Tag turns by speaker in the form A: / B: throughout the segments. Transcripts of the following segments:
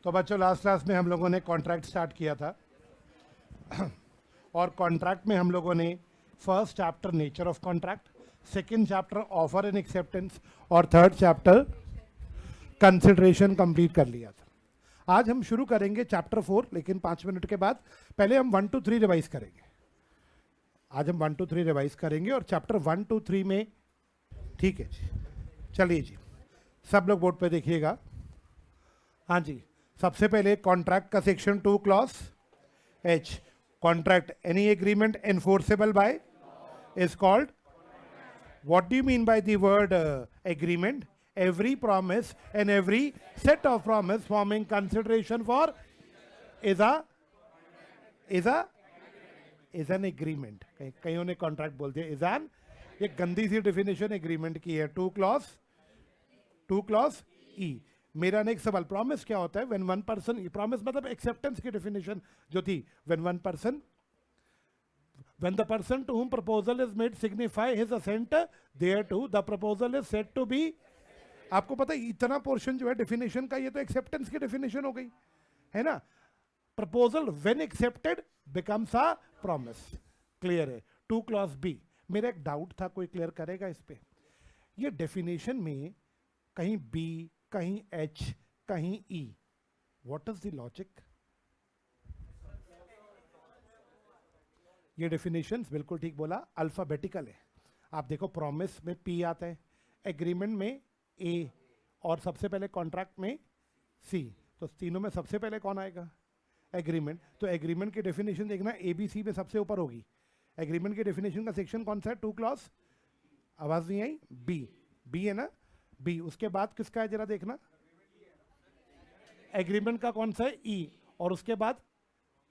A: तो बच्चों last class में हम लोगों ने कॉन्ट्रैक्ट स्टार्ट किया था और कॉन्ट्रैक्ट में हम लोगों ने first chapter nature of contract, second chapter offer and acceptance और थर्ड चैप्टर कंसिडरेशन कंप्लीट कर लिया था। आज हम शुरू करेंगे चैप्टर 4, लेकिन 5 मिनट के बाद पहले हम 1 to 3 रिवाइज करेंगे। आज हम 1 to 3 रिवाइज करेंगे और चैप्टर 1 to 3 में, ठीक है जी, चलिए जी, सब लोग बोर्ड पे देखिएगा। हाँ जी, सबसे पहले कॉन्ट्रैक्ट का section 2 clause H, contract any agreement enforceable bye is called, what do you mean by the word agreement? Every promise and every set of promise forming consideration for is an agreement. कईयों ने contract बोल दिया is an, ये गंदी सी definition agreement की है। 2 clause E। मेरा next सवाल, प्रॉमिस क्या होता है? व्हेन वन पर्सन, प्रॉमिस मतलब एक्सेप्टेंस की डेफिनेशन जो थी, when the person to whom proposal is made signify his assent thereto, the proposal is said to be। आपको पता है इतना पोर्शन जो है डेफिनेशन का, ये तो एक्सेप्टेंस की डेफिनेशन हो गई है ना। Proposal when accepted becomes a promise. Clear है? 2 क्लॉज B। मेरा एक डाउट था, कोई क्लियर करेगा इस पे? ये डेफिनेशन में कहीं B, कहीं H, कहीं E, what is the logic? ये डेफिनेशंस बिल्कुल ठीक बोला, अल्फाबेटिकल है। आप देखो, प्रॉमिस में P आता है, एग्रीमेंट में A और सबसे पहले कॉन्ट्रैक्ट में C। तो तीनों में सबसे पहले कौन आएगा? एग्रीमेंट। तो एग्रीमेंट की डेफिनेशन देखना, ABC में सबसे ऊपर होगी। एग्रीमेंट की डेफिनेशन का सेक्शन कौन सा है? 2 क्लॉज, आवाज नहीं आई, B है ना, B। उसके बाद किसका है जरा देखना, एग्रीमेंट का कौन सा है? E। और उसके बाद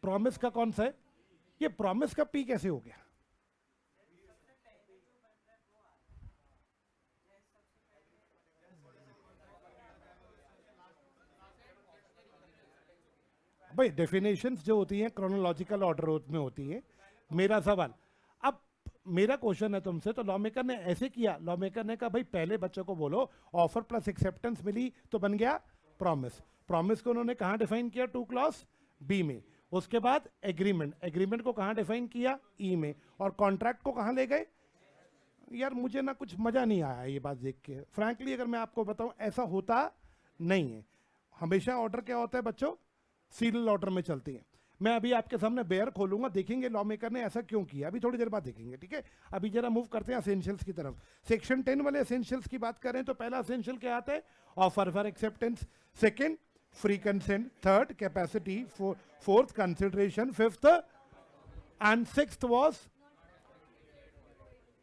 A: प्रॉमिस का कौन सा है? ये प्रॉमिस का P कैसे हो गया? भाई डेफिनेशंस जो होती हैं क्रोनोलॉजिकल ऑर्डर में होती हैं। मेरा सवाल, अब मेरा क्वेश्चन है तुमसे, तो लॉ मेकर ने ऐसे किया, लॉ मेकर ने कहा भाई पहले बच्चों को बोलो ऑफर प्लस एक्सेप्टेंस मिली तो बन गया प्रॉमिस। प्रॉमिस को उन्होंने कहाँ डिफाइन किया? 2 क्लॉज B में। उसके बाद एग्रीमेंट को कहाँ डिफाइन किया? E में। और कॉन्ट्रैक्ट को कहाँ ले गए? यार मुझे ना कुछ मजा नहीं आया ये बात देख के, फ्रैंकली अगर मैं आपको बताऊं, ऐसा होता नहीं है। हमेशा ऑर्डर क्या होता है बच्चों? सीरियल ऑर्डर में चलती है। मैं अभी आपके सामने बेयर खोलूंगा, देखेंगे लॉ मेकर ने ऐसा क्यों किया, अभी थोड़ी देर बाद देखेंगे, ठीक है। अभी जरा मूव करते हैं एसेंशियल्स की तरफ। सेक्शन 10 वाले एसेंशियल्स की बात करें तो पहला एसेंशियल क्या आता है? Offer for acceptance. Second, free consent. Third, capacity. Fourth, consideration. Fifth and sixth was,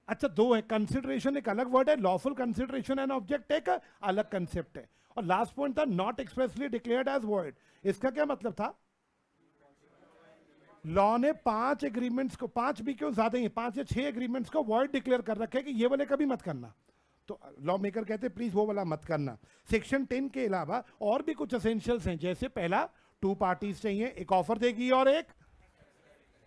A: अच्छा 2 है। कंसिडरेशन एक अलग वर्ड है, लॉफुल कंसिडरेशन एंड ऑब्जेक्ट एक अलग कंसेप्ट है। और लास्ट पॉइंट था not expressly declared as word. इसका क्या मतलब था? लॉ ने 5 एग्रीमेंट्स को, 5 भी क्यों, ज्यादा ही 5 या 6 एग्रीमेंट्स को वर्ड डिक्लेयर कर रखे कि ये वाले कभी मत करना। तो लॉ मेकर कहते प्लीज वो वाला मत करना। सेक्शन 10 के अलावा और भी कुछ एसेंशियल्स हैं, जैसे पहला 2 पार्टीज चाहिए, एक ऑफर देगी और एक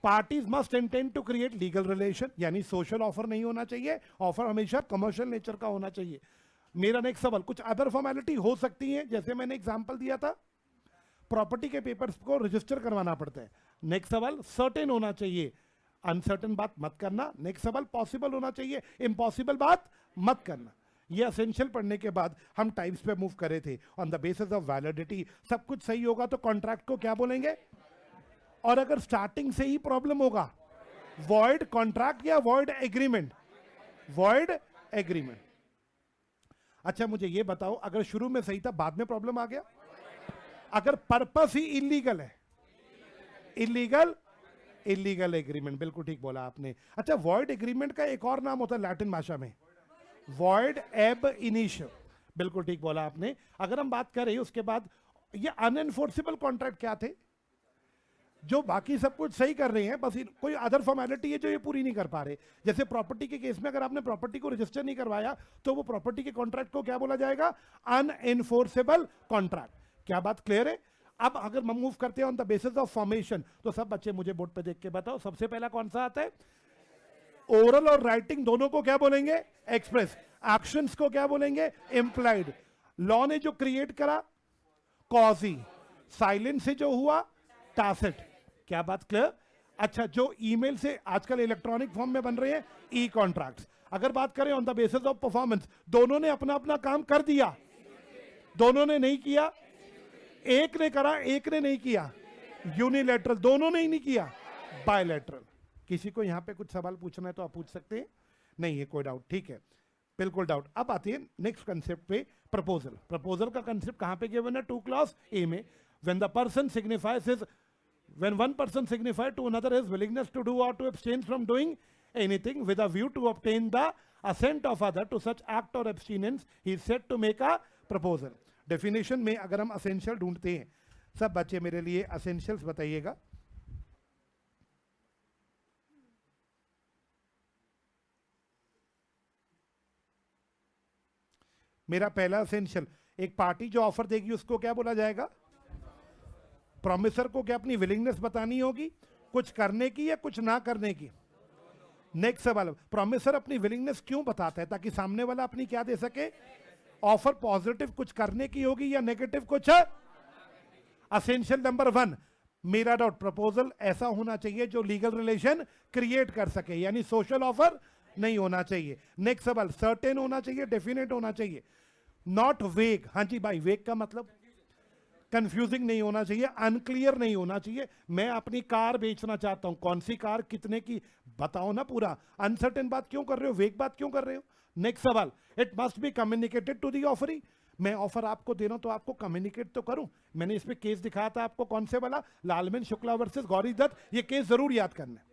A: parties must intend to create legal relation, यानी सोशल ऑफर नहीं होना चाहिए, ऑफर हमेशा कमर्शियल नेचर का होना चाहिए। मेरा नेक्स्ट सवाल, कुछ अदर फॉर्मेलिटी हो सकती है, जैसे मैंने एग्जांपल दिया था, प्रॉपर्टी के पेपर्स को रजिस्टर करवाना पड़ता है। नेक्स्ट सवाल, सर्टेन होना चाहिए, अनसर्टेन बात मत करना। नेक्स्ट सवाल, पॉसिबल होना चाहिए, इम्पॉसिबल बात मत करना। ये एसेंशियल पढ़ने के बाद हम टाइप्स पे मूव करे थे on the basis of validity. सब कुछ सही होगा तो कॉन्ट्रैक्ट को क्या बोलेंगे? और अगर स्टार्टिंग से ही प्रॉब्लम होगा, वॉइड कॉन्ट्रैक्ट या वॉइड एग्रीमेंट? Void agreement. अच्छा मुझे ये बताओ, अगर शुरू में सही था बाद में प्रॉब्लम आ गया, अगर पर्पस ही इलीगल है, इलीगल एग्रीमेंट, बिल्कुल ठीक बोला आपने। अच्छा, वॉइड एग्रीमेंट का एक और नाम होता है लैटिन भाषा में, वॉइड एब इनिशियो, बिल्कुल ठीक बोला आपने। अगर हम बात करें उसके बाद, ये अनएनफोर्सेबल कॉन्ट्रैक्ट क्या थे? जो बाकी सब कुछ सही कर रहे हैं, बस कोई अदर फॉर्मेलिटी है जो ये पूरी नहीं कर पा रहे। जैसे प्रॉपर्टी के केस में अगर आपने प्रॉपर्टी को रजिस्टर नहीं करवाया तो वो प्रॉपर्टी के कॉन्ट्रैक्ट को क्या बोला जाएगा? अनएनफोर्सेबल कॉन्ट्रैक्ट। क्या बात क्लियर है? अब अगर हम मूव करते हैं on the basis of formation, तो सब बच्चे मुझे बोर्ड पे देख के बताओ, सबसे पहला कौन सा आता है? ओरल और राइटिंग दोनों को क्या बोलेंगे? एक्सप्रेस। एक्शंस को क्या बोलेंगे? इंप्लाइड। लॉ ने जो क्रिएट करा, कॉजी, साइलेंट से जो हुआ टासिट। क्या बात क्लियर? अच्छा, जो ईमेल से आजकल इलेक्ट्रॉनिक फॉर्म में बन रहे हैं ई कॉन्ट्रैक्ट्स। अगर बात करें on the basis of performance, दोनों ने अपना अपना काम कर दिया, दोनों ने नहीं किया, एक ने करा एक ने नहीं किया, यूनिलैटरल, दोनों ने ही नहीं किया, बायलैटरल। किसी को यहां पे कुछ सवाल पूछना है तो आप पूछ सकते हैं, नहीं है कोई डाउट, ठीक है, बिल्कुल डाउट। अब आती है नेक्स्ट कंसेप्ट पे, प्रपोजल। प्रपोजल का कंसेप्ट कहां पे गिवन है? 2 क्लॉज ए में, when the person signifies his, when one person signifies to another his willingness to do or to abstain from doing anything with a view to obtain the assent of other to such act or abstinence, he is said to make a proposal. Definition में अगर हम essential ढूंढते हैं, सब बच्चे मेरे लिए essentials बताइएगा। मेरा पहला essential, एक पार्टी जो ऑफर देगी उसको क्या बोला जाएगा? प्रॉमिसर को क्या अपनी विलिंगनेस बतानी होगी कुछ करने की या कुछ ना करने की? नेक्स्ट सवाल, प्रॉमिसर अपनी विलिंगनेस क्यों बताता है? ताकि सामने वाला अपनी क्या दे सके? ऑफर पॉजिटिव कुछ करने की होगी या नेगेटिव कुछ? एसेंशियल नंबर 1, मेरा डाउट, प्रपोजल ऐसा होना चाहिए जो लीगल रिलेशन क्रिएट कर सके, यानी सोशल ऑफर नहीं होना चाहिए। नेक्स्ट सवाल, सर्टेन होना चाहिए, डेफिनेट होना चाहिए, नॉट वेग। हाँ जी भाई, वेग का मतलब कंफ्यूजिंग नहीं होना चाहिए, अनक्लियर नहीं होना चाहिए। मैं अपनी कार बेचना चाहता हूं, कौन सी कार, कितने की, बताओ ना पूरा। अनसर्टेन बात क्यों कर रहे हो, वेग बात क्यों कर रहे हो? नेक्स्ट सवाल, it must be communicated to the offeree. मैं ऑफर आपको दे रहा हूं तो आपको कम्युनिकेट तो करूं। मैंने इस पे केस दिखाया था आपको, कौन से वाला, लालमेन शुक्ला वर्सेस गौरी दत्त, ये केस जरूर याद करना है।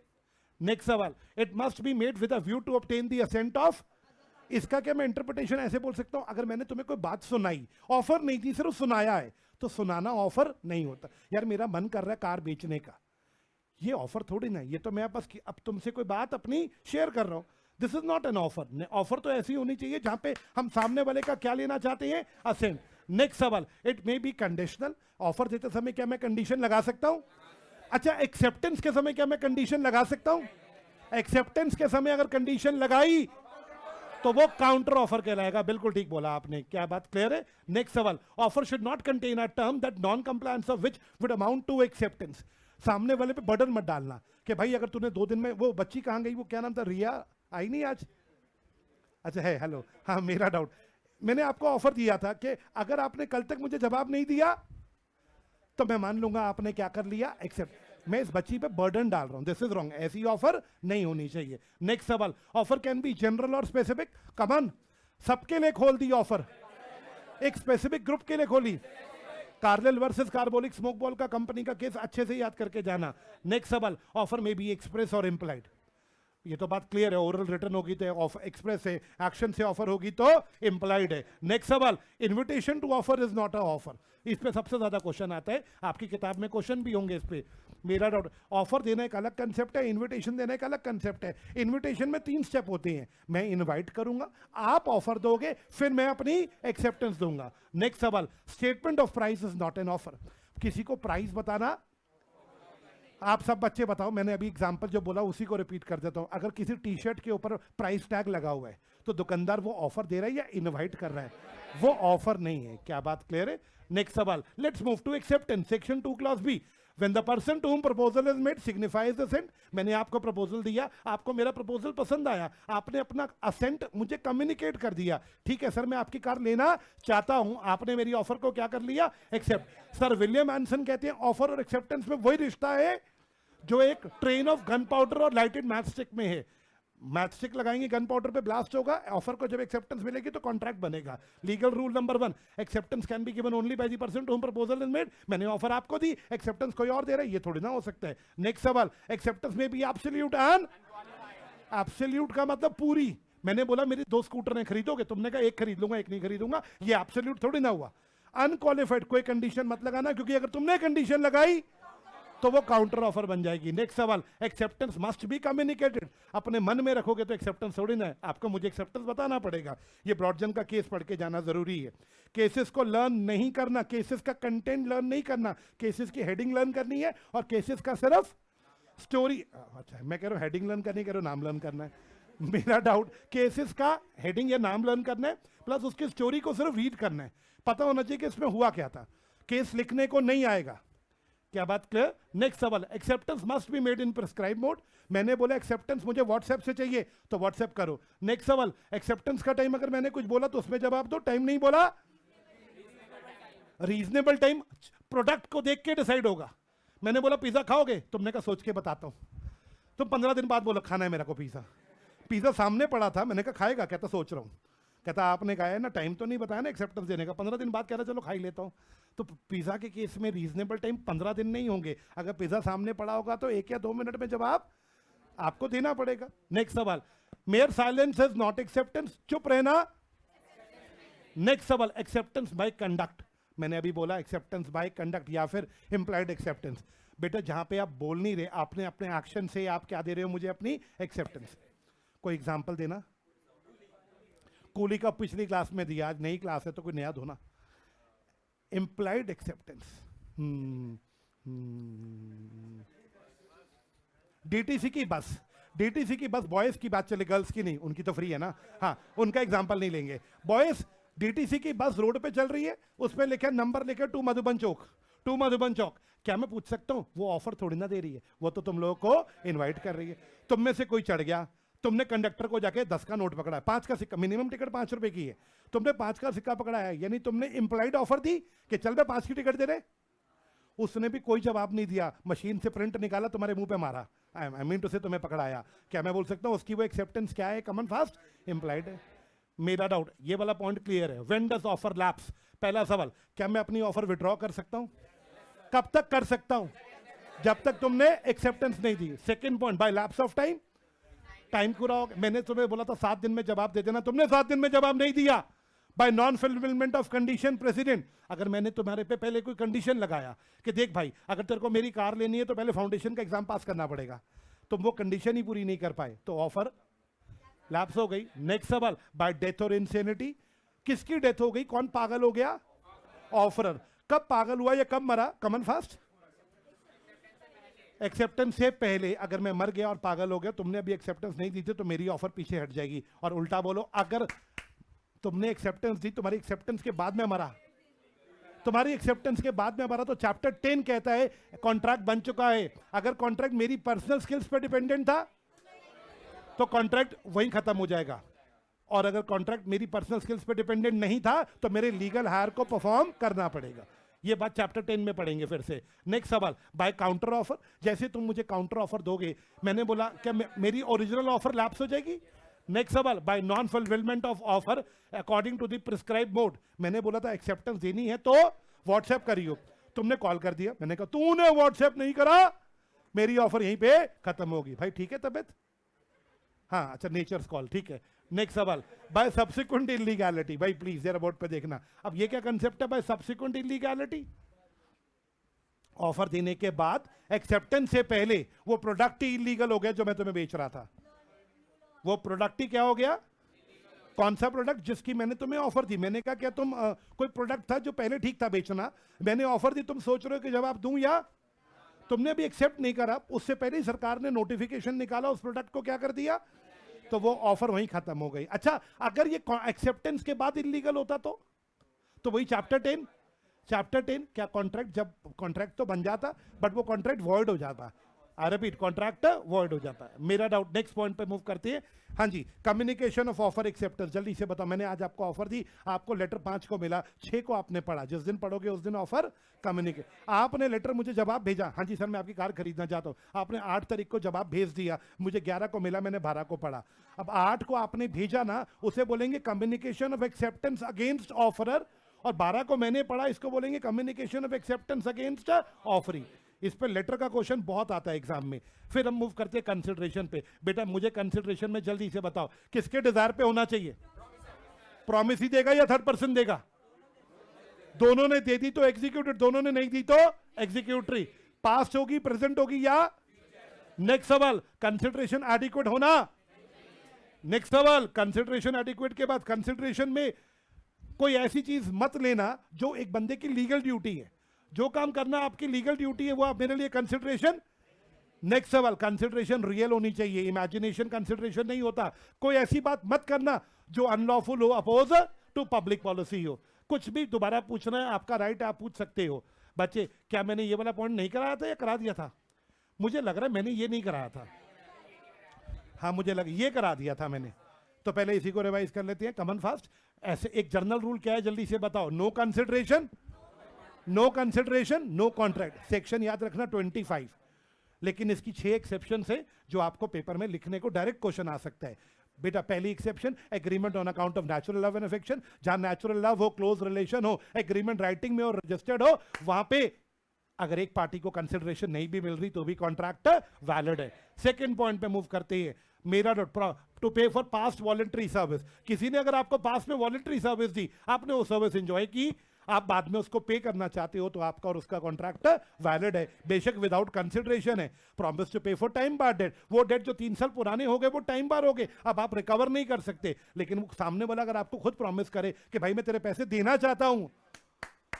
A: नेक्स्ट सवाल, it must be made with a view to obtain the assent of. इसका क्या मैं इंटरप्रिटेशन ऐसे बोल सकता हूं, अगर मैंने तुम्हें कोई बात सुनाई, ऑफर नहीं थी, सिर्फ सुनाया है, तो सुनाना ऑफर नहीं होता। यार मेरा मन कर रहा है कार बेचने का, ये ऑफर थोड़ी ना, ये तो मैं बस अब तुमसे कोई बात अपनी शेयर कर रहा हूं। This is not an offer. Offer तो ऐसी होनी चाहिए जहां पे हम सामने वाले का क्या लेना चाहते हैं, असेंट। नेक्स्ट सवाल, it may be conditional. Offer देते समय क्या मैं कंडीशन लगा सकता हूं? अच्छा, एक्सेप्टेंस के समय क्या मैं कंडीशन लगा सकता हूं? एक्सेप्टेंस के समय अगर कंडीशन लगाई तो वो काउंटर ऑफर कहलाएगा। बिल्कुल ठीक बोला आपने, क्या बात क्लियर है? नेक्स्ट सवाल, offer should not contain a term that non compliance of which would amount to acceptance. सामने वाले पे बर्डन मत डालना कि भाई अगर तूने 2 दिन में, वो बच्ची कहां गई, वो क्या नाम था, रिया, आई नहीं आज? अच्छा है, हेलो, हाँ मेरा डाउट, मैंने आपको ऑफर दिया था कि अगर आपने कल तक मुझे जवाब नहीं दिया तो मैं मान लूंगा आपने क्या कर लिया, एक्सेप्ट। मैं इस बच्ची पे बर्डन डाल रहा हूं, दिस इज रॉन्ग, ऐसी ऑफर नहीं होनी चाहिए। नेक्स्ट सवाल, ऑफर कैन बी जनरल और स्पेसिफिक। कमन, सबके लिए खोल दी ऑफर, एक स्पेसिफिक ग्रुप के लिए खोली। कार्लेल वर्सेस कार्बोलिक स्मोक बॉल का कंपनी का केस अच्छे से याद करके जाना। नेक्स्ट सवाल, ऑफर में बी एक्सप्रेस और इम्प्लाइड। ये तो बात क्लियर है, ओरल रिटर्न होगी तो ऑफर एक्सप्रेस है, एक्शन से ऑफर होगी तो इम्प्लाइड है। नेक्स्ट सवाल, invitation to offer is not a offer. इस पे सबसे ज्यादा क्वेश्चन आता है, आपकी किताब में क्वेश्चन भी होंगे इस पे। मेरा डाउट, ऑफर देना एक अलग कंसेप्ट है, इन्विटेशन देना एक अलग कंसेप्ट है। इन्विटेशन में 3 स्टेप होते हैं, मैं इन्वाइट करूंगा, आप ऑफर दोगे, फिर मैं अपनी एक्सेप्टेंस दूंगा। नेक्स्ट सवाल, statement of price is not an offer. किसी को प्राइस बताना, आप सब बच्चे बताओ, मैंने अभी एग्जांपल जो बोला उसी को रिपीट कर देता हूं। अगर किसी टी शर्ट के ऊपर प्राइस टैग लगा हुआ है तो दुकानदार वो ऑफर दे रहा है या इनवाइट कर रहा है? वो ऑफर नहीं है। क्या बात क्लियर है? नेक्स्ट सवाल, let's move to acceptance, section 2 clause B. When the person to whom proposal is made signifies assent, मैंने आपको प्रपोजल दिया, आपको मेरा प्रपोजल पसंद आया, आपने अपना असेंट मुझे कम्युनिकेट कर दिया, ठीक है सर मैं आपकी कार लेना चाहता हूं, आपने मेरी ऑफर को क्या कर लिया, एक्सेप्ट। सर विलियम एंसन कहते हैं ऑफर और एक्सेप्टेंस में वही रिश्ता है जो एक ट्रेन ऑफ गन पाउडर और लाइटेड मैच स्टिक में है। मैच स्टिक लगाएंगे, गन पाउडर पे ब्लास्ट होगा, ऑफर को जब एक्सेप्टेंस मिलेगी तो कॉन्ट्रैक्ट बनेगा। Legal rule number 1, acceptance can be given only by the person to whom proposal is made. मैंने ऑफर आपको दी, एक्सेप्टेंस कोई और दे रहा है, ये थोड़ी ना हो सकता है। नेक्स्ट सवाल, एक्सेप्टेंस में भी एब्सोल्यूट एंड एब्सोल्यूट का मतलब पूरी। मैंने बोला मेरी 2 स्कूटर हैं, खरीदोगे? तुमने कहा 1 खरीद लूंगा 1 नहीं खरीदूंगा, ये एब्सोल्यूट थोड़ी ना हुआ। अनक्वालिफाइड, कोई कंडीशन मत लगाना, क्योंकि अगर तुमने कंडीशन लगाई तो वो काउंटर ऑफर बन जाएगी। नेक्स्ट सवाल, एक्सेप्टेंस मस्ट बी कम्युनिकेटेड। अपने मन में रखोगे तो एक्सेप्टेंस थोड़ी ना है, आपको मुझे एक्सेप्टेंस बताना पड़ेगा। ये ब्रॉडजन का केस पढ़ के जाना जरूरी है। केसेस को लर्न नहीं करना, केसेस का कंटेंट लर्न नहीं करना, केसेस की हेडिंग लर्न करनी है और केसेस का सिर्फ स्टोरी। अच्छा मैं कह रहा हूँ हेडिंग लर्न करनी, कह रहा हूँ नाम लर्न करना है। मेरा डाउट, केसेस का हेडिंग या नाम लर्न करना है प्लस उसकी स्टोरी को सिर्फ रीड करना है, पता होना चाहिए कि इसमें हुआ क्या था। केस लिखने को नहीं आएगा। क्या बात क्लियर? नेक्स्ट सवाल, acceptance must be made in prescribe mode. मैंने बोला एक्सेप्टेंस मुझे व्हाट्सएप से चाहिए तो व्हाट्सएप करो। नेक्स्ट सवाल, एक्सेप्टेंस का टाइम अगर मैंने कुछ बोला तो उसमें जवाब दो, टाइम नहीं बोला रीजनेबल टाइम प्रोडक्ट को देख के डिसाइड होगा। मैंने बोला पिज्जा खाओगे, तुमने कहा सोच के बताता हूं। तुम 15 दिन बाद बोलो खाना है मेरे को पिज्जा। पिज्जा सामने पड़ा था, मैंने कहा खाएगा, कहता सोच रहा हूं। कहता आपने कहा है ना टाइम तो नहीं बताया ना एक्सेप्टेंस देने का। 15 दिन बाद कह रहा चलो खा ही लेता हूं। तो पिज्जा के केस में रीजनेबल टाइम 15 दिन नहीं होंगे। अगर पिज्जा सामने पड़ा होगा तो 1 या 2 मिनट में जवाब आपको देना पड़ेगा। नेक्स्ट सवाल, mayor silence is not acceptance, चुप रहना। नेक्स्ट सवाल, एक्सेप्टेंस बाय कंडक्ट। मैंने अभी बोला एक्सेप्टेंस बाय कंडक्ट या फिर इंप्लाइड एक्सेप्टेंस। बेटा जहां पे आप बोल नहीं रहे, आपने अपने एक्शन से आप क्या दे रहे हो मुझे? अपनी एक्सेप्टेंस। कोई एग्जांपल देना। कूली का पिछली क्लास में दिया, आज नई क्लास है तो कोई नया दो ना। इंप्लाइड एक्सेप्टेंस, डीटीसी की बस, डीटीसी की बस बॉयज की बात चले, गर्ल्स की नहीं, उनकी तो फ्री है ना। हाँ, उनका एग्जांपल नहीं लेंगे। बॉयज डीटीसी की बस रोड पे चल रही है, उसमें लिखा नंबर लिखा 2 मधुबन चौक, 2 मधुबन चौक। क्या मैं पूछ सकता हूं वो ऑफर थोड़ी ना दे रही है, वो तो तुम लोगों को इनवाइट कर रही है। तुम में से कोई चढ़ गया, तुमने कंडक्टर को जाके 10 का नोट पकड़ा है, 5 का सिक्का, मिनिमम टिकट 5 रुपए की है, तुमने 5 का सिक्का पकड़ा है, यानी तुमने इंप्लाइड ऑफर दी कि चल मैं 5 की टिकट दे रहे। उसने भी कोई जवाब नहीं दिया, मशीन से प्रिंट निकाला, तुम्हारे मुंह पे मारा, आई मीन टू से तुम्हें पकड़ाया। क्या मैं बोल सकता हूं उसकी वो एक्सेप्टेंस क्या है? कमन फास्ट इंप्लाइड है। मेरा डाउट ये वाला पॉइंट क्लियर है। When does offer lapse? पहला सवाल, क्या मैं अपनी ऑफर विड्रॉ कर सकता हूं? कब तक कर सकता हूं? जब तक तुमने एक्सेप्टेंस नहीं दी। Second point, by lapse of time, time पूरा हो गया। मैंने तुम्हें बोला था 7 दिन में जवाब दे देना, तुमने 7 दिन में जवाब नहीं दिया। Bye non fulfilment of condition president, अगर मैंने तुम्हारे पे पहले कोई कंडीशन लगाया कि देख भाई अगर तेरे को मेरी कार लेनी है तो पहले फाउंडेशन का एग्जाम पास करना पड़ेगा, तुम वो कंडीशन ही पूरी नहीं कर पाए तो ऑफर लैप्स हो गई। नेक्स्ट सवाल, बाय डेथ और इंसेनिटी, किसकी डेथ हो गई? कौन पागल हो गया? ऑफरर। कब पागल हुआ या कब मरा? कमन फास्ट एक्सेप्टेंस से पहले। अगर मैं मर गया और पागल हो गया, तुमने अभी एक्सेप्टेंस नहीं दी थी तो मेरी ऑफर पीछे हट जाएगी। और उल्टा बोलो, अगर तुमने एक्सेप्टेंस दी, तुम्हारी एक्सेप्टेंस के बाद में मरा, तुम्हारी एक्सेप्टेंस के बाद में मरा तो चैप्टर 10 कहता है कॉन्ट्रैक्ट बन चुका है। अगर कॉन्ट्रैक्ट मेरी पर्सनल स्किल्स पर डिपेंडेंट था तो कॉन्ट्रैक्ट वहीं खत्म हो जाएगा, और अगर कॉन्ट्रैक्ट मेरी पर्सनल स्किल्स पर डिपेंडेंट नहीं था तो मेरे लीगल हायर को परफॉर्म करना पड़ेगा। ये बात चैप्टर 10 में पढ़ेंगे फिर से। नेक्स्ट सवाल, बाय काउंटर ऑफर, जैसे तुम मुझे काउंटर ऑफर दोगे, मैंने बोला क्या मेरी ओरिजिनल ऑफर लैप्स हो जाएगी? नेक्स्ट सवाल, by non fulfilment of offer according to the prescribe mode, मैंने बोला था एक्सेप्टेंस देनी है तो व्हाट्सएप करियो, तुमने कॉल कर दिया, मैंने कहा तूने व्हाट्सएप नहीं करा, मेरी ऑफर यहीं पे खत्म होगी। भाई ठीक है तबियत? हाँ अच्छा, नेचर्स कॉल, ठीक है। नेक्स्ट सवाल, बाय सब्सिक्वेंट इलीगैलिटी, भाई प्लीज जरा बोर्ड पे देखना। अब ये क्या कंसेप्ट है बाय सब्सिक्वेंट इलीगैलिटी? ऑफर देने के बाद एक्सेप्टेंस से पहले वो प्रोडक्ट ही इलीगल हो गया जो मैं तुम्हें बेच रहा था। वो प्रोडक्ट ही क्या हो गया? कौन सा प्रोडक्ट? जिसकी मैंने तुम्हें ऑफर दी। मैंने कहा क्या तुम कोई प्रोडक्ट था जो पहले ठीक था बेचना, मैंने ऑफर दी, तुम सोच रहे हो कि जवाब दूं या? तुमने भी एक्सेप्ट नहीं करा, उससे पहले ही सरकार ने नोटिफिकेशन निकाला, उस प्रोडक्ट को क्या कर दिया, तो वो ऑफर वहीं खत्म हो गई। अच्छा, अगर ये एक्सेप्टेंस के बाद इलीगल होता तो वही चैप्टर 10, चैप्टर 10 क्या कॉन्ट्रैक्ट, जब कॉन्ट्रैक्ट तो बन जाता बट वो कॉन्ट्रैक्ट वॉइड हो जाता। आई रिपीट, कॉन्ट्रैक्ट वॉइड हो जाता है। मेरा डाउट, नेक्स्ट पॉइंट पे मूव करते हैं। हाँ जी, कम्युनिकेशन ऑफ ऑफर एक्सेप्टेंस, जल्दी से बताओ। मैंने आज आपको ऑफर दी, आपको लेटर 5 को मिला, 6 को आपने पढ़ा, जिस दिन पढ़ोगे उस दिन ऑफर कम्युनिकेट। आपने लेटर मुझे जवाब भेजा, हाँ जी सर मैं आपकी कार खरीदना चाहता हूँ, आपने 8 तारीख को जवाब भेज दिया, मुझे 11 को मिला, मैंने 12 को पढ़ा। अब 8 को आपने भेजा ना, उसे बोलेंगे communication of acceptance against offeror, और 12 को मैंने पढ़ा, इसको बोलेंगे communication of acceptance against offeree. इस पे लेटर का क्वेश्चन बहुत आता है एग्जाम में। फिर हम मूव करते हैं कंसिडरेशन पे। बेटा मुझे कंसिडरेशन में जल्दी से बताओ किसके डिजायर पे होना चाहिए? प्रॉमिस ही देगा या थर्ड पर्सन देगा? दोनों ने दे दी तो एग्जीक्यूटिव, दोनों ने नहीं दी तो एग्जीक्यूटरी। पास्ट होगी, प्रेजेंट होगी या? नेक्स्ट सवाल, कंसिडरेशन एडिक्वेट होना। नेक्स्ट सवाल, कंसिडरेशन एडिक्वेट के बाद कंसिडरेशन में कोई ऐसी चीज मत लेना जो एक बंदे की लीगल ड्यूटी है, जो काम करना आपकी लीगल ड्यूटी है वो आप मेरे लिए कंसिडरेशन। नेक्स्ट सवाल, कंसिडरेशन रियल होनी चाहिए, इमेजिनेशन कंसिडरेशन नहीं होता। कोई ऐसी बात मत करना जो अनलॉफुल हो, अपोज टू पब्लिक पॉलिसी हो। कुछ भी दोबारा पूछना है आपका राइट, आप पूछ सकते हो। बच्चे क्या मैंने ये वाला पॉइंट नहीं कराया था या करा दिया था? मुझे लग रहा है मैंने ये नहीं कराया था। हाँ मुझे लग ये करा दिया था मैंने। तो पहले इसी को रिवाइज कर लेते हैं कमन फास्ट। ऐसे एक जर्नल रूल क्या है जल्दी से बताओ? No consideration, no consideration, no contract. Section याद रखना 25। लेकिन इसकी 6 एक्सेप्शन है जो आपको पेपर में लिखने को डायरेक्ट क्वेश्चन आ सकता है। बेटा पहली exception, agreement on account of natural love and affection. जहां नेचुरल लव हो, क्लोज रिलेशन हो, एग्रीमेंट राइटिंग में और रजिस्टर्ड हो, वहां पे अगर एक पार्टी को कंसिडरेशन नहीं भी मिल रही तो भी कॉन्ट्रैक्ट वैलिड है। सेकंड पॉइंट पे मूव करते हैं। मेरा टू पे फॉर पास्ट वॉलंटरी सर्विस। किसी ने अगर आपको पास्ट में वॉलंटरी सर्विस दी, आपने वो सर्विस एंजॉय की, आप बाद में उसको पे करना चाहते हो, तो आपका और उसका कॉन्ट्रैक्ट वैलिड है, बेशक विदाउट कंसिडरेशन है। प्रॉमिस टू पे फॉर टाइम बार डेट, वो डेट जो 3 साल पुराने हो गए वो टाइम बार हो गए, अब आप रिकवर नहीं कर सकते। लेकिन वो सामने वाला अगर आपको खुद प्रॉमिस करे कि भाई मैं तेरे पैसे देना चाहता हूं,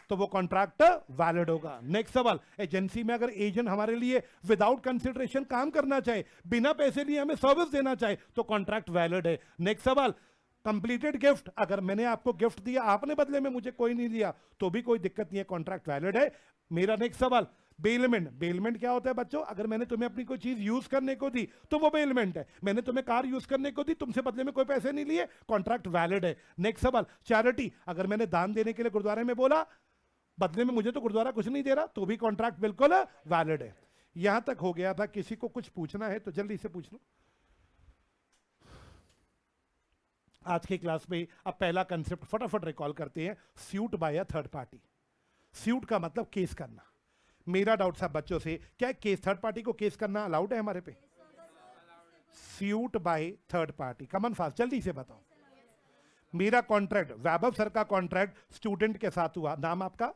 A: तो वो कॉन्ट्रैक्ट वैलिड होगा। नेक्स्ट सवाल, एजेंसी में अगर एजेंट हमारे लिए विदाउट कंसिडरेशन काम करना चाहे, बिना पैसे लिए हमें सर्विस देना चाहे, तो कॉन्ट्रैक्ट वैलिड है। नेक्स्ट सवाल, कंप्लीटेड गिफ्ट, अगर मैंने आपको गिफ्ट दिया, आपने बदले में मुझे कोई नहीं दिया, तो भी कोई दिक्कत नहीं है, कॉन्ट्रैक्ट वैलिड है। मेरा नेक्स्ट सवाल, बेलमेंट। बेलमेंट क्या होता है बच्चों? अगर मैंने तुम्हें अपनी कोई चीज यूज करने को दी तो वो बेलमेंट है। मैंने तुम्हें कार यूज करने को दी, तुमसे बदले में कोई पैसे नहीं लिए, कॉन्ट्रैक्ट वैलिड है। नेक्स्ट सवाल, चैरिटी। अगर मैंने दान देने के लिए गुरुद्वारे में बोला, बदले में मुझे तो गुरुद्वारा कुछ नहीं दे रहा, तो भी कॉन्ट्रैक्ट बिल्कुल वैलिड है। यहां तक हो गया था। किसी को कुछ पूछना है तो जल्दी से पूछ लो। आज की क्लास में अब पहला कंसेप्ट फटाफट रिकॉल करते हैं, suit by a third party. Suit का मतलब केस करना। मेरा डाउट था बच्चों से, क्या केस थर्ड पार्टी को केस करना अलाउड है हमारे पे? Suit by third party, come on fast जल्दी से बताओ। मेरा कॉन्ट्रैक्ट, वैभव सर का कॉन्ट्रैक्ट स्टूडेंट के साथ हुआ, नाम आपका?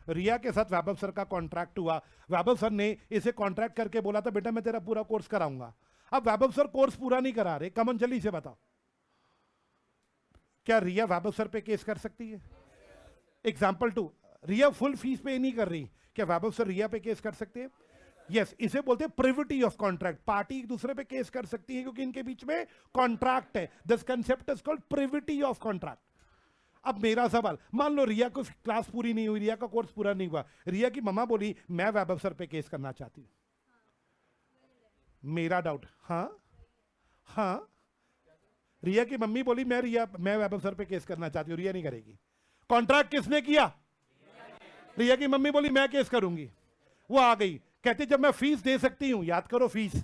A: रिया के साथ वैभव सर का कॉन्ट्रैक्ट हुआ। वैभव सर ने इसे कॉन्ट्रैक्ट करके बोला था बेटा मैं तेरा पूरा कोर्स कराऊंगा। अब वैभव सर कोर्स पूरा नहीं करा रहे, कमन जल्दी से बताओ, क्या रिया वैभव सर पे केस कर सकती है? एग्जाम्पल 2, रिया फुल फीस पे नहीं कर रही, क्या वैभव सर रिया पे केस कर सकते हैं? यस, इसे बोलते हैं प्रिविटी ऑफ कॉन्ट्रैक्ट। पार्टी एक दूसरे पे केस कर सकती है क्योंकि इनके बीच में कॉन्ट्रैक्ट है। This concept is called privity of contract. अब मेरा सवाल, मान लो रिया को क्लास पूरी नहीं हुई, रिया का कोर्स पूरा नहीं हुआ, रिया की मम्मा बोली मैं वैभव सर पे केस करना चाहती हूं। मेरा डाउट, हाँ रिया की मम्मी बोली मैं वैभव सर पे केस करना चाहती हूँ, रिया नहीं करेगी। कॉन्ट्रैक्ट किसने किया? रिया की मम्मी बोली मैं केस करूंगी, वो आ गई, कहती जब मैं फीस दे सकती हूं, याद करो फीस,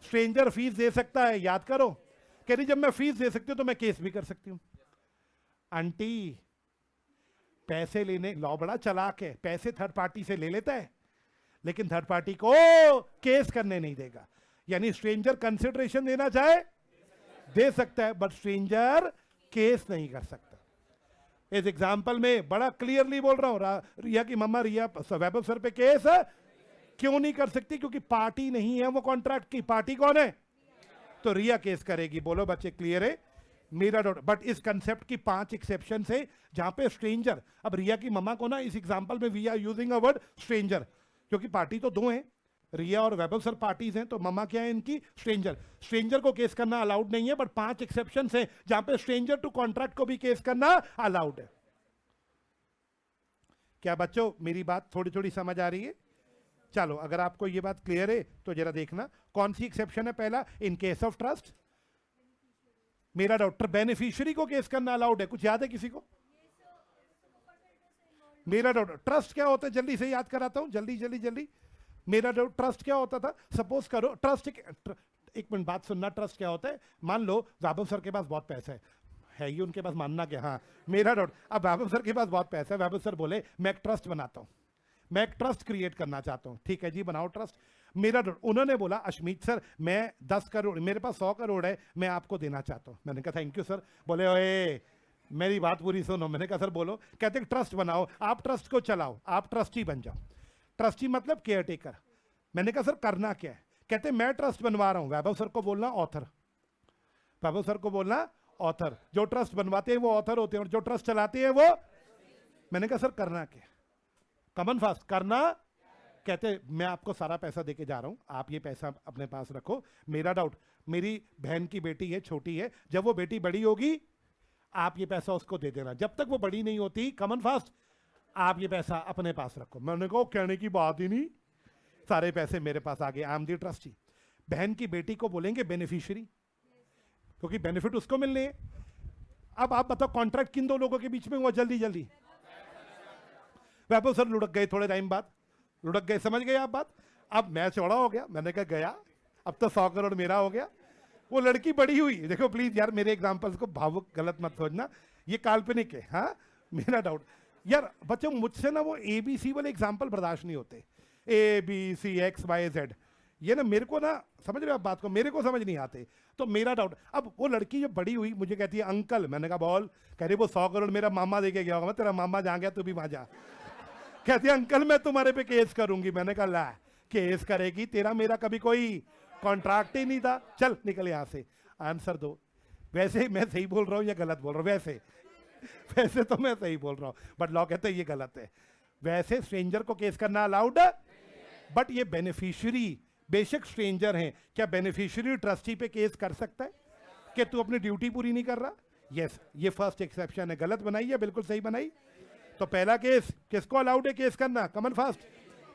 A: स्ट्रेंजर फीस दे सकता है, याद करो, कह रही जब मैं फीस दे सकती हूं तो मैं केस भी कर सकती हूं। आंटी पैसे लेने, लॉ बड़ा चालाक है, पैसे थर्ड पार्टी से ले लेता है लेकिन थर्ड पार्टी को केस करने नहीं देगा। यानी स्ट्रेंजर कंसिडरेशन देना चाहे दे सकता है, बट स्ट्रेंजर केस नहीं कर सकता। इस एग्जाम्पल में बड़ा क्लियरली बोल रहा हूं, रिया की मम्मा रिया वैभव सर पे केस क्यों नहीं कर सकती? क्योंकि पार्टी नहीं है वो कॉन्ट्रैक्ट की। पार्टी कौन है? तो रिया केस करेगी। बोलो बच्चे क्लियर है? मेरा डाउट, बट इस कंसेप्ट की 5 एक्सेप्शन है जहां पे स्ट्रेंजर, अब रिया की मम्मा को ना इस एग्जांपल में we are using a word stranger, क्योंकि पार्टी तो 2 हैं, रिया और वैभव सर पार्टीज हैं, तो मम्मा क्या है इनकी? स्ट्रेंजर। स्ट्रेंजर को केस करना अलाउड नहीं है, बट 5 एक्सेप्शन है जहां पे स्ट्रेंजर टू कॉन्ट्रैक्ट को भी केस करना अलाउड है। क्या बच्चों मेरी बात थोड़ी थोड़ी समझ आ रही है? चलो अगर आपको ये बात क्लियर है तो जरा देखना कौन सी एक्सेप्शन है। पहला, इन केस ऑफ ट्रस्ट। मेरा डॉक्टर बेनिफिशियरी को केस करना अलाउड है, कुछ याद है किसी को? मेरा डॉक्टर ट्रस्ट क्या होता है, जल्दी से याद कराता हूं, जल्दी जल्दी जल्दी। मेरा डॉक्टर ट्रस्ट क्या होता था? सपोज करो ट्रस्ट, एक मिनट बात सुनना, ट्रस्ट क्या होता है? मान लो वैभव सर के पास बहुत पैसा है ही उनके पास, मानना क्या, हाँ मेरा डॉक्टर, अब वैभव सर के पास बहुत पैसा है, वैभव सर बोले मैं एक ट्रस्ट बनाता हूं, मैं एक ट्रस्ट क्रिएट करना चाहता हूं। ठीक है जी, बनाओ ट्रस्ट। मेरा उन्होंने बोला अश्मीत सर मैं 10 करोड़, मेरे पास 100 करोड़ है, मैं आपको देना चाहता हूं। मैंने कहा थैंक यू सर। बोले ओए मेरी बात पूरी सुनो। मैंने कहा सर बोलो। कहते ट्रस्ट बनाओ, आप ट्रस्ट को चलाओ, आप ट्रस्टी बन जाओ। ट्रस्टी मतलब केयर टेकर। मैंने कहा सर करना क्या है? कहते मैं ट्रस्ट बनवा रहा हूं। वैभव सर को बोलना ऑथर, वैभव सर को बोलना ऑथर। जो ट्रस्ट बनवाते हैं वो ऑथर होते हैं और जो ट्रस्ट चलाते हैं वो। मैंने कहा सर करना क्या? कमन फास्ट करना। कहते मैं आपको सारा पैसा देके जा रहा हूं, आप ये पैसा अपने पास रखो। मेरा डाउट, मेरी बहन की बेटी है, छोटी है, जब वो बेटी बड़ी होगी आप ये पैसा उसको दे देना, जब तक वो बड़ी नहीं होती कॉमन फास्ट आप ये पैसा अपने पास रखो। मैंने कहा कहने की बात ही नहीं, सारे पैसे मेरे पास आ गए, आई एम दी ट्रस्टी। बहन की बेटी को बोलेंगे बेनिफिशियरी, क्योंकि बेनिफिट उसको मिलने हैं। अब आप बताओ कॉन्ट्रैक्ट किन दो लोगों के बीच में हुआ? जल्दी जल्दी वैभव सर लुढ़क गए, थोड़े टाइम बाद लुढ़क गए, समझ गए आप बात? अब मैं चौड़ा हो गया, मैंने कहा गया, अब तो 100 करोड़ मेरा हो गया। वो लड़की बड़ी हुई, देखो प्लीज यार मेरे एग्जांपल्स को भावुक गलत मत सोचना, ये काल्पनिक है, हाँ मेरा डाउट यार बच्चों, मुझसे ना वो ABC वाले एग्जाम्पल बर्दाश्त नहीं होते, ABCXYZ, ये ना मेरे को ना, समझ रहे हो आप बात को, मेरे को समझ नहीं आते। तो मेरा डाउट, अब वो लड़की जब बड़ी हुई मुझे कहती है अंकल, मैंने कहा बोल, कह रही वो 100 करोड़ मेरा मामा दे के गया होगा। मैं तेरा मामा जहाँ गया तू भी वहाँ जा। कहती है अंकल मैं तुम्हारे पे केस करूंगी। मैंने कहा ला केस करेगी, तेरा मेरा कभी कोई कॉन्ट्रैक्ट ही नहीं था, चल निकल यहाँ से। आंसर दो, वैसे मैं सही बोल रहा हूँ या गलत बोल रहा हूँ? वैसे तो मैं सही बोल रहा हूँ, बट लॉ कहते हैं ये गलत है। वैसे स्ट्रेंजर को केस करना अलाउड है, बट ये बेनिफिशियरी बेशक स्ट्रेंजर हैं, क्या बेनिफिशियरी ट्रस्टी पे केस कर सकता है कि तू अपनी ड्यूटी पूरी नहीं कर रहा? यस, ये फर्स्ट एक्सेप्शन है। गलत बनाई है, बिल्कुल सही बनाई। तो पहला केस किसको अलाउड है केस करना? Common fast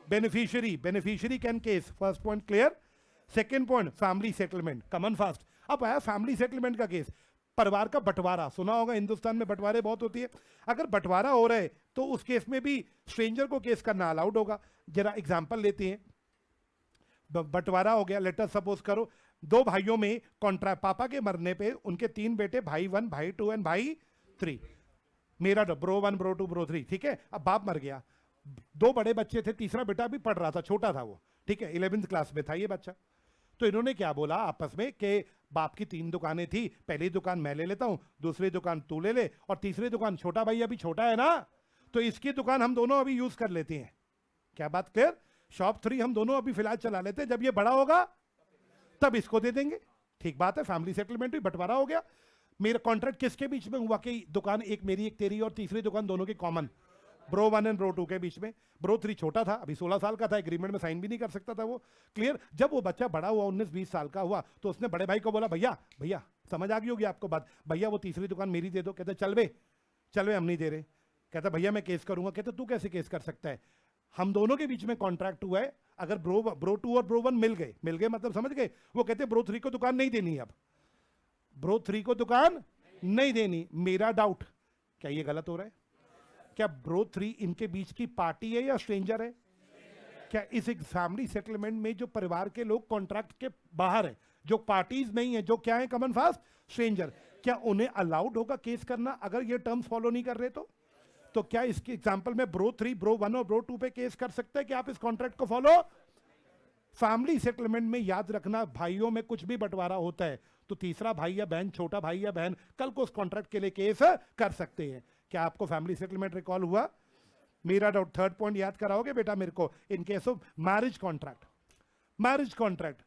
A: beneficiary, beneficiary can case, first point clear. Second point family settlement, common fast. अब आया फैमिली सेटलमेंट का केस, परिवार का बंटवारा, सुना होगा हिंदुस्तान में बंटवारे बहुत होती है। अगर बंटवारा हो रहा है तो उस केस में भी स्ट्रेंजर को केस करना अलाउड होगा। जरा एग्जांपल लेते हैं, बंटवारा हो गया, लेटर सपोज करो दो भाइयों में कॉन्ट्रैक्ट, पापा के मरने पे उनके 3 बेटे, भाई 1 भाई 2 एंड भाई 3, मेरा ब्रो 1 ब्रो 2 ब्रो 3, ठीक है। अब बाप मर गया, 2 बड़े बच्चे थे, तीसरा बेटा भी पढ़ रहा था, छोटा था वो, ठीक है, 11th क्लास में था ये बच्चा। तो इन्होंने क्या बोला आपस में कि बाप की 3 दुकानें थी, पहली दुकान मैं ले लेता हूं, दूसरी दुकान तू ले ले, और तीसरी दुकान छोटा भाई अभी छोटा है ना, तो इसकी दुकान हम दोनों अभी यूज कर लेते हैं। क्या बात क्लियर? शॉप 3 हम दोनों अभी फिलहाल चला लेते हैं, जब ये बड़ा होगा तब इसको दे देंगे। ठीक बात है, फैमिली सेटलमेंट भी बंटवारा हो गया। मेरा कॉन्ट्रैक्ट किसके बीच में हुआ कि दुकान एक मेरी एक तेरी और तीसरी दुकान दोनों की कॉमन, ब्रो 1 एंड ब्रो 2 के बीच में। ब्रो 3 छोटा था, अभी 16 साल का था, एग्रीमेंट में साइन भी नहीं कर सकता था वो, क्लियर। जब वो बच्चा बड़ा हुआ, 19-20 साल का हुआ, तो उसने बड़े भाई को बोला भैया भैया, समझ आ गई होगी आपको बात, भैया वो तीसरी दुकान मेरी दे दो। कहते चल बे हम नहीं दे रहे। कहता भैया मैं केस करूंगा। कहते तू कैसे केस कर सकता है, हम दोनों के बीच में कॉन्ट्रैक्ट हुआ है, अगर ब्रो 2 और ब्रो 1 मिल गए मतलब समझ गए। वो कहते ब्रो 3 को दुकान नहीं देनी, अब ब्रो 3 को दुकान नहीं देनी। मेरा डाउट, क्या ये गलत हो रहा है? क्या ब्रो 3 इनके बीच की पार्टी है या स्ट्रेंजर है? क्या इस एक फैमिली सेटलमेंट में जो परिवार के लोग कॉन्ट्रैक्ट के बाहर है, जो पार्टीज नहीं है, जो क्या है कॉमन फास्ट स्ट्रेंजर, क्या उन्हें अलाउड होगा केस करना अगर ये टर्म्स फॉलो नहीं कर रहे? तो क्या इसके एग्जांपल में ब्रो 3 ब्रो 1 और ब्रो 2 पे केस कर सकते हैं कि आप इस कॉन्ट्रैक्ट को फॉलो? फैमिली सेटलमेंट में याद रखना, भाइयों में कुछ भी बंटवारा होता है तो तीसरा भाई या बहन, छोटा भाई या बहन कल को उस कॉन्ट्रैक्ट के लिए केस कर सकते हैं। क्या आपको फैमिली सेटलमेंट रिकॉल हुआ? मेरा डाउट, थर्ड पॉइंट याद कराओगे बेटा मेरे को, in case of marriage contract. Marriage contract,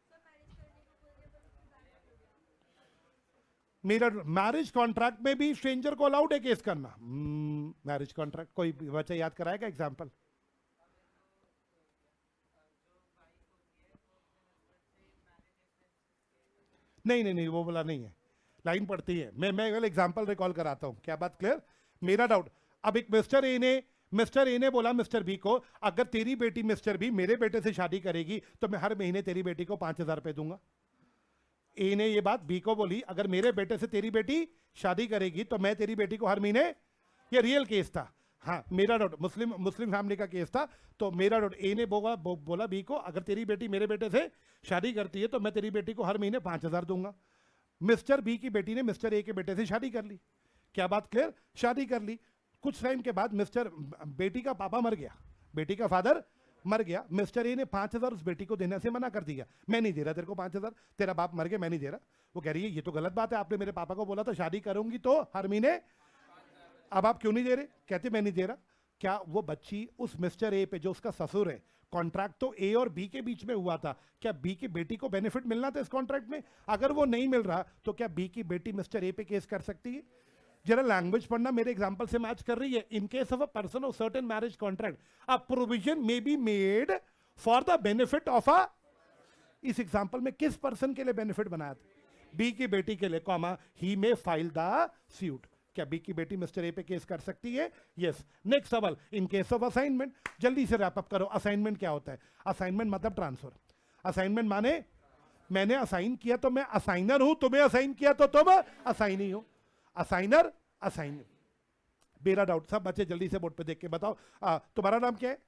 A: मेरा मैरिज कॉन्ट्रैक्ट में भी स्ट्रेंजर को अलाउड है केस करना। मैरिज कॉन्ट्रैक्ट कोई बच्चा याद कराएगा एग्जांपल? नहीं वो बोला नहीं है, लाइन पड़ती है। मैं एग्जांपल रिकॉल कराता हूं। क्या बात क्लियर? मेरा डाउट, अब एक मिस्टर ए ने बोला मिस्टर बी को, अगर तेरी बेटी मिस्टर बी मेरे बेटे से शादी करेगी तो मैं हर महीने तेरी बेटी को 5,000 रुपए दूंगा। ए ने ये बात बी को बोली, अगर मेरे बेटे से तेरी बेटी शादी करेगी तो मैं तेरी बेटी को हर महीने, ये रियल केस था, हाँ मेरा डाउट, मुस्लिम फैमिली का केस था। तो मेरा डाउट, ए ने बोला बी को, अगर तेरी बेटी मेरे बेटे से शादी करती है तो मैं तेरी बेटी को हर महीने 5,000 दूंगा। मिस्टर बी की बेटी ने मिस्टर ए के बेटे से शादी कर ली। क्या बात क्लियर? शादी कर ली। कुछ टाइम के बाद बेटी का पापा मर गया, बेटी का फादर मर गया। मिस्टर ए ने 5,000 उस बेटी को देने से मना कर दिया, मैं नहीं दे रहा तेरे को 5,000, तेरा बाप मर गया, मैं नहीं दे रहा। वो कह रही है ये तो गलत बात है, आपने मेरे पापा को बोला था शादी करूंगी तो हर महीने, अब आप क्यों नहीं दे रहे? कहते मैं नहीं दे रहा। क्या वो बच्ची उस मिस्टर ए पे, जो उसका ससुर है, कॉन्ट्रैक्ट तो ए और बी के बीच में हुआ था, क्या बी की बेटी को बेनिफिट मिलना था इस कॉन्ट्रैक्ट में? अगर वो नहीं मिल रहा तो क्या बी की बेटी मिस्टर ए पे केस कर सकती है? जरा लैंग्वेज पढ़ना, मेरे एग्जांपल से मैच कर रही है। In case of a person of certain marriage contract, a provision may be made for the benefit of a, इस एग्जांपल में किस पर्सन के लिए बेनिफिट बनाया था? बी की बेटी के लिए, comma he may file the suit. क्या बी की बेटी मिस्टर ए पे केस कर सकती है? यस। नेक्स्ट सवाल, इन केस ऑफ असाइनमेंट, जल्दी से रैप अप करो। असाइनमेंट क्या होता है? असाइनमेंट मतलब ट्रांसफर। असाइनमेंट माने मैंने असाइन किया तो मैं असाइनर हूं, तुम्हें असाइन किया तो तुम असाइनी हो। असाइनर, असाइन। मेरा डाउट, सब बच्चे जल्दी से बोर्ड पे देख के बताओ। तुम्हारा नाम क्या है?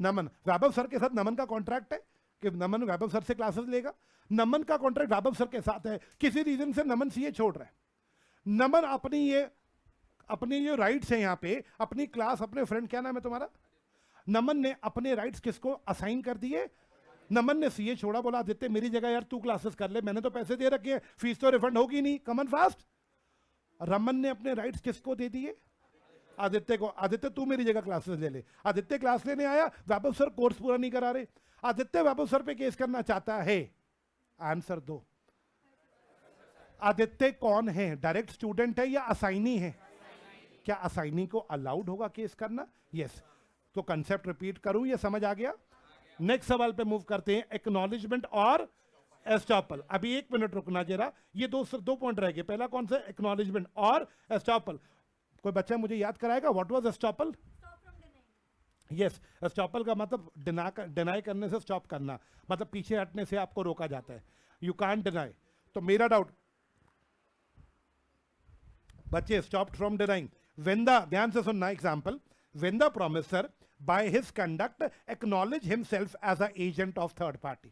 A: नमन। वैभव सर के साथ नमन का कॉन्ट्रैक्ट है कि नमन वैभव सर से क्लासेस लेगा। नमन का कॉन्ट्रैक्ट वैभव सर के साथ है। किसी रीजन से नमन सीए छोड़ रहा है। नमन अपनी ये राइट्स है यहाँ पे, अपनी क्लास, अपने फ्रेंड, क्या नाम है तुम्हारा? नमन ने अपने राइट्स किसको असाइन कर दिए? नमन ने सीए छोड़ा, बोला आदित्य मेरी जगह यार तू क्लासेस कर ले, मैंने तो पैसे दे रखे हैं, फीस तो रिफंड होगी नहीं, कमन फास्ट। रमन ने अपने राइट्स किसको दे दिए? आदित्य को। आदित्य तू मेरी जगह क्लासेस ले ले। आदित्य क्लास लेने आया, वैभव सर कोर्स पूरा नहीं करा रहे। आदित्य वैभव सर पे केस करना चाहता है। आंसर दो। आदित्य कौन है? डायरेक्ट स्टूडेंट है या असाइनी है? क्या असाइनी को अलाउड होगा केस करना? यस। तो कंसेप्ट रिपीट करूं, ये समझ आ गया? नेक्स्ट सवाल पे मूव करते हैं, एक्नॉलेजमेंट और एस्टॉपल। अभी 1 मिनट रुकना जरा, ये दो पॉइंट रह गए। पहला कौन सा? एक्नॉलेजमेंट और एस्टॉपल। कोई बच्चा मुझे याद कराएगा what was estoppel? Yes, estoppel का मतलब डिनाई करने से स्टॉप करना, मतलब पीछे हटने से आपको रोका जाता है। You can't deny. तो मेरा डाउट, बच्चे stop from denying when the, ध्यान से सुनना example, when the promisor by his conduct acknowledge himself as an agent of third party.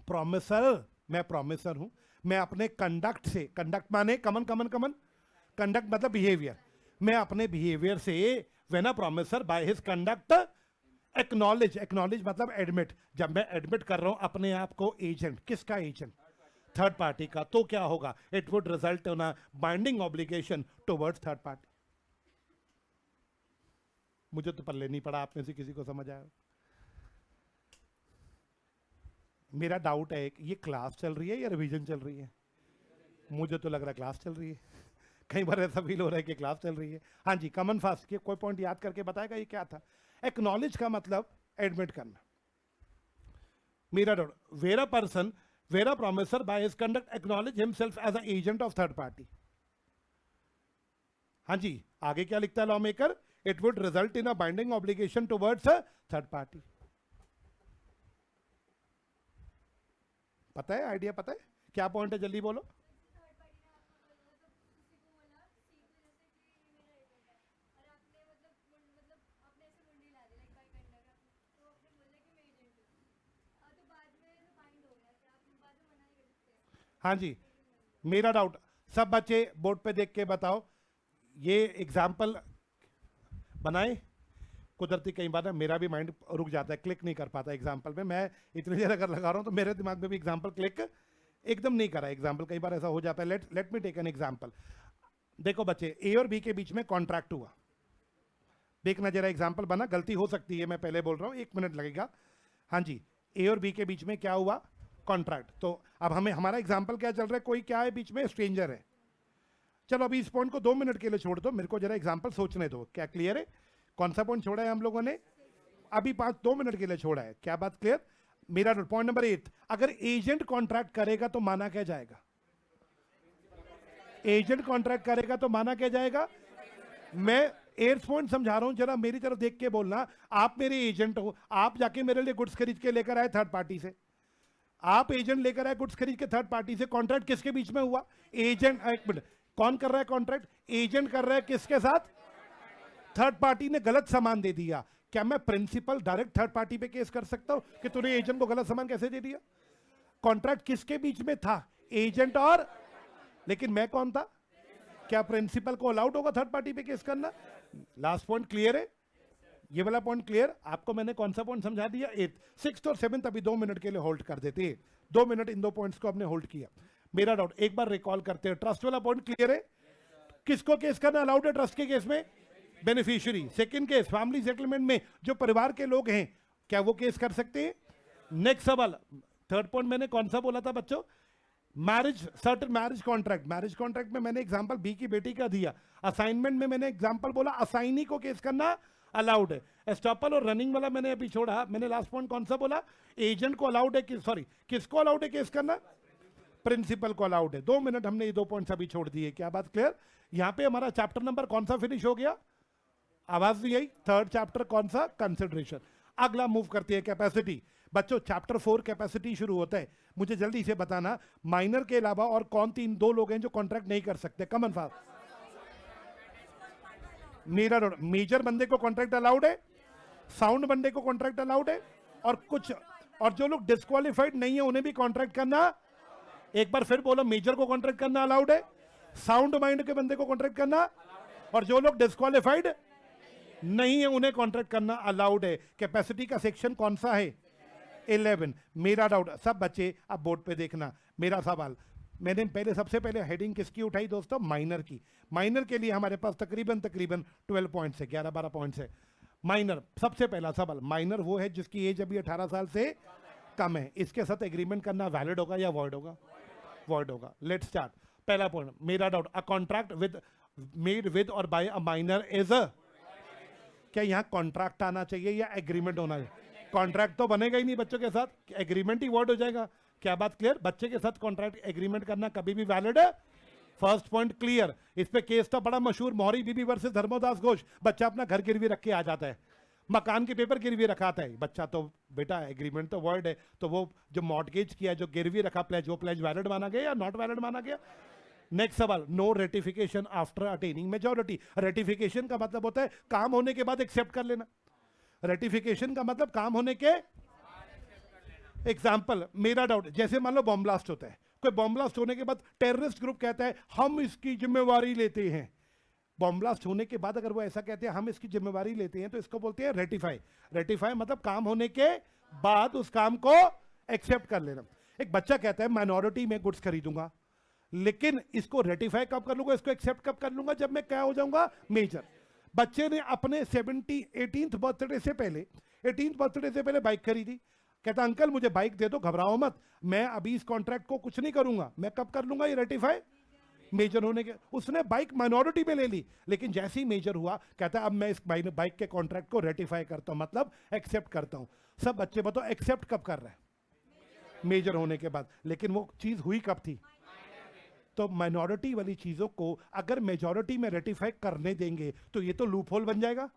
A: Promisor, मैं प्रोमिसर हूं, मैं अपने कंडक्ट से, कंडक्ट माने कमन, कंडक्ट मतलब बिहेवियर, मैं अपने बिहेवियर से, when a promisor by his conduct acknowledge मतलब एडमिट, जब मैं एडमिट कर रहा हूं अपने आप को एजेंट, किसका एजेंट? थर्ड पार्टी का, तो क्या होगा? It would result in a binding obligation towards third party. मुझे तो पल्ले नहीं पड़ा, आप में से किसी को समझ आया? मेरा डाउट है कि ये क्लास चल रही है या रिवीजन चल रही है? मुझे तो लग रहा है क्लास चल रही है। कई बार ऐसा फील हो रहा है कि क्लास चल रही है। हाँ जी, कमन फास्ट के कोई पॉइंट याद करके बताएगा ये क्या था? एक्नॉलेज का मतलब एडमिट करना। मेरा doubt, where a promisor by his conduct acknowledge himself as a agent of third party. हाँ जी, आगे क्या लिखता है law maker? It would result in a binding obligation towards a third party. पता है आइडिया? पता है क्या पॉइंट है? जल्दी बोलो। हाँ जी, मेरा डाउट, सब बच्चे बोर्ड पे देख के बताओ, ये एग्जाम्पल बनाए। कुदरती कई बार मेरा भी माइंड रुक जाता है, क्लिक नहीं कर पाता एग्जाम्पल में। मैं इतनी देर अगर लगा रहा हूं तो मेरे दिमाग में भी एग्जाम्पल क्लिक एकदम नहीं कर रहा। एग्जाम्पल कई बार ऐसा हो जाता है। Let me take an example. देखो बच्चे, ए और बी के बीच में कॉन्ट्रैक्ट हुआ। देखना जरा एग्जाम्पल बना, गलती हो सकती है, मैं पहले बोल रहा हूं, 1 मिनट लगेगा। हाँ जी, ए और बी के बीच में क्या हुआ? कॉन्ट्रैक्ट। तो अब हमारा एग्जाम्पल क्या चल रहा है? कोई क्या है बीच में? स्ट्रेंजर है। चलो अभी इस पॉइंट को 2 मिनट के लिए छोड़ दो, मेरे को जरा एग्जांपल सोचने दो। क्या क्लियर है? कौन सा पॉइंट छोड़ा है हम लोगों ने? अभी 2 मिनट के लिए छोड़ा है। क्या बात क्लियर? मेरा पॉइंट नंबर 8, अगर एजेंट कॉन्ट्रैक्ट करेगा तो माना क्या जाएगा? एजेंट कॉन्ट्रैक्ट करेगा तो माना क्या जाएगा? मैं 8 पॉइंट समझा रहा हूं, जरा मेरी तरफ देख के बोलना। आप मेरे एजेंट हो, आप जाके मेरे लिए गुड्स खरीद के लेकर आए थर्ड पार्टी से। आप एजेंट लेकर आए गुड्स खरीद के थर्ड पार्टी से। कॉन्ट्रैक्ट किसके बीच में हुआ? एजेंट। एक मिनट, कौन कर रहा है कॉन्ट्रैक्ट? एजेंट कर रहा है। किसके साथ? थर्ड पार्टी ने गलत सामान दे दिया। क्या मैं प्रिंसिपल डायरेक्ट थर्ड पार्टी पे केस कर सकता हूं कि तूने एजेंट को गलत सामान कैसे दे दिया? कॉन्ट्रैक्ट किसके बीच में था? एजेंट और, लेकिन मैं कौन था? क्या प्रिंसिपल को अलाउड होगा थर्ड पार्टी पे केस करना? लास्ट पॉइंट क्लियर है? ये वाला पॉइंट क्लियर? आपको मैंने कौन सा पॉइंट समझा दिया? 8, 6 और 7 अभी 2 मिनट के लिए होल्ड कर देते हैं। 2 मिनट इन 2 पॉइंट्स को आपने होल्ड किया। मेरा डाउट एक बार रिकॉल करते हैं। ट्रस्ट वाला पॉइंट क्लियर है? किसको केस करना अलाउड है ट्रस्ट के केस में? Beneficiary. Second case, family settlement में जो परिवार के लोग हैं, क्या वो केस कर सकते हैं? नेक्स्ट सवाल, थर्ड पॉइंट मैंने कौन सा बोला था बच्चों? Marriage, certain marriage contract. Marriage contract में मैंने एग्जांपल बी की बेटी का दिया। असाइनमेंट में मैंने एग्जांपल बोला असाइनी को केस करना अलाउड है। एस्टॉपल और रनिंग वाला मैंने अभी छोड़ा। मैंने लास्ट पॉइंट कौन सा बोला? एजेंट को अलाउड है कि, सॉरी, किसको अलाउड है केस करना? प्रिंसिपल को अलाउड है। 2 मिनट, हमने ये 2 पॉइंट्स अभी छोड़ दिए। क्या बात क्लियर? यहां पे हमारा चैप्टर नंबर कौन सा फिनिश हो गया? आवाज नहीं आई? 3rd चैप्टर कौन सा? कंसिडरेशन। अगला मूव करती है कैपेसिटी। बच्चों चैप्टर 4 कैपेसिटी शुरू होता है। मुझे जल्दी से बताना, माइनर के अलावा और कौन 2 लोग हैं जो कॉन्ट्रैक्ट नहीं कर सकते? कमन फास्ट। मेजर बंदे को कॉन्ट्रैक्ट अलाउड है, साउंड बंदे को कॉन्ट्रैक्ट अलाउड है, और जो लोग डिस्क्वालिफाइड नहीं है उन्हें भी कॉन्ट्रैक्ट करना। एक बार फिर बोलो, मेजर को कॉन्ट्रैक्ट करना अलाउड है, साउंड माइंड के बंदे को कॉन्ट्रैक्ट करना, और जो लोग डिस्क्वालिफाइड नहीं है उन्हें कॉन्ट्रैक्ट करना अलाउड है। कैपेसिटी का सेक्शन कौन सा है? 11। मेरा डाउट, सब बच्चे अब बोर्ड पे देखना, मेरा सवाल, मैंने सबसे पहले हेडिंग किसकी उठाई दोस्तों? माइनर की। माइनर के लिए हमारे पास तकरीबन 12 पॉइंट्स है, 11-12 पॉइंट्स है। माइनर, सबसे पहला सवाल, माइनर वो है जिसकी एज अभी 18 साल से कम है। इसके साथ एग्रीमेंट करना वैलिड होगा या वॉइड होगा? वॉइड होगा। Let's start. पहला पॉइंट, मेरा doubt, a contract made with और by a minor is a, क्या यहां कॉन्ट्रैक्ट आना चाहिए या एग्रीमेंट होना चाहिए? कॉन्ट्रैक्ट तो बनेगा ही नहीं बच्चों के साथ, एग्रीमेंट ही वर्ड हो जाएगा। क्या बात क्लियर? बच्चे के साथ कॉन्ट्रैक्ट एग्रीमेंट करना कभी भी वैलिड है। First point clear. इस पे केस था बड़ा मशहूर, मोहरी बीबी वर्सेस धर्मोदास घोष। बच्चा अपना घर गिरवी रख के आ जाता है, मकान के पेपर गिरवी रखाता है बच्चा, तो बेटा एग्रीमेंट तो वर्ड है, तो वो जो मॉर्टगेज किया, जो गिरवी रखा प्लेज, वो प्लेज वैलिड माना गया या नॉट वैलिड माना गया? नेक्स्ट सवाल, no ratification after attaining majority. Ratification का मतलब होता है काम होने के बाद एक्सेप्ट कर लेना। रेटिफिकेशन का मतलब काम होने के। एग्जाम्पल, मेरा डाउट, जैसे मान लो बॉम्ब ब्लास्ट होता है, कोई बॉम्ब ब्लास्ट होने के बाद टेररिस्ट ग्रुप कहता है हम इसकी जिम्मेवारी लेते हैं। बॉम्ब ब्लास्ट होने के बाद अगर वो ऐसा कहते हैं हम इसकी जिम्मेवारी लेते हैं, तो इसको बोलते हैं रेटिफाई। रेटिफाई मतलब काम होने के बाद उस काम को एक्सेप्ट कर लेना। एक बच्चा कहता है माइनॉरिटी में गुड्स खरीदूंगा, लेकिन इसको रेटिफाई कब कर लूंगा, इसको एक्सेप्ट कब कर लूंगा? जब मैं क्या हो जाऊंगा? मेजर। बच्चे ने अपने 18th बर्थडे से पहले बाइक खरीदी। कहता अंकल मुझे बाइक दे दो, घबराओ मत, मैं अभी इस कॉन्ट्रैक्ट को कुछ नहीं करूंगा। मैं कब कर लूंगा ये रेटिफाई? मेजर होने के। उसने बाइक माइनॉरिटी में ले ली, लेकिन जैसे ही मेजर हुआ कहता है अब मैं इस बाइक के कॉन्ट्रैक्ट को रेटिफाई करता हूं, मतलब एक्सेप्ट करता हूं। सब बच्चे बताओ एक्सेप्ट कब कर रहे हैं? मेजर होने के बाद। लेकिन वो चीज हुई कब थी? तो माइनॉरिटी वाली चीजों को अगर मेजॉरिटी में रेटिफाई करने देंगे तो ये तो लूप होल बन जाएगा।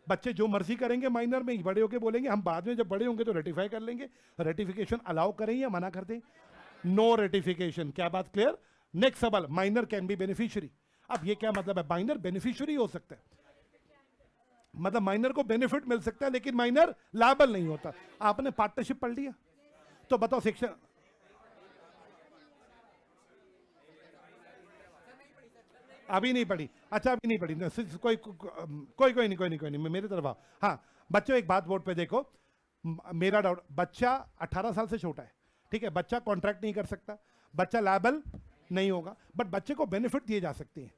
A: बच्चे जो मर्जी करेंगे माइनर में, बड़े होके बोलेंगे हम बाद में जब बड़े होंगे तो रेटिफाई कर लेंगे। रेटिफिकेशन अलाउ करें या मना कर दें? No ratification. क्या बात क्लियर? नेक्स्ट सवाल, माइनर कैन बी बेनिफिशियरी। अब ये क्या मतलब है? माइनर बेनिफिशियरी हो सकता है, मतलब माइनर को बेनिफिट मिल सकता है लेकिन माइनर लायबल नहीं होता। आपने पार्टनरशिप पढ़ लिया तो बताओ सेक्शन, अभी नहीं पढ़ी? अच्छा अभी नहीं पढ़ी, कोई नहीं, मेरी तरफ आओ। हाँ बच्चों एक बात बोर्ड पे देखो, मेरा डाउट, बच्चा 18 साल से छोटा है, ठीक है, बच्चा कॉन्ट्रैक्ट नहीं कर सकता, बच्चा लायबल नहीं होगा, बट बच्चे को बेनिफिट दिए जा सकते हैं।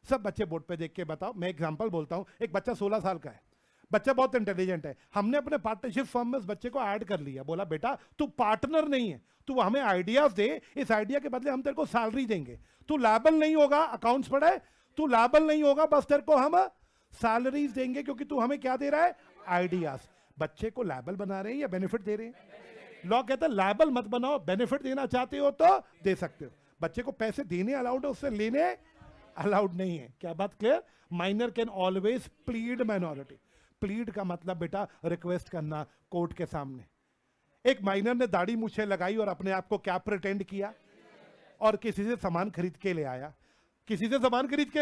A: सब बच्चे बोर्ड पे देख के बताओ। मैं एग्जांपल बोलता हूं, एक बच्चा 16 साल का है, बच्चा बहुत इंटेलिजेंट है, हमने अपने पार्टनरशिप फर्म में उस बच्चे को ऐड कर लिया, बोला बेटा तू पार्टनर नहीं है, तू हमें आइडियाज दे, इस आइडिया के बदले हम तेरे को सैलरी देंगे, तू लायबल नहीं होगा, अकाउंट्स पढ़ा है, तू लायबल नहीं होगा, बस तेरे को हम सैलरीज देंगे क्योंकि तू हमें क्या दे रहा है? आइडियाज। बच्चे को लायबल बना रहे हैं या बेनिफिट दे रहे हैं? लॉ कहता है लायबल मत बनाओ, बेनिफिट देना चाहते हो तो दे सकते हो। बच्चे को पैसे देने अलाउड है, उससे लेने अलाउड नहीं है। क्या बात clear? Minor can always plead minority. Plead का मतलब बेटा रिक्वेस्ट करना कोर्ट के सामने। एक माइनर ने दाढ़ी मूछें लगाई और अपने आप को क्या प्रिटेंड किया, और किसी से सामान खरीद के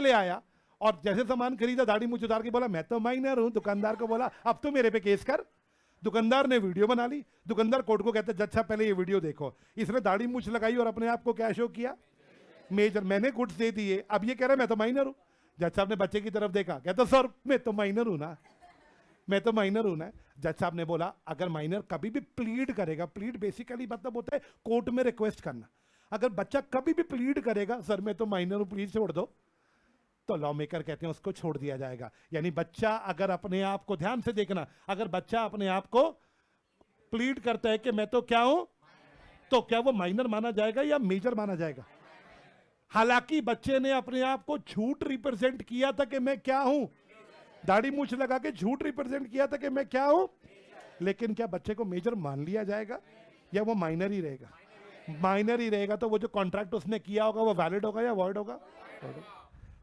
A: ले आया, और जैसे सामान खरीदा दाढ़ी मूछ उतार के बोला मैं तो माइनर हूं। दुकानदार को बोला अब तो मेरे पे केस कर। दुकानदार ने वीडियो बना ली, दुकानदार कोर्ट को कहता है जज साहब पहले ये वीडियो देखो, इसने दाढ़ी मूछ लगाई और अपने आप को क्या शो किया? मेजर। मैंने गुड्स दे दिए, अब ये कह रहा है मैं तो माइनर हूं। जज साहब ने बच्चे की तरफ देखा, कहता सर मैं तो माइनर हूं ना, जज साहब ने बोला अगर माइनर कभी भी प्लीड करेगा, प्लीड बेसिकली मतलब होता है कोर्ट में रिक्वेस्ट करना, अगर बच्चा कभी भी प्लीड करेगा सर मैं तो माइनर हूं प्लीज छोड़ दो, तो लॉ मेकर कहते हैं उसको छोड़ दिया जाएगा। यानी बच्चा अगर अपने आप को, ध्यान से देखना, अगर बच्चा अपने आप को प्लीड करता है कि मैं तो क्या हूं, तो क्या वो माइनर माना जाएगा या मेजर माना जाएगा? हालांकि बच्चे ने अपने आप को झूठ रिप्रेजेंट किया था कि मैं क्या हूं, दाढ़ी मूछ लगा के झूठ रिप्रेजेंट किया था कि मैं क्या हूं, लेकिन क्या बच्चे को मेजर मान लिया जाएगा या वो माइनर ही रहेगा? माइनर ही रहेगा, तो वो जो कॉन्ट्रैक्ट उसने किया होगा वो वैलिड होगा या वॉइड होगा?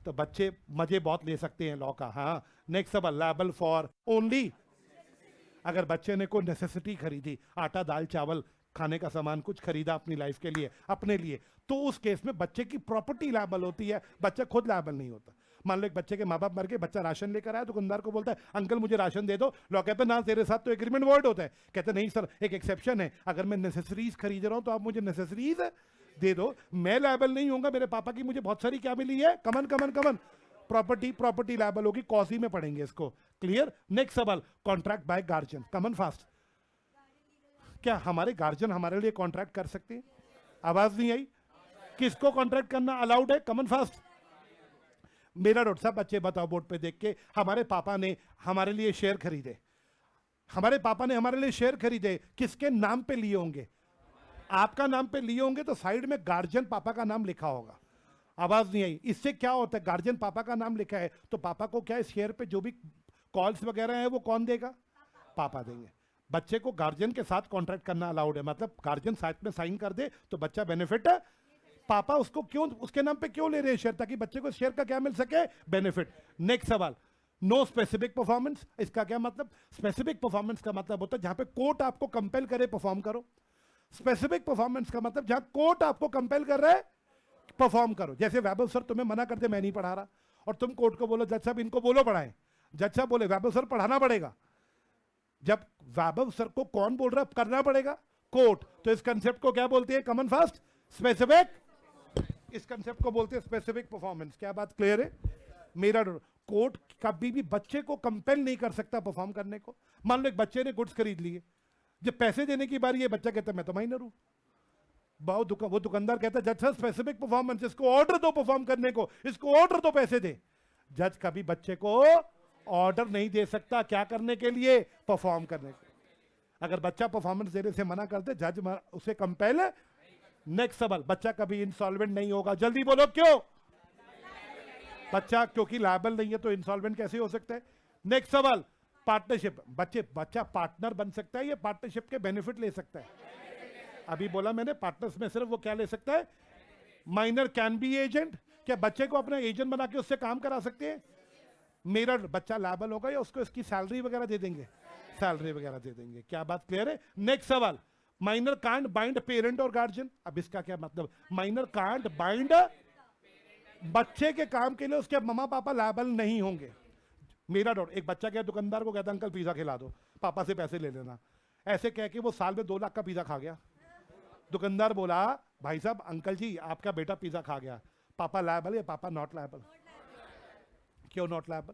A: तो बच्चे मजे बहुत ले सकते हैं लॉ का। हाँ, नेक्स्ट सवाल, लायबल फॉर ओनली, अगर बच्चे ने कोई नेसेसिटी खरीदी, आटा दाल चावल खाने का सामान कुछ खरीदा अपनी लाइफ के लिए, अपने लिए, तो उस केस में बच्चे की प्रॉपर्टी लायबल होती है, बच्चा खुद लायबल नहीं होता। मान लो एक बच्चे के माँ बाप मर गए, बच्चा राशन लेकर आया, दुकानदार को बोलता है अंकल मुझे राशन दे दो, लोग कहते हैं ना तेरे साथ तो एग्रीमेंट वॉइड होता है। कहते नहीं सर, एक एक्सेप्शन है, अगर मैं नेसेसरीज खरीद रहा हूं तो आप मुझे नेसेसरीज दे दो, मैं लायबल नहीं होऊंगा, मेरे पापा की मुझे बहुत सारी क्या मिली है, कमन कमन कमन प्रॉपर्टी लायबल होगी, कॉजी में पढ़ेंगे इसको। क्लियर? नेक्स्ट सवाल, contract by guardian, come on fast. क्या हमारे गार्जियन हमारे लिए कॉन्ट्रैक्ट कर सकते हैं? आवाज नहीं आई। किसको कॉन्ट्रैक्ट करना अलाउड है? कमन फास्ट। मेरा डॉट, सब बच्चे बताओ बोर्ड पे देख के, हमारे पापा ने हमारे लिए शेयर खरीदे, हमारे पापा ने हमारे लिए शेयर खरीदे, किसके नाम पे लिए होंगे? आपका नाम पे लिए होंगे, तो साइड में गार्जियन पापा का नाम लिखा होगा। आवाज नहीं आई। इससे क्या होता है, गार्जियन पापा का नाम लिखा है तो पापा को क्या है, शेयर पे जो भी कॉल्स वगैरह है वो कौन देगा? पापा देंगे। बच्चे को गार्जियन के साथ कॉन्ट्रैक्ट करना अलाउड है, मतलब गार्जियन साथ में साइन कर दे तो बच्चा बेनिफिट है, पापा उसको क्यों, उसके नाम पे क्यों ले रहे हैं शेयर? ताकि बच्चे को शेयर का क्या मिल सके? बेनिफिट। नेक्स्ट सवाल, नो स्पेसिफिक परफॉर्मेंस, इसका क्या मतलब? स्पेसिफिक परफॉर्मेंस का मतलब होता है जहां पे कोर्ट आपको कंपेल करे परफॉर्म करो। स्पेसिफिक परफॉर्मेंस का मतलब जहां कोर्ट आपको कंपेल कर रहा है परफॉर्म करो। जैसे वैभव सर तुम्हें मना करते मैं नहीं पढ़ा रहा, और तुम कोर्ट को बोलो जज साहब इनको बोलो पढ़ाएं, जज साहब बोले वैभव सर पढ़ाना पड़ेगा। जब वैभव सर को कौन बोल रहा है करना पड़ेगा? कोर्ट। तो इस कंसेप्ट को क्या बोलते हैं? कमन फास्ट स्पेसिफिक। इस कंसेप्ट को बोलते हैं स्पेसिफिक परफॉर्मेंस। क्या बात क्लियर है? मेरा कोर्ट कभी भी बच्चे को कंपेल नहीं कर सकता परफॉर्म करने को। मान लो एक बच्चे ने गुड्स खरीद लिए, जब पैसे देने की बारी है बच्चा कहता है मैं तो माइनर हूं, वो दुकानदार कहता है जज सर स्पेसिफिक परफॉर्मेंस, इसको ऑर्डर दो परफॉर्म करने को, इसको ऑर्डर दो पैसे दे। जज कभी बच्चे को ऑर्डर नहीं दे सकता, क्या करने के लिए? परफॉर्म करने को। अगर बच्चा परफॉर्मेंस देने से मना कर दे, जज उसे कंपेल। नेक्स्ट सवाल, बच्चा कभी इंसॉल्वेंट नहीं होगा, जल्दी बोलो क्यों? बच्चा क्योंकि लायबल नहीं है तो इंसॉल्वेंट कैसे हो सकता है? नेक्स्ट सवाल, पार्टनरशिप, बच्चा पार्टनर बन सकता है या पार्टनरशिप के बेनिफिट ले सकता है? अभी बोला मैंने, पार्टनर्स में सिर्फ वो क्या ले सकता है? Minor can B agent. क्या बच्चे को अपना एजेंट बना के उससे काम करा सकते हैं? मेरा बच्चा लायबल होगा या उसको इसकी सैलरी वगैरह दे देंगे? सैलरी वगैरह दे देंगे। क्या बात क्लियर है? नेक्स्ट सवाल, माइनर कांट बाइंड पेरेंट और गार्जियन। अब इसका क्या मतलब? माइनर कांट बाइंड, बच्चे के काम के लिए उसके मम्मा पापा लायबल नहीं होंगे। मेरा डॉट, एक बच्चा क्या दुकानदार को कहता अंकल पिज्जा खिला दो, पापा से पैसे ले लेना, ऐसे कह के वो साल में 2 लाख का पिज्जा खा गया। दुकानदार बोला भाई साहब अंकल जी आपका बेटा पिज्जा खा गया, पापा लायबल या पापा नॉट लायबल? क्यों नॉट लायबल?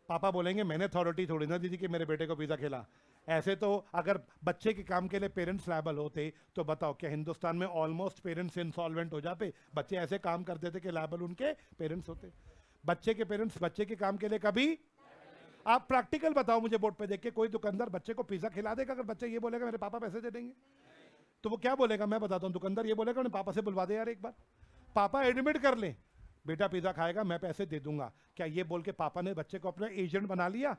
A: पापा बोलेंगे मैंने अथॉरिटी थोड़ी ना दी थी कि मेरे बेटे को पिज्जा खिला। ऐसे तो अगर बच्चे के काम के लिए पेरेंट्स लायबल होते तो बताओ क्या हिंदुस्तान में ऑलमोस्ट पेरेंट्स इंसॉल्वेंट हो जाते? बच्चे ऐसे काम करते थे कि लायबल उनके पेरेंट्स होते। बच्चे के पेरेंट्स बच्चे के काम के लिए कभी, आप प्रैक्टिकल बताओ मुझे बोर्ड पे देख के, कोई दुकानदार बच्चे को पिज्जा खिला देगा अगर बच्चा ये बोलेगा मेरे पापा पैसे दे देंगे? तो वो क्या बोलेगा मैं बताता हूँ, दुकानदार ये बोलेगा अपने पापा से बुलवा दे यार एक बार, पापा एडमिट कर ले बेटा पिज्जा खाएगा मैं पैसे दे दूंगा। क्या ये बोल के पापा ने बच्चे को अपना एजेंट बना लिया?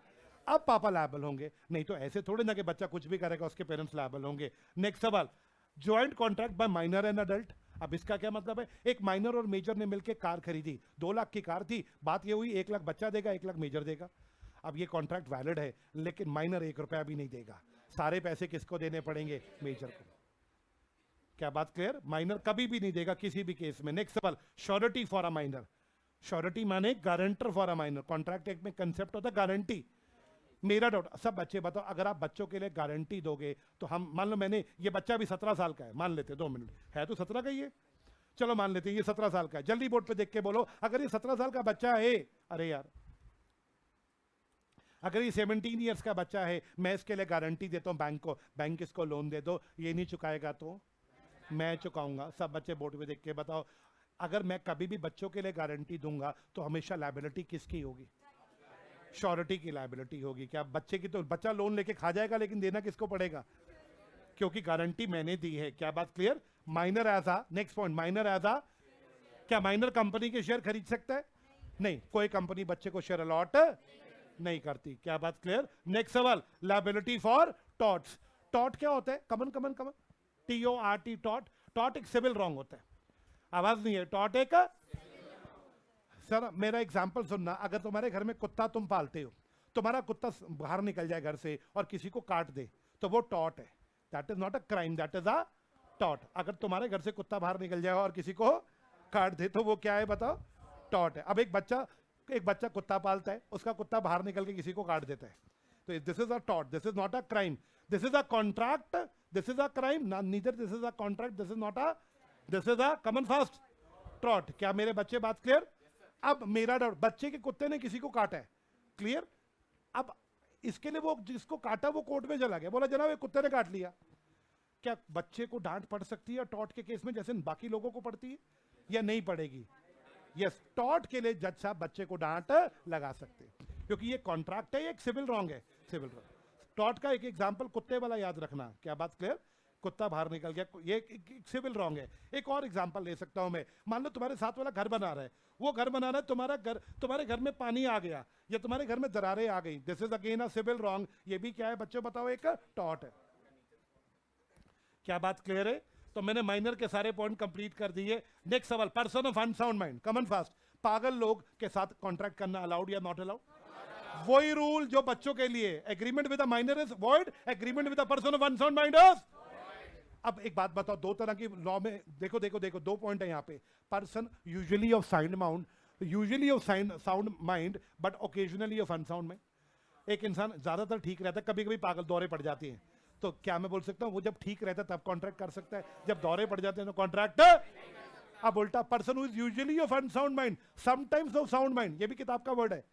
A: अब पापा लायबल होंगे। नहीं तो ऐसे थोड़े ना कि बच्चा कुछ भी करेगा उसके पेरेंट्स लायबल होंगे। नेक्स्ट सवाल, joint contract by minor and adult. अब इसका क्या मतलब है? एक माइनर और मेजर ने मिलकर कार खरीदी, 2 लाख की कार थी, बात ये हुई 1 लाख बच्चा देगा 1 लाख मेजर देगा। अब ये कॉन्ट्रैक्ट वैलिड है, लेकिन माइनर 1 रुपया भी नहीं देगा, सारे पैसे किसको देने पड़ेंगे? मेजर को। क्या बात क्लियर? माइनर कभी भी नहीं देगा किसी भी केस में। नेक्स्ट सवाल, surety for a minor. Surety माने guarantor for a minor. Contract act में कंसेप्ट होता है गारंटी। मेरा डाउट, सब बच्चे बताओ, अगर आप बच्चों के लिए गारंटी दोगे तो हम, मान लो मैंने, ये बच्चा भी 17 साल का है, मान लेते 2 मिनट, है तो 17 का ही है, चलो मान लेते हैं ये 17 साल का है, जल्दी बोर्ड पे देख के बोलो अगर ये 17 साल का बच्चा है, अरे यार अगर ये 17 ईयर्स का बच्चा है, मैं इसके लिए गारंटी देता हूं बैंक को, बैंक इसको लोन दे दो, ये नहीं चुकाएगा तो मैं चुकाऊंगा। सब बच्चे बोर्ड पे देख के बताओ, अगर मैं कभी भी बच्चों के लिए गारंटी दूंगा तो हमेशा लायबिलिटी किसकी होगी? श्योरिटी की लायबिलिटी होगी। क्या बच्चे की, तो बच्चा लोन लेके खा जाएगा लेकिन देना किसको पड़ेगा? क्योंकि गारंटी मैंने दी है। क्या बात क्लियर? माइनर एज आ, नेक्स्ट पॉइंट, माइनर एज आ, क्या माइनर कंपनी के शेयर खरीद सकता है? नहीं, कोई कंपनी बच्चे को शेयर अलॉट नहीं करती। क्या बात क्लियर? नेक्स्ट सवाल, लायबिलिटी फॉर टॉर्ट्स। टॉर्ट क्या होता है? कमन कमन कमन, TORT, टॉट। टॉट एक सिविल रॉन्ग होता है, आवाज नहीं है, टॉट एक। सर मेरा एग्जाम्पल सुनना, अगर तुम्हारे घर में कुत्ता तुम पालते हो, तुम्हारा कुत्ता बाहर निकल जाए घर से और किसी को काट दे, तो वो टॉट है, that is not a crime, that is a taught. अगर तुम्हारे घर से कुत्ता बाहर निकल जाए और किसी को काट दे तो वो क्या है बताओ, टॉट है। अब एक बच्चा कुत्ता पालता है, उसका कुत्ता बाहर निकल के किसी को काट देता है, तो this is a taught, this is not a crime, this is a contract, this is a crime, neither this is a contract, this is not a, this is a common fast taught. क्या मेरे बच्चे बात clear? अब मेरा doubt, बच्चे के कुत्ते ने किसी को काटा है, क्लियर? अब इसके लिए वो जिसको काटा वो कोर्ट में चला गया, बोला जनाब ये कुत्ते ने काट लिया, क्या बच्चे को डांट पड़ सकती है टॉट के केस में जैसे बाकी लोगों को पड़ती है, या नहीं पड़ेगी? यस, टॉट के लिए जज साहब बच्चे को डांट लगा सकते हैं, क्योंकि ये कॉन्ट्रैक्ट है, ये एक सिविल रॉन्ग है, सिविल रॉन्ग। टॉट का एक एग्जांपल कुत्ते वाला याद रखना, क्या बात क्लियर? कुत्ता बाहर निकल गया, ये एक सिविल रॉन्ग है। एक और एग्जांपल ले सकता हूं मैं, मान लो तुम्हारे साथ वाला घर बना रहा है, वो घर बना रहा है, तुम्हारे घर में पानी आ गया या तुम्हारे घर में दरारें आ गई, this is again a civil wrong, ये भी क्या है बच्चों बताओ, एक टॉट है। क्या बात क्लियर है? तो मैंने माइनर के सारे पॉइंट कंप्लीट कर दिए। नेक्स्ट सवाल, person of unsound mind, come on fast, पागल लोग के साथ कॉन्ट्रैक्ट करना अलाउड या नॉट अलाउड? वही रूल जो बच्चों के लिए, agreement with a minor is void, agreement with a person of unsound mind is. अब एक बात बताओ, दो तरह की लॉ में देखो देखो देखो, दो पॉइंट है यहां पे। Person usually of sound mind but occasionally of unsound mind. एक इंसान ज्यादातर ठीक रहता है, कभी कभी पागल दौरे पड़ जाती हैं, तो क्या मैं बोल सकता हूं वो जब ठीक रहता है तब कॉन्ट्रैक्ट कर सकता है, जब दौरे पड़ जाते हैं तो कॉन्ट्रैक्ट? अब उल्टा, person who is usually of unsound mind, sometimes of sound mind, ये भी किताब का वर्ड है,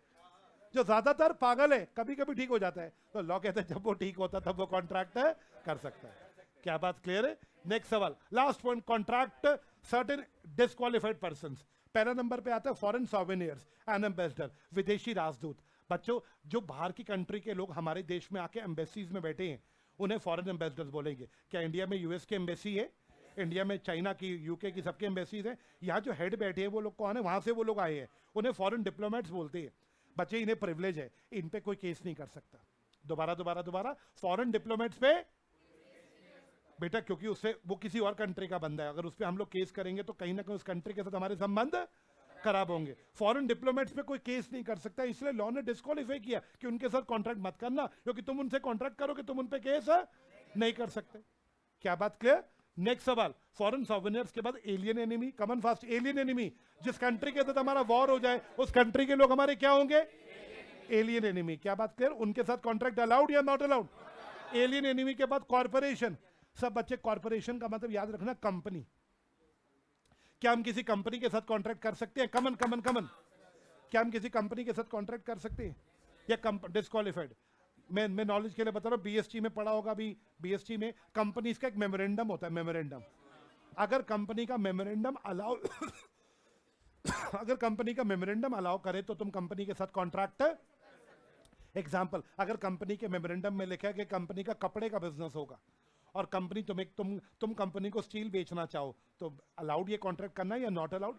A: जो ज्यादातर पागल है कभी कभी ठीक हो जाता है, तो लॉ कहते हैं जब वो ठीक होता है तब वो कॉन्ट्रैक्ट कर सकता है। क्या बात क्लियर है? नेक्स्ट सवाल, last point, contract certain disqualified persons. पहला नंबर पे आता है फॉरेन सॉवेनियर्स एंड एम्बेसडर, विदेशी राजदूत। बच्चों जो बाहर की कंट्री के लोग हमारे देश में आके एम्बेसीज में बैठे हैं उन्हें फॉरेन एम्बेसडर्स बोलेंगे। क्या इंडिया में यूएस की एम्बेसी है? इंडिया में चाइना की, यूके की, सबकी एम्बेसीज है। यहाँ जो हेड बैठे हैं वो लोग कौन है, वहां से वो लोग आए हैं, उन्हें फॉरेन डिप्लोमेट्स बोलते हैं। बच्चे इन्हें प्रिविलेज है, इन पे कोई केस नहीं कर सकता। दोबारा दोबारा दोबारा, फॉरेन डिप्लोमेट्स पे बेटा, क्योंकि उससे वो किसी और कंट्री का बंदा है, अगर उस पर हम लोग केस करेंगे तो कहीं ना कहीं उस कंट्री के साथ हमारे संबंध खराब होंगे। फॉरेन डिप्लोमेट्स पे कोई केस नहीं कर सकता, इसलिए लॉ ने डिस्क्वालीफाई किया कि उनके साथ कॉन्ट्रैक्ट मत करना, क्योंकि तुम उनसे कॉन्ट्रैक्ट करोगे तुम उन पे केस नहीं कर सकते। क्या बात क्लियर? नेक्स्ट सवाल, फॉरेन सॉवेनियर्स के बाद एलियन एनिमी, कमन फास्ट, एलियन एनिमी, जिस कंट्री के साथ हमारा वॉर हो जाए उस कंट्री के लोग हमारे क्या होंगे? Alien enemy. क्या बात क्लियर? उनके साथ कॉन्ट्रैक्ट अलाउड या नॉट अलाउड? एलियन एनिमी के बाद कॉर्पोरेशन। सब बच्चे कॉर्पोरेशन का मतलब याद रखना कंपनी। क्या हम किसी कंपनी के साथ कॉन्ट्रैक्ट कर सकते हैं? कमन कमन कमन, क्या हम किसी कंपनी के साथ कॉन्ट्रैक्ट कर सकते हैं या डिस्क्वालिफाइड? मैं नॉलेज के लिए बता रहा हूं, बीएसटी में पढ़ा होगा अभी, बीएसटी में कंपनीज का एक मेमोरेंडम होता है, मेमोरेंडम। अगर कंपनी का मेमोरेंडम अलाउ अगर कंपनी का मेमोरेंडम अलाउ करे तो तुम कंपनी के साथ कॉन्ट्रैक्ट। एग्जांपल, अगर कंपनी के मेमोरेंडम में लिखा है कि कंपनी का कपड़े का बिजनेस होगा और कंपनी तुम कंपनी को स्टील बेचना चाहो, तो अलाउड ये कॉन्ट्रैक्ट करना है या नॉट अलाउड?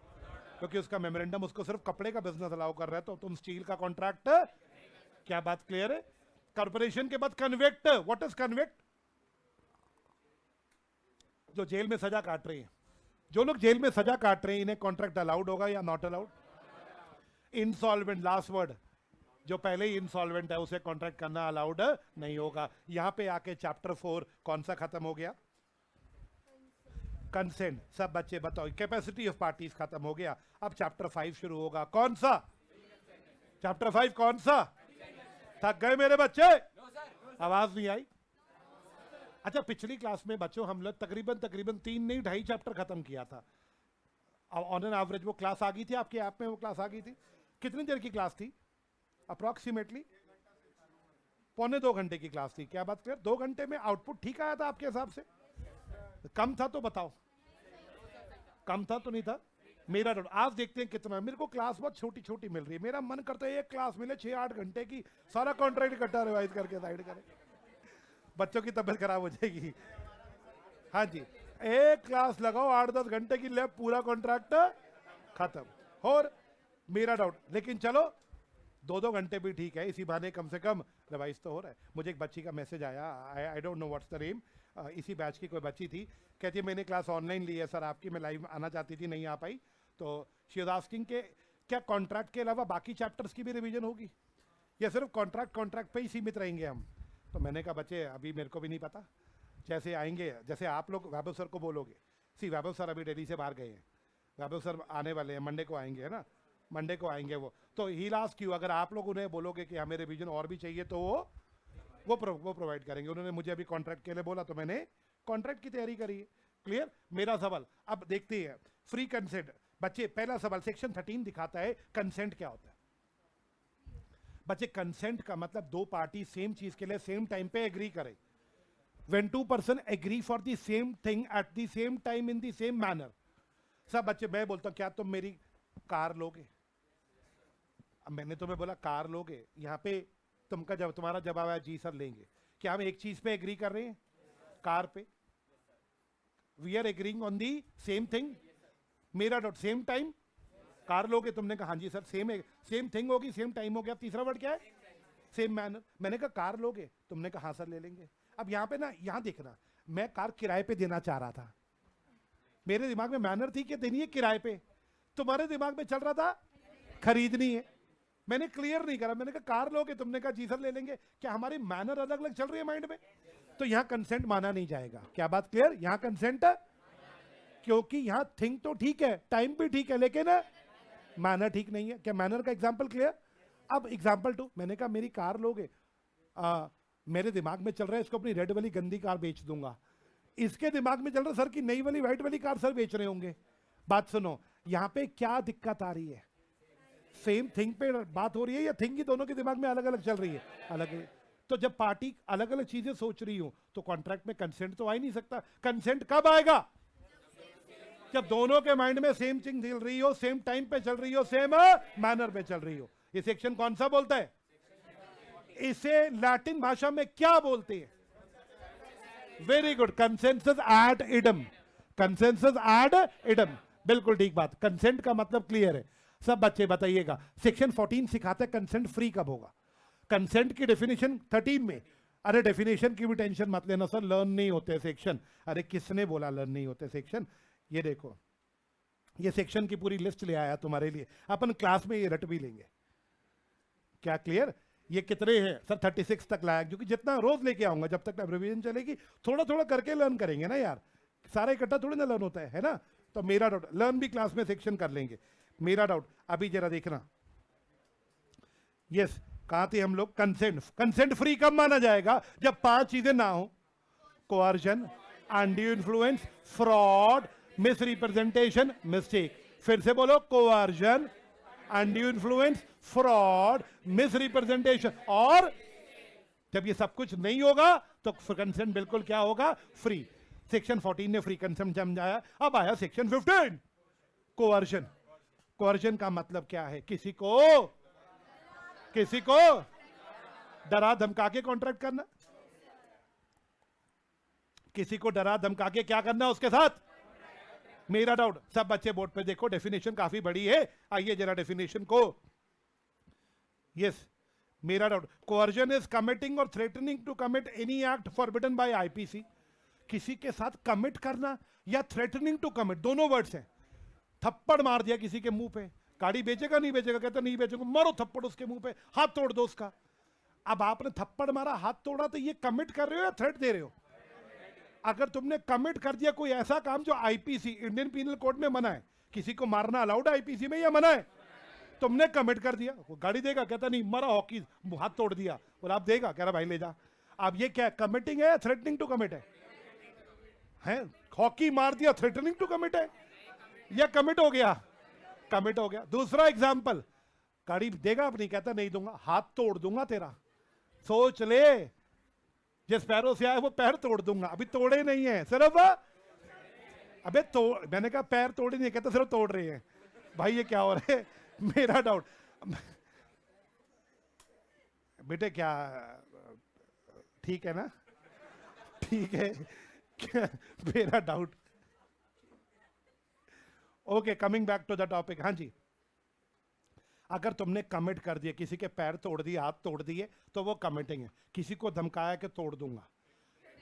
A: क्योंकि उसका मेमोरेंडम उसको सिर्फ कपड़े का बिजनेस अलाउ कर रहा है, तो तुम स्टील का कॉन्ट्रैक्ट। क्या बात क्लियर है? कॉर्पोरेशन के बाद कन्विक्ट। What is convict? जो जेल में सजा काट रहे हैं, जो लोग जेल में सजा काट रहे हैं इन्हें कॉन्ट्रैक्ट अलाउड होगा या not allowed? Insolvent, last word, जो पहले ही इंसॉल्वेंट है उसे कॉन्ट्रैक्ट करना अलाउड नहीं होगा। यहां पे आके चैप्टर 4 कौन सा खत्म हो गया? कंसेंट। सब बच्चे बताओ, कैपेसिटी ऑफ पार्टीज खत्म हो गया, अब चैप्टर 5 शुरू होगा। कौन सा चैप्टर 5? कौन सा? थक गए मेरे बच्चे? आवाज नहीं आई? अच्छा, पिछली क्लास में बच्चों हम लोग तकरीबन 3 नहीं 2.5 चैप्टर खत्म किया था ऑन एन एवरेज। वो क्लास आ गई थी आपके ऐप में, वो क्लास आ गई थी। कितनी देर की क्लास थी? अप्रॉक्सीमेटली 1.25 घंटे की क्लास थी। क्या बात करें, 2 घंटे में आउटपुट ठीक आया था आपके हिसाब से? कम था तो बताओ, कम था तो नहीं था? मेरा आज देखते हैं कितना। मेरे को क्लास बहुत छोटी छोटी मिल रही है, मेरा मन करता है एक क्लास मिले 6-8 घंटे की, सारा कॉन्ट्रैक्ट इकट्ठा रिवाइज करके साइड करें, बच्चों की तबीयत खराब हो जाएगी। हाँ जी, एक क्लास लगाओ 8-10 घंटे की, लैब पूरा कॉन्ट्रैक्ट खत्म। और मेरा डाउट, लेकिन चलो 2-2 घंटे भी ठीक है, इसी बहाने कम से कम रिवाइज तो हो रहा है। मुझे एक बच्ची का मैसेज आया, I don't know what's the name, इसी बैच की कोई बच्ची थी, कहती है मैंने क्लास ऑनलाइन ली है सर आपकी, मैं लाइव आना चाहती थी, नहीं आ पाई। तो शी वाज आस्किंग के क्या कॉन्ट्रैक्ट के अलावा बाकी चैप्टर्स की भी रिवीजन होगी या सिर्फ कॉन्ट्रैक्ट पे ही सीमित रहेंगे हम? तो मैंने कहा बच्चे अभी मेरे को भी नहीं पता, जैसे आएंगे, जैसे आप लोग वैभव सर को बोलोगे, सी वैभव सर अभी दिल्ली से बाहर गए हैं, वैभव सर आने वाले हैं, मंडे को आएंगे, है ना, मंडे को आएंगे वो, तो ही लास्ट क्यों, अगर आप लोग उन्हें बोलोगे कि हमें रिवीजन और भी चाहिए तो वो प्रोवाइड करेंगे। उन्होंने मुझे अभी कॉन्ट्रैक्ट के लिए बोला तो मैंने कॉन्ट्रैक्ट की तैयारी करी है। क्लियर? मेरा सवाल अब देखते हैं, फ्री कंसेंट। बच्चे पहला सवाल सेक्शन 13 दिखाता है कंसेंट क्या होता है। बच्चे कंसेंट का मतलब दो पार्टी सेम चीज के लिए सेम टाइम पे एग्री करे। When two person agree for the same thing at the same time in the same manner। सब बच्चे, मैं बोलता हूं क्या तुम मेरी कार लोगे? अब मैंने तुम्हें बोला कार लोगे, यहाँ पे तुमका जब तुम्हारा जवाब आया जी सर लेंगे, क्या हम एक चीज पे एग्री कर रहे हैं? कार पे। We are agreeing on the same thing. मेरा डॉट सेम टाइम कार लोगे? तुमने कहा हाँ जी सर, सेम थिंग होगी, सेम टाइम हो गया। तीसरा वर्ड क्या है? Same manner. मैंने कहा कार लोगे? तुमने कहा हाँ सर ले लेंगे। अब यहाँ पे ना, यहाँ देखना, मैं कार किराए पे देना चाह रहा था, मेरे दिमाग में मैनर थी कि देनी है किराए पे, तुम्हारे दिमाग में चल रहा था खरीदनी है। मैंने क्लियर नहीं करा, मैंने कहा कार लोगे? तुमने कहा जी सर ले लेंगे। क्या हमारी मैनर अलग अलग चल रही है माइंड में? तो यहाँ कंसेंट माना नहीं जाएगा। क्या बात क्लियर? यहाँ कंसेंट, क्योंकि यहाँ थिंग तो ठीक है, टाइम भी ठीक है, लेकिन मैनर ठीक नहीं है। क्या मैनर का एग्जाम्पल क्लियर? अब एग्जाम्पल 2, मैंने कहा मेरी कार लोगे? मेरे दिमाग में चल रहा है इसको अपनी रेड वाली गंदी कार बेच दूंगा। इसके दिमाग में चल रहा है सर की नई वाली व्हाइट वाली कार सर बेच रहे होंगे। बात सुनो, यहाँ पे क्या दिक्कत आ रही है? सेम थिंग पे बात हो रही है या थिंग ही दोनों के दिमाग में अलग अलग चल रही है? अलग अलग। तो जब पार्टी अलग अलग चीजें सोच रही हो तो कॉन्ट्रैक्ट में कंसेंट तो आ ही नहीं सकता। कंसेंट कब आएगा? जब दोनों के माइंड में सेम थिंग चल रही हो, सेम टाइम पे चल रही हो, सेम मैनर पे चल रही हो। ये सेक्शन कौन सा बोलता है? इसे लैटिन भाषा में क्या बोलते हैं? Very good, consensus ad idem. Consensus ad idem, बिल्कुल ठीक बात। कंसेंट का मतलब क्लियर है। सब बच्चे बताइएगा, सेक्शन 14 सिखाता है कंसेंट फ्री कब होगा। कंसेंट की डेफिनेशन 13 में, अरे डेफिनेशन की भी टेंशन मत लेना सर, लर्न नहीं होते सेक्शन। अरे किसने बोला लर्न नहीं होते सेक्शन? ये देखो, ये सेक्शन की पूरी लिस्ट ले आया तुम्हारे लिए, अपन क्लास में ये रट भी लेंगे। क्या क्लियर? ये कितने हैं सर? 36 तक लाया, क्योंकि जितना रोज लेके आऊंगा जब तक रिवीजन चलेगी, थोड़ा थोड़ा करके लर्न करेंगे ना यार, सारा इकट्ठा थोड़ी ना लर्न होता है ना। तो मेरा डाउट, लर्न भी क्लास में सेक्शन कर लेंगे। मेरा डाउट अभी जरा देखना, यस कहां थे हम लोग? कंसेंट। कंसेंट फ्री कब माना जाएगा? जब 5 चीजें ना हो। Coercion, undue influence, fraud, misrepresentation, mistake. फिर से बोलो, coercion, undue influence, fraud, misrepresentation. और जब ये सब कुछ नहीं होगा तो कंसेंट बिल्कुल क्या होगा? फ्री। सेक्शन 14 ने फ्री कंसेंट समझाया। अब आया सेक्शन 15, कोअर्जन। कोअर्जन का मतलब क्या है? किसी को डरा धमका के कॉन्ट्रैक्ट करना, किसी को डरा धमका के क्या करना उसके साथ। मेरा डाउट, सब बच्चे बोर्ड पे देखो, डेफिनेशन काफी बड़ी है, आइए जरा डेफिनेशन को। यस, मेरा डाउट, कोअर्जन इज कमिटिंग और threatening to commit any act forbidden by IPC. किसी के साथ कमिट करना या थ्रेटनिंग टू कमिट, दोनों वर्ड्स हैं। थप्पड़ मार दिया किसी के मुंह पे, गाड़ी बेचेगा नहीं बेचेगा? कहता नहीं बेचेगा, मारो थप्पड़ उसके मुंह पे, हाथ तोड़ दो उसका। अब आपने थप्पड़ मारा, हाथ तोड़ा, तो ये कमिट कर रहे हो या थ्रेट दे रहे हो? अगर तुमने कमिट कर दिया कोई ऐसा काम जो आईपीसी, इंडियन पीनल कोड में मना है, किसी को मारना अलाउड है आईपीसी में या मना है? तुमने कमिट कर दिया, वो गाड़ी देगा? कहता नहीं, मारा हॉकी, हाथ तोड़ दिया, और आप देगा? कह रहा भाई ले जा। अब ये क्या कमिटिंग है या थ्रेटनिंग टू कमिट है? हॉकी मार दिया, थ्रेटनिंग टू कमिट है या कमिट हो गया? कमिट हो गया। दूसरा एग्जाम्पल, गाड़ी देगा अपनी? कहता नहीं दूंगा, हाथ तोड़ दूंगा तेरा। सोच ले, जिस पैरों से आए वो पैर तोड़ दूंगा। अभी तोड़े नहीं है, सिर्फ अबे तोड़, मैंने कहा पैर तोड़े नहीं, कहता सिर्फ तोड़ रहे हैं। भाई ये क्या हो रहा है? मेरा डाउट, बेटे क्या ठीक है ना? ठीक है मेरा doubt. Okay, coming back to the topic. हाँ जी, अगर तुमने कमिट कर दिया, किसी के पैर तोड़ दिए, हाथ तोड़ दिए, तो वो कमिटिंग है। किसी को धमकाया कि तोड़ दूंगा,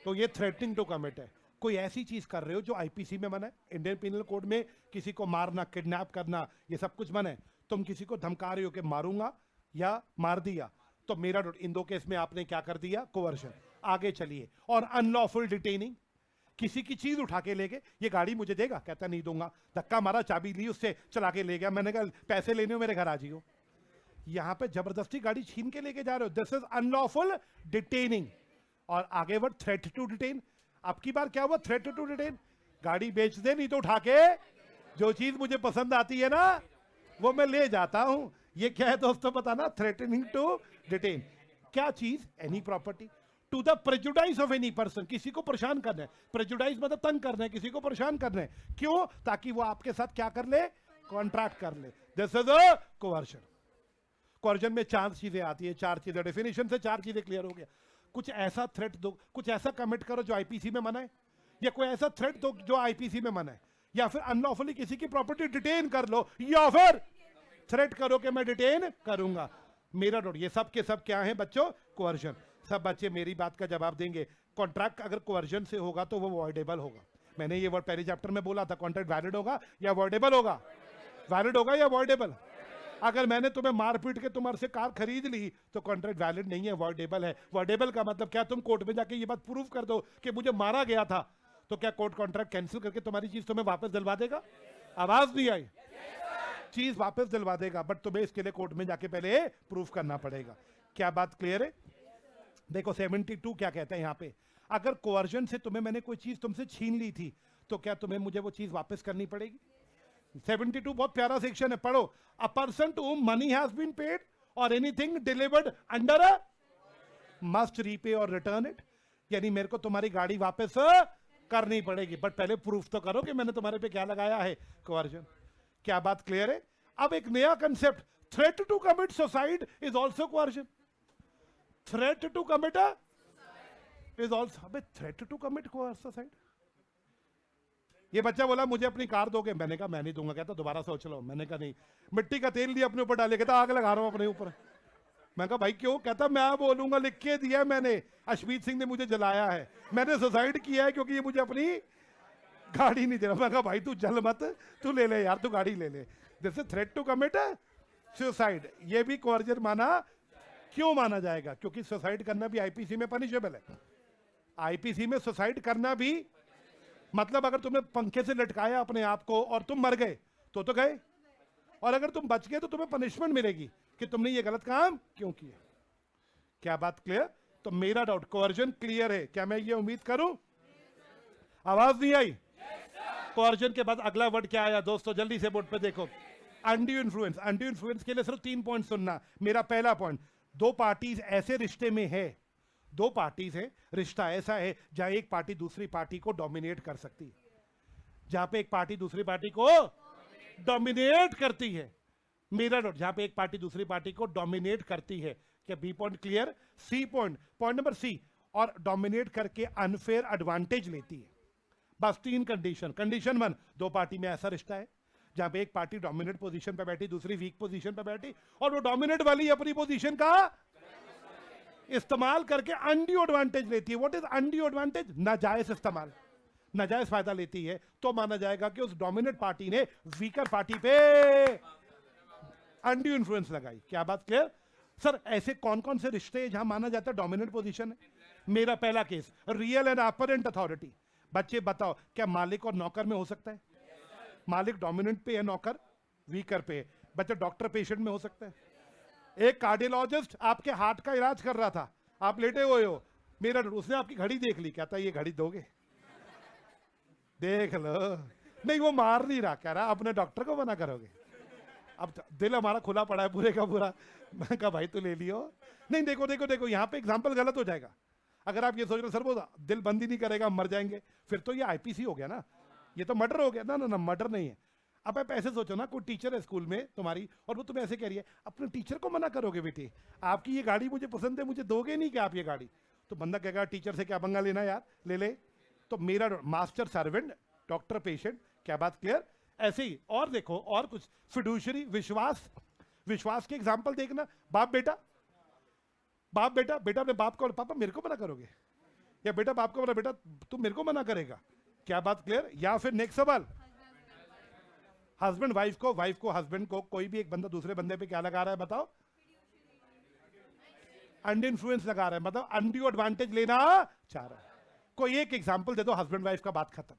A: तो ये थ्रेटनिंग टू कमिट है। कोई ऐसी चीज कर रहे हो जो आईपीसी में मना है, इंडियन पिनल कोड में किसी को मारना, किडनैप करना, ये सब कुछ मना है। तुम किसी को धमका रहे हो कि मारूंगा या मार दिया, तो मेरा इन दो केस में आपने क्या कर दिया, कोवर्जन। आगे चलिए, और अनलॉफुल डिटेनिंग, किसी की चीज उठा के ले गए, ये गाड़ी मुझे देगा, कहता नहीं दूंगा, धक्का मारा, चाबी ली उससे, चला के ले गया, मैंने कहा पैसे लेने हो मेरे घर आ जियो। यहां पे जबरदस्ती गाड़ी छीन के लेके जा रहे हो, दिस इज अनलॉफुल डिटेनिंग। और आगे वर्ड थ्रेट टू डिटेन। अब की बार क्या हुआ, थ्रेट टू डिटेन, गाड़ी बेच दे नहीं तो उठा के जो चीज मुझे पसंद आती है ना वो मैं ले जाता हूं। ये क्या है दोस्तों, पता ना, थ्रेटनिंग टू डिटेन। क्या चीज, any property to the prejudice of any person, किसी को परेशान करना है, प्रेजुडाइज मतलब तंग करना है, किसी को परेशान करना है, क्यों, ताकि वो आपके साथ क्या कर ले, कॉन्ट्रैक्ट कर ले, this is a coercion. Coercion में चार चीजें आती है, चार चीजें, डेफिनेशन से चार चीजें क्लियर हो गया। कुछ ऐसा थ्रेट दो, कुछ ऐसा कमिट करो जो आईपीसी में मना है, या कोई ऐसा थ्रेट दो जो आईपीसी में मना है, या फिर अनलॉफुली किसी की प्रॉपर्टी डिटेन कर लो, या फिर थ्रेट करो कि मैं डिटेन करूंगा। मेरा नोट, ये सब के सब क्या है बच्चों, कोवर्जन। सब बच्चे मेरी बात का जवाब देंगे। कॉन्ट्रैक्ट अगर कोवर्जन से होगा तो वो वॉइडेबल होगा। मैंने ये वर्ड पहले चैप्टर में बोला था, कॉन्ट्रैक्ट वैलिड होगा या वॉइडेबल होगा, वैलिड होगा या वॉइडेबल। अगर मैंने तुम्हें मारपीट के तुम्हारे से कार खरीद ली तो कॉन्ट्रैक्ट वैलिड नहीं है, वॉइडेबल है। वॉइडेबल का मतलब क्या, तुम कोर्ट में जाके ये बात प्रूव कर दो कि मुझे मारा गया था, तो क्या कोर्ट कॉन्ट्रैक्ट कैंसिल करके तुम्हारी चीज तुम्हें वापस दिलवा देगा? आवाज नहीं आई, चीज वापस दिलवा देगा, बट तुम्हें इसके लिए कोर्ट में जाके पहले प्रूफ करना पड़ेगा। क्या बात क्लियर है? देखो 72 क्या कहता है यहाँ पे, अगर कोवर्जन से तुम्हें मैंने कोई चीज तुमसे छीन ली थी तो क्या तुम्हें मुझे वो चीज वापस करनी पड़ेगी? 72 बहुत प्यारा सेक्शन है, पढ़ो। A person to whom money has been paid or anything delivered under a must repay or return it, यानी मेरे को तुम्हारी गाड़ी वापस करनी पड़ेगी, बट पहले प्रूफ तो करो कि मैंने तुम्हारे पे क्या लगाया है, कोवर्जन। क्या बात क्लियर है? अब एक नया concept, threat to commit suicide is also coercion. Threat to commit is also, अबे थ्रेट टू कमिट सुसाइड। ये बच्चा बोला मुझे अपनी कार दोगे, मैंने कहा मैं नहीं दूंगा, कहता दोबारा सोच लो, मैंने कहा नहीं। मिट्टी का तेल लिया अपने ऊपर डाले, कहता आग लगा रहा हूं अपने ऊपर। मैं कहा भाई क्यों? कहता मैं बोलूंगा, लिख के दिया मैंने, अश्मीत सिंह ने मुझे जलाया है, मैंने सुसाइड किया है क्योंकि ये मुझे अपनी गाड़ी नहीं दे रहा। मैं कहा भाई तू जल मत, तू ले ले यार, तू गाड़ी ले ले। This is threat to commit suicide. ये भी कोवर्जन माना, क्यों माना जाएगा? क्योंकि सुसाइड करना भी आईपीसी में पनिशेबल है। आईपीसी में सुसाइड करना भी, मतलब अगर तुमने पंखे से लटकाया अपने आप को और तुम मर गए तो गए, और अगर तुम बच गए तो तुम्हें पनिशमेंट मिलेगी कि तुमने ये गलत काम क्यों किया। क्या बात क्लियर? तो मेरा डाउट, कोवर्जन क्लियर है क्या? मैं ये उम्मीद करूं, आवाज नहीं आई। कोवर्जन के बाद अगला वर्ड क्या आया दोस्तों, जल्दी से बोर्ड पे देखो, अनड्यू इन्फ्लुएंस। अनड्यू इन्फ्लुएंस के लिए सिर्फ 3 पॉइंट सुनना। मेरा पहला पॉइंट, दो पार्टीज ऐसे रिश्ते में है, दो पार्टीज है, रिश्ता ऐसा है जहां एक पार्टी दूसरी पार्टी को डोमिनेट कर सकती है, जहां पे एक पार्टी दूसरी पार्टी को डोमिनेट करती है। मेरा नोट, जहां पे एक पार्टी दूसरी पार्टी को डोमिनेट करती है। क्या B point clear? C point, point number C, और डोमिनेट करके अनफेयर एडवांटेज लेती है। बस 3 कंडीशन। कंडीशन 1, दो पार्टी में ऐसा रिश्ता है जहां पे एक पार्टी डोमिनेट पोजीशन पे बैठी, दूसरी वीक पोजीशन पे बैठी, और वो डोमिनेट वाली अपनी पोजीशन का इस्तेमाल करके अनड्यू एडवांटेज लेती है। What is undue advantage? नाजायज इस्तेमाल, नाजायज फायदा लेती है, तो माना जाएगा कि उस डोमिनेट पार्टी ने वीकर पार्टी पे अनड्यू इन्फ्लुएंस लगाई। क्या बात क्लियर? सर ऐसे कौन कौन से रिश्ते हैं जहां माना जाता है डोमिनेट पोजीशन है? मेरा पहला case, real and apparent authority. बच्चे बताओ, क्या मालिक और नौकर में हो सकता है? मालिक डोमिनेंट पे है, नौकर वीकर पे है। बच्चे डॉक्टर पेशेंट में हो सकता है? एक कार्डियोलॉजिस्ट आपके हार्ट का इलाज कर रहा था, आप लेटे हुए हो, मेरा उसने आपकी घड़ी देख ली, कहता ये घड़ी दोगे? देख लो, नहीं वो मार नहीं रहा, कह रहा अपने डॉक्टर को मना करोगे। अब दिल हमारा खुला पड़ा है पूरे का पूरा। मैं कहा भाई तू ले लियो। नहीं देखो देखो देखो, यहाँ पे एग्जाम्पल गलत हो जाएगा। अगर आप ये सोच रहे सर वो दिल बंद ही नहीं करेगा, मर जाएंगे, फिर तो ये आईपीसी हो गया ना, ये तो मर्डर हो गया ना। ना ना मर्डर नहीं है। अब आप ऐसे सोचो ना, कोई टीचर है स्कूल में तुम्हारी, और वो तुम्हें ऐसे कह रही है, अपने टीचर को मना करोगे बेटे, आपकी ये गाड़ी मुझे पसंद है, मुझे दोगे नहीं क्या आप ये गाड़ी? तो बंदा कहेगा टीचर से क्या पंगा लेना यार, ले ले। तो मेरा मास्टर सर्वेंट, डॉक्टर पेशेंट। क्या बात क्लियर? ऐसे ही और देखो, और कुछ फिडुशियरी, विश्वास। विश्वास के एग्जाम्पल देखना, बाप बेटा, बाप बेटा, बेटा अपने बाप को, पापा मेरे को मना करोगे, या बेटा बाप को बोला बेटा तुम मेरे को मना करेगा? क्या बात क्लियर? या फिर नेक्स्ट सवाल, हस्बैंड वाइफ को हस्बैंड को, कोई भी एक बंदा दूसरे बंदे पे क्या लगा रहा है बताओ? अंडर इन्फ्लुएंस लगा रहा है, मतलब अनड्यू एडवांटेज लेना चाह रहा है। कोई एक एग्जांपल दे दो, हस्बैंड वाइफ का बात खत्म।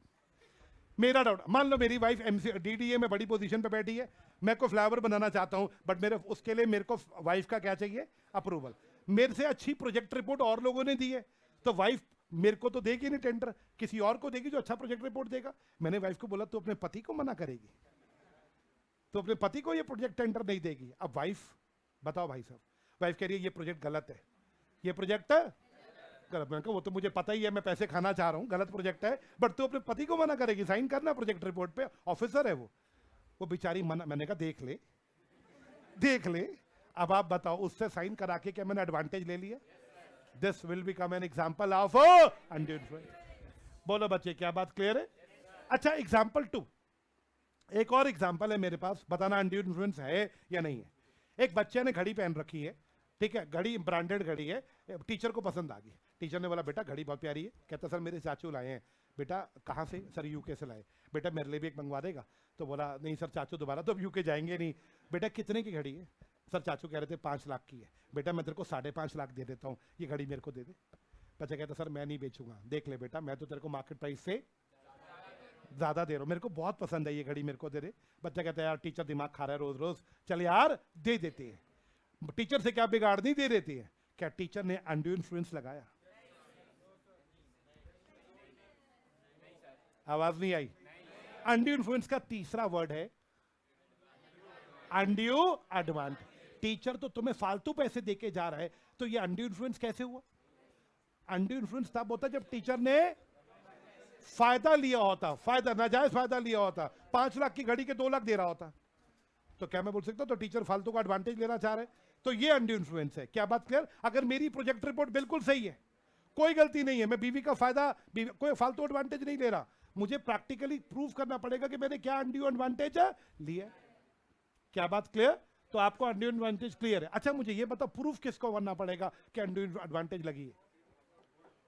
A: मेरा डाउट, मान लो मेरी वाइफ डीडीए में बड़ी पोजीशन पे बैठी है, मैं को फ्लावर बनाना चाहता हूं, बट मेरे उसके लिए मेरे को वाइफ का क्या चाहिए? अप्रूवल। मेरे से अच्छी प्रोजेक्ट रिपोर्ट और लोगों ने दी है, तो वाइफ मेरे को तो देगी नहीं टेंडर, किसी और को देगी जो अच्छा प्रोजेक्ट रिपोर्ट देगा। मैंने वाइफ को बोला तो अपने पति को मना करेगी, तो अपने पति को ये प्रोजेक्ट टेंडर नहीं देगी। अब वाइफ बताओ भाई साहब, वाइफ कह रही है ये प्रोजेक्ट गलत है, ये प्रोजेक्ट गलत। मैंने कहा वो तो मुझे पता ही है, मैं पैसे खाना चाह रहा हूँ, गलत प्रोजेक्ट है, बट तू अपने पति को मना करेगी? साइन करना प्रोजेक्ट रिपोर्ट पे, ऑफिसर है वो बेचारी मना। मैंने कहा देख ले। अब आप बताओ उससे साइन करा के क्या मैंने एडवांटेज ले लिया? This will become an example of undue influence. बोलो बच्चे, क्या बात क्लियर है? अच्छा, एग्जांपल 2, एक और एग्जांपल है मेरे पास, बताना अनड्यू इन्फ्लुएंस है या नहीं है। एक बच्चे ने घड़ी पहन रखी है, ठीक है, घड़ी ब्रांडेड घड़ी है, टीचर को पसंद आ गई। टीचर ने बोला बेटा घड़ी बहुत प्यारी है। कहता सर मेरे चाचू लाए हैं। बेटा कहाँ से? सर यूके से लाए। बेटा मेरे लिए भी एक मंगवा देगा? तो बोला नहीं सर चाचू दोबारा तो अब यूके जाएंगे नहीं। बेटा कितने की घड़ी है? सर चाचू कह रहे थे 5 लाख की है। बेटा मैं तेरे को 5.5 लाख दे देता हूँ, ये घड़ी मेरे को दे दे। बच्चा कहता सर मैं नहीं बेचूंगा। देख ले बेटा मैं तो तेरे को मार्केट प्राइस से ज्यादा दे रहा हूँ, मेरे को बहुत पसंद है ये घड़ी, मेरे को दे दे। बच्चा कहता है यार टीचर दिमाग खा रहा है रोज रोज, चल यार दे देते हैं। टीचर से क्या बिगाड़ नहीं, दे देती है। क्या टीचर ने अनड्यू इन्फ्लुएंस लगाया? आवाज नहीं आई। अनड्यू इन्फ्लुएंस का तीसरा वर्ड है अनड्यू एडवांटेज। टीचर तो तुम्हें फालतू पैसे देके जा रहा है, तो ये अनड्यू इन्फ्लुएंस कैसे हुआ? अनड्यू इन्फ्लुएंस तब होता जब टीचर ने फायदा लिया होता, फायदा, नाजायज फायदा लिया होता। 5 लाख की घड़ी के 2 लाख दे रहा होता, तो क्या मैं बोल सकता हूं तो टीचर फालतू का एडवांटेज लेना चाह रहे? तो ये अनड्यू इन्फ्लुएंस है। क्या बात क्लियर? अगर मेरी प्रोजेक्ट रिपोर्ट बिल्कुल सही है, कोई गलती नहीं है, मैं बीवी का फायदा, कोई फालतू एडवांटेज नहीं ले रहा, मुझे प्रैक्टिकली प्रूव करना पड़ेगा कि मैंने क्या अनड्यू एडवांटेज लिया। क्या बात क्लियर? तो आपको अनड्यू एडवांटेज क्लियर है। अच्छा मुझे ये बताओ प्रूफ किसको करना पड़ेगा कि अनड्यू एडवांटेज लगी है?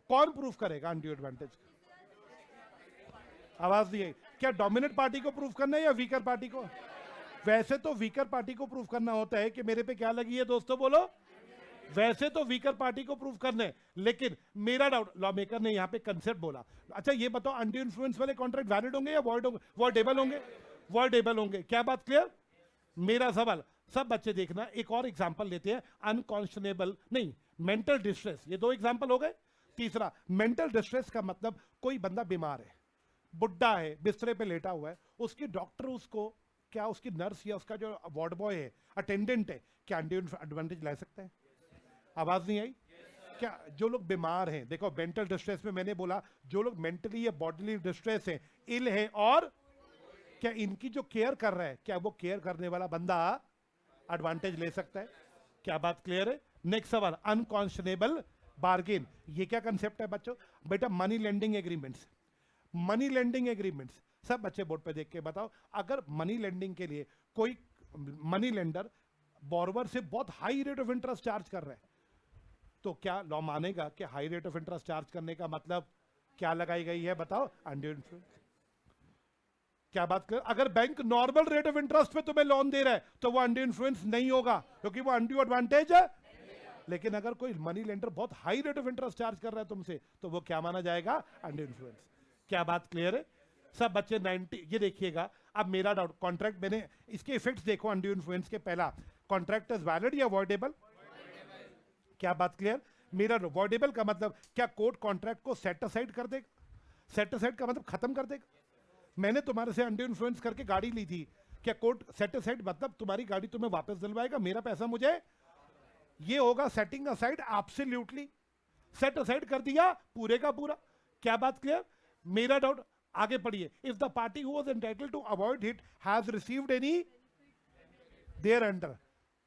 A: कौन प्रूफ करेगा अनड्यू एडवांटेज? आवाज नहीं आई। क्या डोमिनेंट पार्टी को प्रूफ करना है या वीकर पार्टी को? वैसे तो वीकर पार्टी को प्रूफ करना होता है कि मेरे पे क्या लगी है दोस्तों, बोलो। वैसे तो वीकर पार्टी को प्रूफ करना है, लेकिन मेरा डाउट, लॉ मेकर ने यहां पे कंसेप्ट बोला। अच्छा ये बताओ अनड्यू इन्फ्लुएंस वाले कॉन्ट्रैक्ट वैलिड होंगे या वॉइड होंगे? वॉइडेबल होंगे, वॉइडेबल होंगे। क्या बात क्लियर? मेरा सवाल, सब बच्चे देखना, एक और एग्जांपल लेते हैं। अनकॉन्शनेबल नहीं, मेंटल डिस्ट्रेस, ये 2 एग्जांपल हो गए। तीसरा, मेंटल डिस्ट्रेस का मतलब कोई बंदा बीमार है, बुढ़ा है, बिस्तरे पे लेटा हुआ है, उसकी डॉक्टर उसको, क्या उसकी नर्स या उसका जो वार्ड बॉय है, अटेंडेंट है, क्या अनड्यू एडवांटेज ले सकते हैं? आवाज नहीं आई। क्या जो लोग बीमार हैं, देखो मेंटल डिस्ट्रेस में मैंने बोला जो लोग मेंटली या बॉडीली डिस्ट्रेस है, इल है, और क्या इनकी जो केयर कर रहा है, क्या वो केयर करने वाला बंदा एडवांटेज ले सकता है? क्या बात क्लियर है? नेक्स्ट सवाल, अनकॉन्शनेबल बार्गेन, ये क्या कंसेप्ट है बच्चों? बेटा money lending agreements, money lending agreements, सब बच्चे बोर्ड पे देख के बताओ। अगर मनी लेंडिंग के लिए कोई मनी लेंडर बोरोवर से बहुत high rate of interest charge कर रहा है, तो क्या लॉ मानेगा कि high rate of interest charge करने का मतलब क्या लगाई गई है? बताओ, अनड्यू इन्फ्लुएंस। क्या बात कर? अगर bank normal rate of interest पे तुम्हें लोन दे रहा है तो वो अनड्यू इन्फ्लुएंस नहीं होगा, क्योंकि वो अनड्यू एडवांटेज है। लेकिन अगर कोई मनी लेंडर बहुत high rate of interest charge कर रहा है तुमसे, तो वो क्या माना जाएगा? Undue influence. क्या बात क्लियर है? सब बच्चे 90, ये देखिएगा। अब मेरा डाउट, कॉन्ट्रैक्ट, मैंने इसके इफेक्ट्स देखो अनड्यू इन्फ्लुएंस के। पहला, कॉन्ट्रैक्ट इज वैलिड या वॉइडेबल? क्या बात क्लियर? मेरा वॉइडेबल का मतलब क्या कोर्ट कॉन्ट्रैक्ट को सेट असाइड कर देगा? सेट असाइड का मतलब खत्म कर देगा। मैंने तुम्हारे से अनड्यू इन्फ्लुएंस करके गाड़ी ली थी, क्या कोर्ट सेट असाइड मतलब तुम्हारी गाड़ी तुम्हें वापस दिलवाएगा, मेरा पैसा मुझे? ये होगा setting aside. Absolutely set aside कर दिया पूरे का पूरा। क्या बात क्लियर? मेरा डाउट, आगे पढ़िए। If the party who was entitled to avoid it has received any thereunder,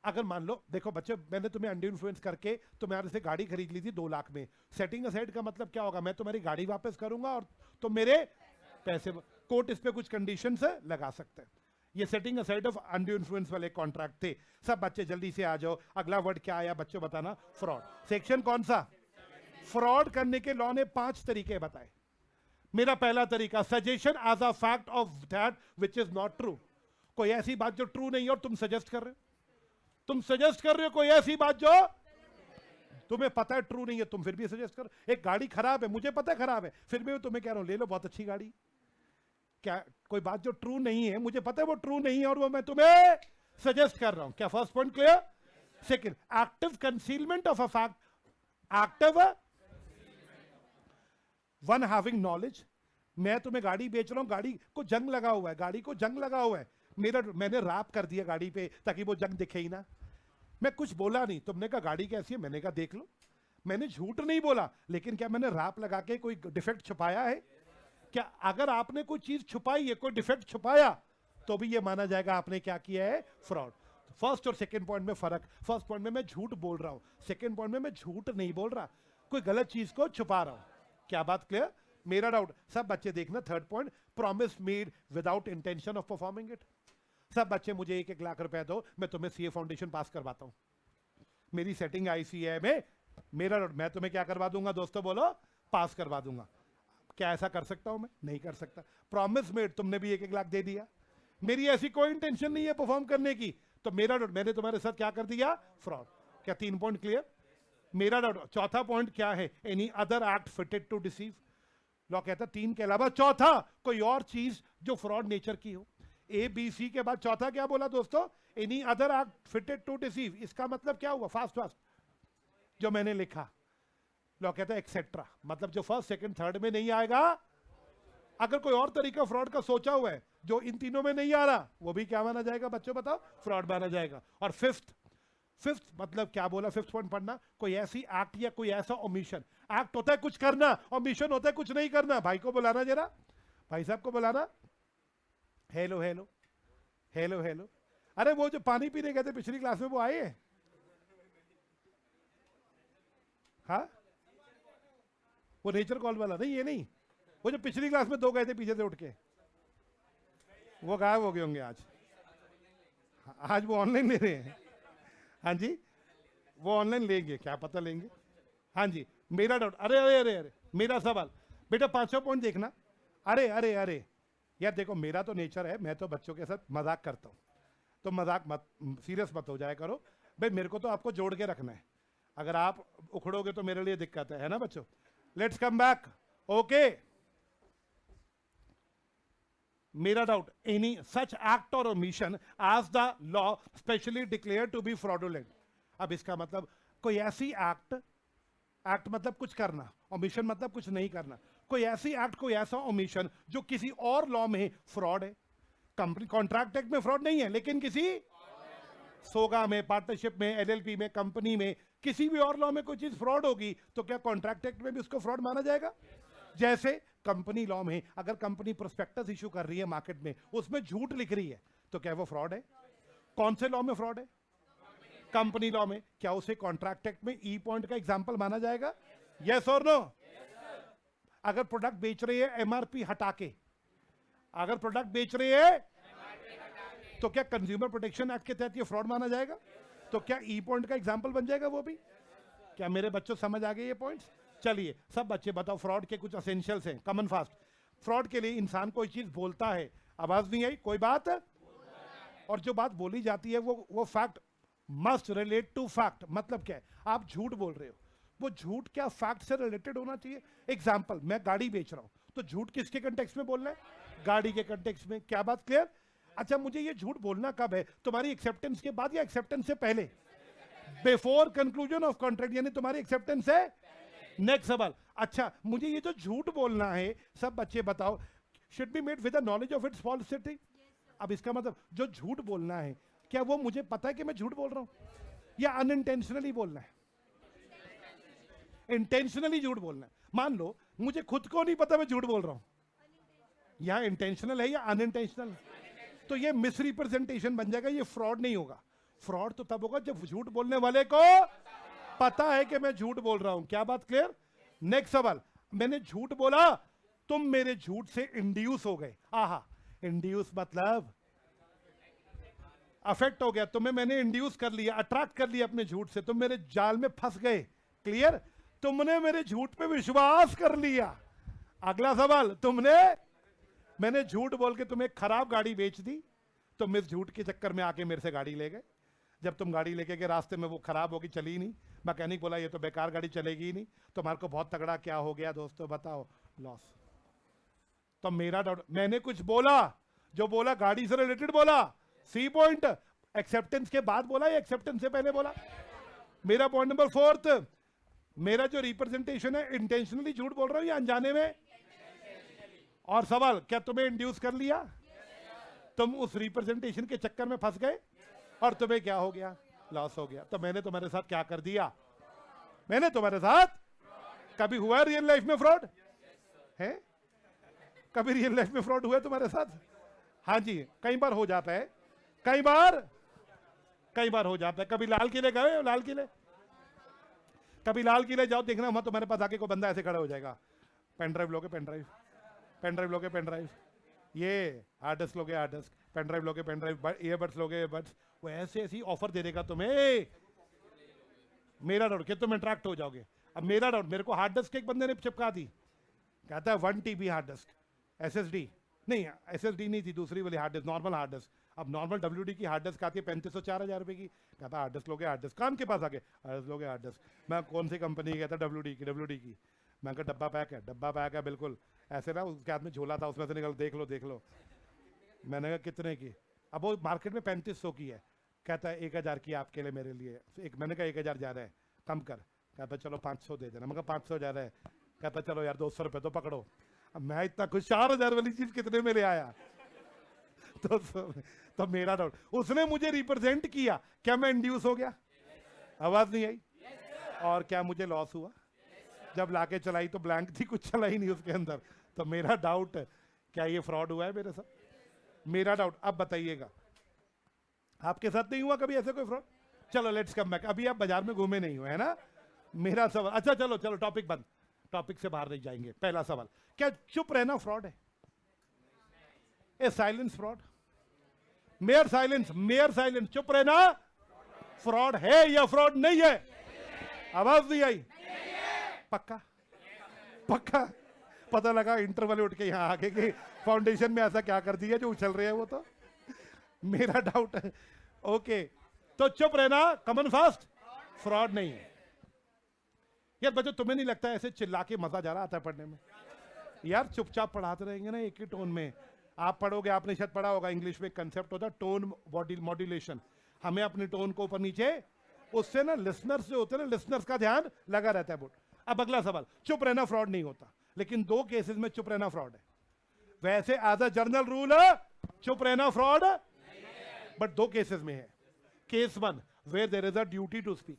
A: अगर मान लो, देखो बच्चे मैंने तुम्हें अनड्यू इन्फ्लुएंस करके तुम्हारे से गाड़ी खरीद ली थी 2 लाख में, सेटिंग असाइड का मतलब क्या होगा? मैं तुम्हारी गाड़ी वापस करूंगा और तुम मेरे पैसे, कोर्ट इस पे कुछ कंडीशंस लगा सकते हैं। ये setting aside of undue influence वाले कॉन्ट्रैक्ट थे। सब बच्चे जल्दी से आ जाओ, अगला वर्ड क्या आया बच्चों बताना? फ्रॉड। सेक्शन कौन सा? फ्रॉड करने के लॉ ने 5 तरीके बताए। मेरा पहला तरीका, suggestion as a fact of that which is not true. कोई ऐसी बात जो ट्रू नहीं है और तुम सजेस्ट कर रहे हो, तुम सजेस्ट कर रहे हो कोई ऐसी बात जो तुम्हें पता है ट्रू नहीं है, तुम फिर भी सजेस्ट करो। एक गाड़ी खराब है, मुझे पता है खराब है, फिर भी मैं तुम्हें कह रहा हूं ले लो, बहुत अच्छी गाड़ी। क्या कोई बात जो ट्रू नहीं है, मुझे पता है वो ट्रू नहीं है और वो मैं तुम्हें सजेस्ट कर रहा हूं। क्या first point clear? Second, active concealment of a fact. Active one having knowledge. मैं तुम्हें गाड़ी बेच रहा हूं, गाड़ी को जंग लगा हुआ है, गाड़ी को जंग लगा हुआ है, मैंने रैप कर दिया गाड़ी पे ताकि वो जंग दिखे ही ना। मैं कुछ बोला नहीं, तुमने कहा गाड़ी कैसी है, मैंने कहा देख लो। मैंने झूठ नहीं बोला, लेकिन क्या मैंने रैप लगा के कोई डिफेक्ट छुपाया है? क्या अगर आपने कोई चीज छुपाई है, कोई डिफेक्ट छुपाया, तो भी ये माना जाएगा आपने क्या किया है? फ्रॉड। फर्स्ट और सेकंड पॉइंट में फर्क, फर्स्ट पॉइंट में मैं झूठ बोल रहा हूं, सेकंड पॉइंट में मैं झूठ नहीं बोल रहा, कोई गलत चीज को छुपा रहा हूं। क्या बात क्लियर? मेरा डाउट सब बच्चे देखना। Third point, promise made without intention of performing it. सब बच्चे मुझे 1-1 लाख रुपए दो, मैं तुम्हें सीए फाउंडेशन पास करवाता हूं, मेरी सेटिंग आईसीए में, मेरा मैं तुम्हें क्या करवा दूंगा दोस्तों, बोलो, पास करवा दूंगा। क्या ऐसा कर सकता हूं मैं? नहीं कर सकता। प्रॉमिस मेड, तुमने भी 1-1 लाख दे दिया, मेरी ऐसी कोई इंटेंशन नहीं है परफॉर्म करने की, तो मेरा डाउट, मैंने तुम्हारे साथ क्या कर दिया? फ्रॉड। क्या 3 पॉइंट क्लियर? मेरा डाउट। चौथा पॉइंट क्या है? Any other act fitted to deceive. Law कहता है 3 के अलावा चौथा कोई और चीज जो फ्रॉड नेचर की हो। ए बी सी के बाद चौथा क्या बोला दोस्तों? Any other act fitted to deceive. इसका मतलब क्या हुआ? फास्ट फास्ट जो मैंने लिखा। लॉ कहता है एक्सेट्रा, मतलब जो फर्स्ट सेकंड थर्ड में नहीं आएगा। अगर कोई और तरीका फ्रॉड का सोचा हुआ है जो इन तीनों में नहीं आ रहा, वो भी क्या माना जाएगा बच्चों, बताओ? फ्रॉड माना जाएगा। और फिफ्थ मतलब क्या बोला? फिफ्थ पॉइंट पढ़ना, कोई ऐसी एक्ट या कोई ऐसा ओमिशन। एक्ट होता है कुछ करना, ओमिशन होता है कुछ नहीं करना। भाई को बुलाना जरा, भाई साहब को बुलाना। Hello hello hello hello. अरे वो जो पानी पीने गए थे पिछली क्लास में, वो आए हैं? हाँ, वो नेचर कॉल वाला नहीं, ये नहीं, वो जो पिछली क्लास में 2 गए थे पीछे से उठ के, वो गायब हो गए होंगे आज। आज वो ऑनलाइन ले रहे हैं। हाँ जी, वो ऑनलाइन लेंगे, क्या पता लेंगे। हाँ जी, मेरा डाउट। अरे अरे अरे अरे, मेरा सवाल बेटा, 5वां पॉइंट देखना। अरे अरे अरे यार देखो, मेरा तो नेचर है, मैं तो बच्चों के साथ मजाक करता हूँ, तो मजाक मत, सीरियस मत हो जाया करो भाई। मेरे को तो आपको जोड़ के रखना है, अगर आप उखड़ोगे तो मेरे लिए दिक्कत है ना बच्चों। Let's come back. ओके, मेरा डाउट, एनी सच एक्ट और omission as the law specially declare to be fraudulent. अब इसका मतलब कोई ऐसी एक्ट मतलब कुछ करना, ओमिशन मतलब कुछ नहीं करना, कोई ऐसी एक्ट, कोई ऐसा ओमिशन जो किसी और लॉ में फ्रॉड है। कंपनी कॉन्ट्रैक्ट एक्ट में फ्रॉड नहीं है, लेकिन किसी सोगा में, पार्टनरशिप में, एलएलपी में, कंपनी में, किसी भी और लॉ में कोई चीज फ्रॉड होगी, तो क्या कॉन्ट्रैक्ट एक्ट में भी उसको फ्रॉड माना जाएगा? जैसे कंपनी लॉ में अगर कंपनी प्रोस्पेक्टस इशू कर रही है मार्केट में, उसमें झूठ लिख रही है, तो क्या वो फ्रॉड है? कौन से लॉ में फ्रॉड है? कंपनी लॉ में। क्या उसे कॉन्ट्रैक्ट एक्ट में ई पॉइंट का एग्जांपल माना जाएगा? यस और नो? अगर प्रोडक्ट बेच रही है एमआरपी हटा के, अगर प्रोडक्ट बेच रही है तो क्या कंज्यूमर प्रोटेक्शन एक्ट के तहत ये फ्रॉड माना जाएगा? तो क्या ई पॉइंट का एग्जांपल बन जाएगा वो भी? क्या मेरे बच्चों समझ आ गए ये पॉइंट्स? चलिए सब बच्चे बताओ, फ्रॉड के कुछ एसेंशियल्स हैं, कमन फास्ट। फ्रॉड के लिए इंसान कोई चीज बोलता है, आवाज नहीं आई, कोई बात, और जो बात बोली जाती है वो fact must relate to fact. मतलब क्या है? आप झूठ बोल रहे हो, वो झूठ क्या फैक्ट से रिलेटेड होना चाहिए। एग्जाम्पल, मैं गाड़ी बेच रहा हूं, तो झूठ किसके कंटेक्स्ट में बोलना है? गाड़ी के कंटेक्स्ट में। क्या बात क्लियर? अच्छा, मुझे ये झूठ बोलना कब है? तुम्हारी एक्सेप्टेंस के बाद या एक्सेप्टेंस से पहले? बिफोर कंक्लूजन ऑफ कॉन्ट्रैक्ट, यानी तुम्हारी एक्सेप्टेंस है। नेक्स्ट सवाल, अच्छा मुझे ये जो झूठ बोलना है, सब बच्चे बताओ, should be made with the knowledge of its falsity. अब इसका मतलब जो झूठ बोलना है, क्या वो मुझे पता है कि मैं झूठ बोल रहा हूं, या अनइंटेंशनली बोलना है? इंटेंशनली झूठ बोलना है। मान लो मुझे खुद को नहीं पता मैं झूठ बोल रहा हूं, यहां इंटेंशनल है या अनइंटेंशनल? तो ये मिसरिप्रेजेंटेशन बन जाएगा, ये फ्रॉड नहीं होगा। फ्रॉड तो तब होगा जब झूठ बोलने वाले को पता है कि मैं झूठ बोल रहा हूं। क्या बात क्लियर? नेक्स्ट सवाल, मैंने झूठ बोला, तुम मेरे झूठ से इंड्यूस हो गए। आहा, इंड्यूस मतलब अफेक्ट हो गया, तुम्हें मैंने इंड्यूस कर लिया, अट्रैक्ट कर लिया अपने झूठ से, तुम मेरे जाल में फंस गए। क्लियर? तुमने मेरे झूठ पे विश्वास कर लिया। अगला सवाल, मैंने झूठ बोल के तुम्हें खराब गाड़ी बेच दी, तुम इस झूठ के चक्कर में आके मेरे से गाड़ी ले गए। जब तुम गाड़ी लेके गए रास्ते में वो खराब होगी, चली नहीं, मैकेनिक बोला ये तो बेकार गाड़ी चलेगी ही नहीं, तुम्हारे को बहुत तगड़ा क्या हो गया दोस्तों बताओ, लॉस। तो मेरा डाउट, मैंने कुछ बोला, जो बोला गाड़ी से रिलेटेड बोला, सी पॉइंट। एक्सेप्टेंस के बाद बोला या एक्सेप्टेंस से पहले बोला? मेरा पॉइंट नंबर 4, मेरा जो रिप्रेजेंटेशन है इंटेंशनली झूठ बोल रहा हूं या अनजाने में? और सवाल, क्या तुम्हें इंड्यूस कर लिया? तुम उस रिप्रेजेंटेशन के चक्कर में फंस गए और तुम्हें क्या हो गया? लॉस हो गया। तो मैंने तुम्हारे साथ क्या कर दिया? मैंने तुम्हारे साथ, कभी हुआ है रियल लाइफ में फ्रॉड है? कभी रियल लाइफ में फ्रॉड हुआ है तुम्हारे साथ? हाँ जी, कई बार हो जाता है, कई बार हो जाता है। कभी लाल किले गए हो? लाल किले, कभी लाल किले जाओ, देखना वहां तुम्हारे पास आके कोई बंदा ऐसे खड़ा हो जाएगा, पेन ड्राइव लोगे, पेन ड्राइव लोगे, पेन ड्राइव, ये हार्ड डिस्क लोगे, हार्ड डिस्क, पेन ड्राइव लोगे, पेन ड्राइव, ईयरबड्स लोगे, ईयरबड्स, वो ऐसे ऐसी ऑफर दे देगा तुम्हें। मेरा डाउट कि तुम इंटरेक्ट हो जाओगे। अब मेरा डाउट, मेरे को हार्ड डिस्क एक बंदे ने चिपका दी, कहता है 1 TB हार्ड डिस्क, SSD नहीं, SSD नहीं थी, दूसरी वाली hard disk, normal hard disk. अब नॉर्मल WD की हार्ड डिस्क आती है 3500 4000 रुपए की। कहता हार्ड डिस्क लोगे, हार्ड डिस्क, कान के पास आके हार्ड डिस्क लोगे, हार्ड डिस्क। मैं कौन सी कंपनी की? कहता WD की। मैं कहा डब्बा पैक है बिल्कुल ऐसे ना, उसके हाथ में झोला था, उसमें से निकल, देख लो। मैंने कहा कितने की? अब वो मार्केट में 3500 की है। कहता है 1000 की आपके लिए, मेरे लिए एक। मैंने कहा 1000 ज़्यादा है, कम कर। कहता चलो 500 दे देना। मैं कहा 500 ज़्यादा है। कहता चलो यार 200 रुपये तो पकड़ो। अब मैं इतना कुछ 4000 वाली चीज़ कितने में ले आया? तो मेरा डाउट, उसने मुझे रिप्रेजेंट किया, क्या मैं इंड्यूस हो गया? आवाज नहीं आई? और क्या मुझे लॉस हुआ? जब लाके चलाई तो ब्लैंक थी, कुछ चला ही नहीं उसके अंदर। तो मेरा डाउट, क्या ये फ्रॉड हुआ है मेरे साथ? मेरा डाउट। अब बताइएगा, आपके साथ नहीं हुआ कभी ऐसे कोई फ्रॉड? चलो लेट्स कम बैक। अभी आप बाजार में घूमे नहीं हुए है ना? मेरा सवाल, अच्छा चलो टॉपिक बंद, टॉपिक से बाहर नहीं जाएंगे। पहला सवाल, क्या चुप रहना फ्रॉड है? A silence fraud? Mayor silence, चुप रहना फ्रॉड है या फ्रॉड नहीं है? आवाज नहीं आई? पक्का? पता लगा इंटरवल उठ के यहां आगे के फाउंडेशन में ऐसा क्या कर दिया जो उछल रहे हैं वो। तो मेरा डाउट है। ओके, तो चुप रहना कमन फास्ट फ्रॉड नहीं है। यार बच्चों, तुम्हें नहीं लगता ऐसे चिल्ला के मजा जा रहा आता है पढ़ने में? यार चुपचाप पढ़ाते रहेंगे ना एक ही टोन में। आप पढ़ोगे, आपने शायद पढ़ा होगा इंग्लिश में कंसेप्ट होता है टोन मॉड्यूलेशन। हमें अपनी टोन को ऊपर नीचे, उससे ना लिसनर्स जो होते हैं ना, लिसनर्स का ध्यान लगा रहता है बोर्ड। अब अगला सवाल, चुप रहना फ्रॉड नहीं होता, लेकिन 2 केसेस में चुप रहना फ्रॉड है। वैसे एज अ जनरल रूल चुप रहना फ्रॉड, बट 2 केसेस में है। Case 1, where there is a duty to speak,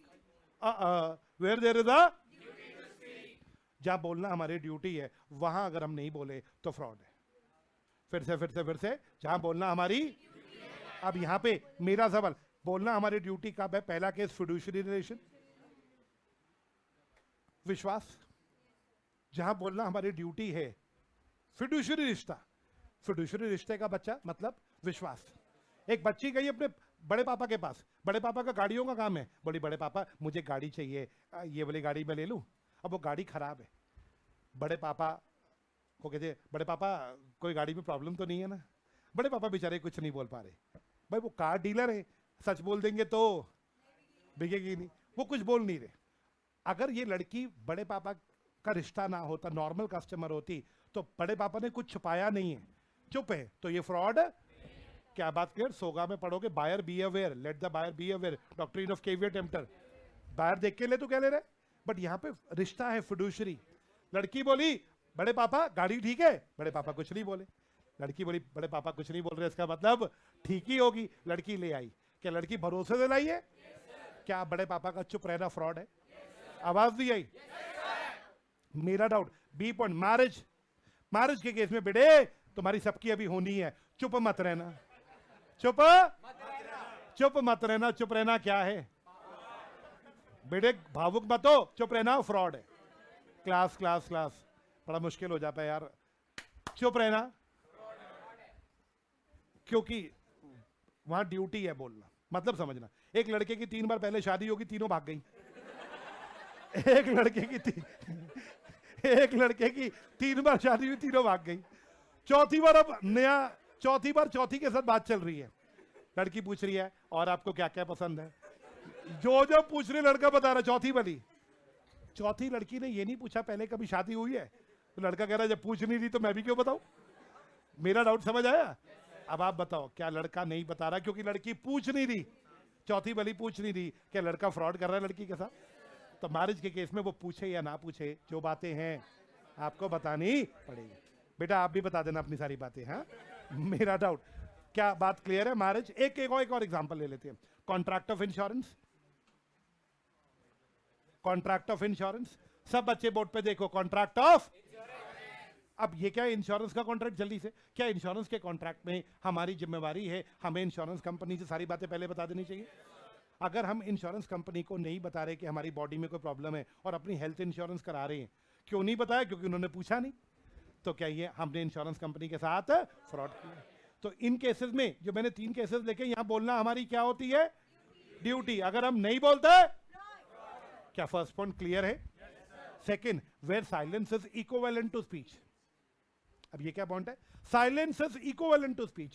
A: where there is a, जहां बोलना हमारी ड्यूटी है वहां अगर हम नहीं बोले तो फ्रॉड है। फिर से, जहां बोलना हमारी, अब यहां पे मेरा सवाल, बोलना हमारी ड्यूटी कब है? पहला केस फिड्यूशियरी रिलेशन, विश्वास, जहां बोलना हमारी ड्यूटी है। फिड्यूशियरी रिश्ता, फिड्यूशियरी रिश्ते का बच्चा मतलब विश्वास। एक बच्ची गई अपने बड़े पापा के पास, बड़े पापा का गाड़ियों का काम है, बोली बड़े पापा मुझे गाड़ी चाहिए, ये वाली गाड़ी मैं ले लूं। अब वो गाड़ी खराब है, बड़े पापा को कहते बड़े पापा कोई गाड़ी में प्रॉब्लम तो नहीं है ना? बड़े पापा बेचारे कुछ नहीं बोल पा रहे, भाई वो कार डीलर है, सच बोल देंगे तो बिकेगी नहीं, वो कुछ बोल नहीं रहे। अगर ये लड़की बड़े पापा का रिश्ता ना होता, नॉर्मल कस्टमर होती, तो बड़े पापा ने कुछ छुपाया नहीं है, चुप है, तो ये फ्रॉड। क्या बात क्लियर? सोगा में पढ़ोगे, buyer be aware, let the buyer be aware, doctrine of caveat emptor. Buyer देख के ले तो क्या ले रहे, बट यहां पे रिश्ता है फिड्यूशरी। लड़की बोली बड़े पापा गाड़ी ठीक है, बड़े पापा कुछ नहीं बोले। लड़की बोली बड़े पापा कुछ नहीं बोल रहे, इसका मतलब ठीक ही होगी। लड़की ले आई, क्या लड़की भरोसे से लाई है? क्या बड़े पापा का चुप रहना फ्रॉड है? आवाज नहीं आई? मेरा डाउट, बी पॉइंट, मैरिज के केस में बेटे तुम्हारी सबकी अभी होनी है, चुप मत रहना, चुप मत रहना। चुप रहना क्या है बेटे? भावुक मत हो, चुप रहना फ्रॉड है। क्लास बड़ा मुश्किल हो जाता है यार, चुप रहना, क्योंकि वहां ड्यूटी है बोलना। मतलब समझना, एक लड़के की 3 बार पहले शादी होगी, तीनों भाग गई, एक लड़के की एक लड़के की 3 बार शादी हुई, तीनों भाग गई। चौथी बार अब नया, चौथी बार चौथी के साथ बात चल रही है। लड़की पूछ रही है और आपको क्या क्या पसंद है, जो जो पूछ रही लड़का बता रहा। चौथी वाली, चौथी लड़की ने ये नहीं पूछा पहले कभी शादी हुई है, तो लड़का कह रहा है जब पूछ नहीं रही तो मैं भी क्यों बताऊं। मेरा डाउट समझ आया? अब आप बताओ, क्या लड़का नहीं बता रहा क्योंकि लड़की पूछ नहीं रही, चौथी वाली पूछ नहीं रही, क्या लड़का फ्रॉड कर रहा है लड़की के साथ? तो मैरिज के केस में वो पूछे या ना पूछे, जो बातें हैं आपको बतानी पड़ेगी। बेटा आप भी बता देना अपनी सारी बातें। हाँ, मेरा डाउट, क्या बात क्लियर है? मैरिज, एक और एग्जांपल ले लेते हैं। Contract of insurance, contract of insurance, सब बच्चे बोर्ड पे देखो, कॉन्ट्रैक्ट ऑफ। अब ये क्या इंश्योरेंस का कॉन्ट्रैक्ट? जल्दी से, क्या इंश्योरेंस के कॉन्ट्रैक्ट में हमारी जिम्मेवारी है हमें इंश्योरेंस कंपनी से सारी बातें पहले बता देनी चाहिए? अगर हम इंश्योरेंस कंपनी को नहीं बता रहे कि हमारी बॉडी में कोई प्रॉब्लम है और अपनी हेल्थ इंश्योरेंस करा रहे हैं, क्यों नहीं बताया? क्योंकि उन्होंने पूछा नहीं। तो क्या ये हमने इंश्योरेंस कंपनी के साथ फ्रॉड किया? तो इन केसेस में जो मैंने 3 केसेस लेके, यहां बोलना हमारी क्या होती है? ड्यूटी। अगर हम नहीं बोलते, क्या फर्स्ट पॉइंट क्लियर है? Second, where silence is equivalent to speech. अब ये क्या पॉइंट है? Silence is equivalent to speech.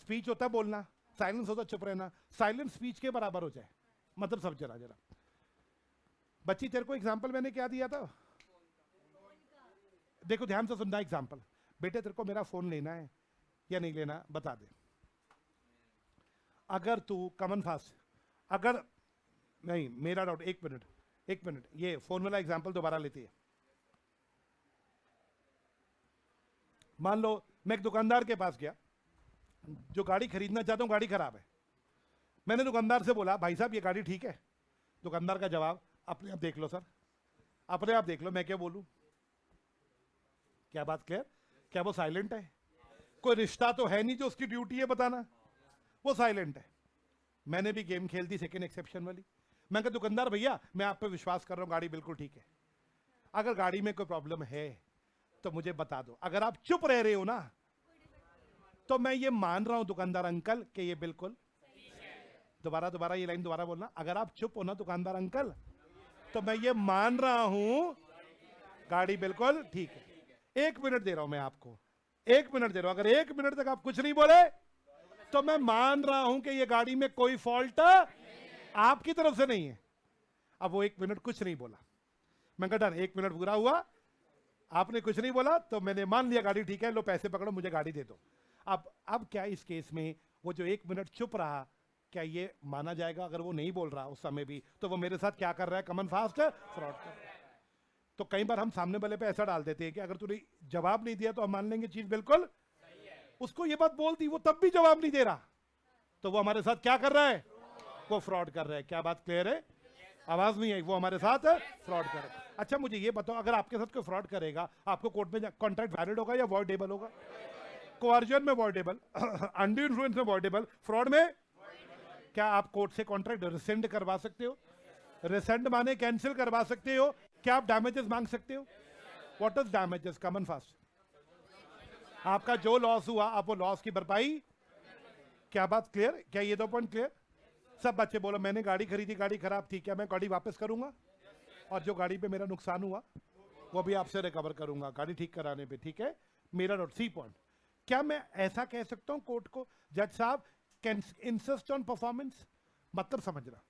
A: Speech होता है बोलना, साइलेंस होता है चुप रहना। साइलेंस स्पीच के बराबर हो जाए, मतलब सब जरा जरा। बच्ची तेरे को एग्जांपल मैंने क्या दिया था? देखो ध्यान से सुनना एग्जांपल। बेटे तेरे को मेरा फोन लेना है या नहीं लेना, बता दे। अगर तू कमन फास्ट, अगर नहीं, मेरा डाउट, एक मिनट, ये फोन वाला एग्जांपल दोबारा लेती है। मान लो मैं एक दुकानदार के पास गया, जो गाड़ी खरीदना चाहता हूं, गाड़ी खराब है। मैंने दुकानदार से बोला भाई साहब ये गाड़ी ठीक है? दुकानदार का जवाब, अपने आप देख लो सर, अपने आप देख लो, मैं क्या बोलूं? क्या बात क्लियर? क्या वो साइलेंट है? कोई रिश्ता तो है नहीं जो उसकी ड्यूटी है बताना, वो साइलेंट है। मैंने भी गेम खेल दी सेकंड एक्सेप्शन वाली। मैं कहा दुकानदार भैया मैं आप पे विश्वास कर रहा हूं, गाड़ी बिल्कुल ठीक है, अगर गाड़ी में कोई प्रॉब्लम है तो मुझे बता दो। अगर आप चुप रह रहे हो ना, तो मैं ये मान रहा हूं दुकानदार अंकल कि ये बिल्कुल, दोबारा ये लाइन दोबारा बोलना, अगर आप चुप हो ना दुकानदार अंकल, तो मैं ये मान रहा हूं गाड़ी बिल्कुल ठीक है। 1 मिनट दे रहा हूं मैं आपको, 1 मिनट दे रहा हूं। अगर 1 मिनट तक आप कुछ नहीं बोले तो मैं मान रहा हूं कि ये गाड़ी में कोई फॉल्ट आपकी तरफ से नहीं है। अब वो 1 मिनट कुछ नहीं बोला, मैं कहा 1 मिनट पूरा हुआ, आपने कुछ नहीं बोला, तो मैंने मान लिया गाड़ी ठीक है, लो पैसे पकड़ो मुझे गाड़ी दे दो। अब क्या इस केस में वो जो 1 मिनट चुप रहा, क्या ये माना जाएगा? अगर वो नहीं बोल रहा उस समय भी, तो वो मेरे साथ क्या कर रहा है? कमन फास्ट फ्रॉड कर रहा है। तो कई बार हम सामने वाले पे ऐसा डाल देते हैं कि अगर तूने जवाब नहीं दिया तो हम मान लेंगे चीज बिल्कुल उसको ये बात बोल दी, वो तब भी जवाब नहीं दे रहा, तो वो हमारे साथ क्या कर रहा है? वो फ्रॉड कर रहा है। क्या बात क्लियर है? आवाज नहीं आई, वो हमारे साथ फ्रॉड कर रहा है। अच्छा मुझे ये बताओ, अगर आपके साथ कोई फ्रॉड करेगा, आपको कोर्ट में कॉन्ट्रैक्ट वैलिड होगा या वॉइडेबल होगा? कोअर्जन में वॉइडेबल, अंडर इन्फ्लुएंस में वॉइडेबल, फ्रॉड में क्या आप कोर्ट से कॉन्ट्रैक्ट रिसेंड करवा सकते हो? रिसेंड माने कैंसिल करवा सकते हो। क्या आप डैमेजेस मांग सकते हो? What is damages? Come on fast, आपका जो लॉस हुआ आप वो लॉस की भरपाई। क्या बात क्लियर? क्या ये 2 पॉइंट क्लियर? सब बच्चे बोलो मैंने गाड़ी खरीदी, गाड़ी खराब थी, क्या मैं गाड़ी वापस करूंगा? और जो गाड़ी पे मेरा नुकसान हुआ वो भी आपसे रिकवर करूंगा गाड़ी ठीक कराने पे, ठीक है? मेरा नोट सी पॉइंट। क्या मैं ऐसा कह सकता हूं कोर्ट को, जज साहब कैन इंसिस्ट ऑन परफॉर्मेंस? मतलब समझना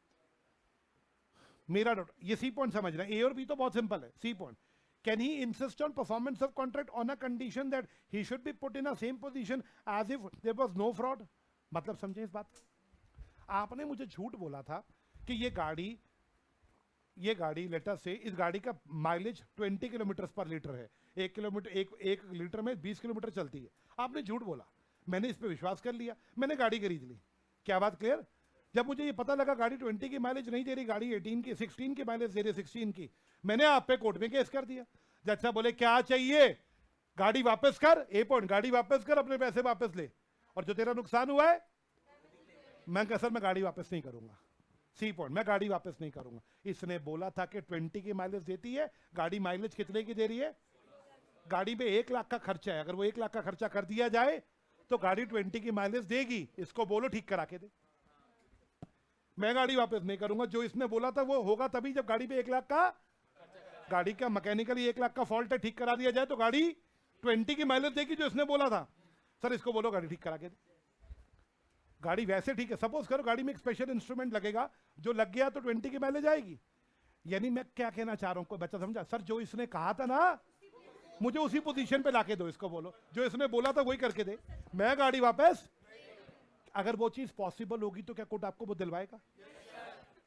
A: मेरा नोट, ये सी पॉइंट समझना। ए और बी तो बहुत सिंपल है। C point, can he insist on performance of contract on a condition that he should be put in a same position as if there was no fraud? मतलब समझे इस बात? आपने मुझे झूठ बोला था कि ये गाड़ी लेटर से, इस गाड़ी का माइलेज 20 किलोमीटर पर लीटर है, 1 लीटर में 20 किलोमीटर चलती है। आपने झूठ बोला, मैंने इस पे विश्वास कर लिया, मैंने गाड़ी खरीद ली। क्या बात क्लियर? जब मुझे ये पता लगा गाड़ी 20 की माइलेज नहीं दे रही, गाड़ी 18 की 16 की माइलेज दे रही, 16 की, मैंने आप पे कोर्ट में केस कर दिया। जज साहब बोले क्या चाहिए? गाड़ी वापस कर। ए पॉइंट, गाड़ी वापस कर, अपने पैसे वापस ले, और जो तेरा नुकसान हुआ है। मैं कहा सर मैं गाड़ी वापस नहीं करूंगा। सी पॉइंट, मैं गाड़ी वापस नहीं करूंगा। इसने बोला था कि 20 की माइलेज देती है, गाड़ी माइलेज कितने की दे रही है? गाड़ी में 1 लाख का खर्चा है, अगर वो 1 लाख का खर्चा कर दिया जाए तो गाड़ी 20 की माइलेज देगी। इसको बोलो ठीक करा के दे। मैं गाड़ी वापस नहीं करूंगा, जो इसने बोला था वो होगा तभी जब गाड़ी पे 1 लाख का गाड़ी का मैकेनिकली 1 लाख का फॉल्ट है, ठीक करा दिया जाए तो गाड़ी 20 की माइलेज देगी जो इसने बोला था। सर इसको बोलो गाड़ी ठीक करा के दे। गाड़ी वैसे ठीक है, सपोज करो गाड़ी में एक स्पेशल इंस्ट्रूमेंट लगेगा, जो लग गया तो 20 की माइलेज आएगी। यानी मैं क्या कहना चाह रहा हूं, कोई बच्चा समझा? सर जो इसने कहा था ना, मुझे उसी पोजीशन पे लाके दो, इसको बोलो जो इसने बोला था वही करके दे, मैं गाड़ी वापस। अगर वो चीज पॉसिबल होगी तो क्या कोर्ट आपको वो दिलवाएगा?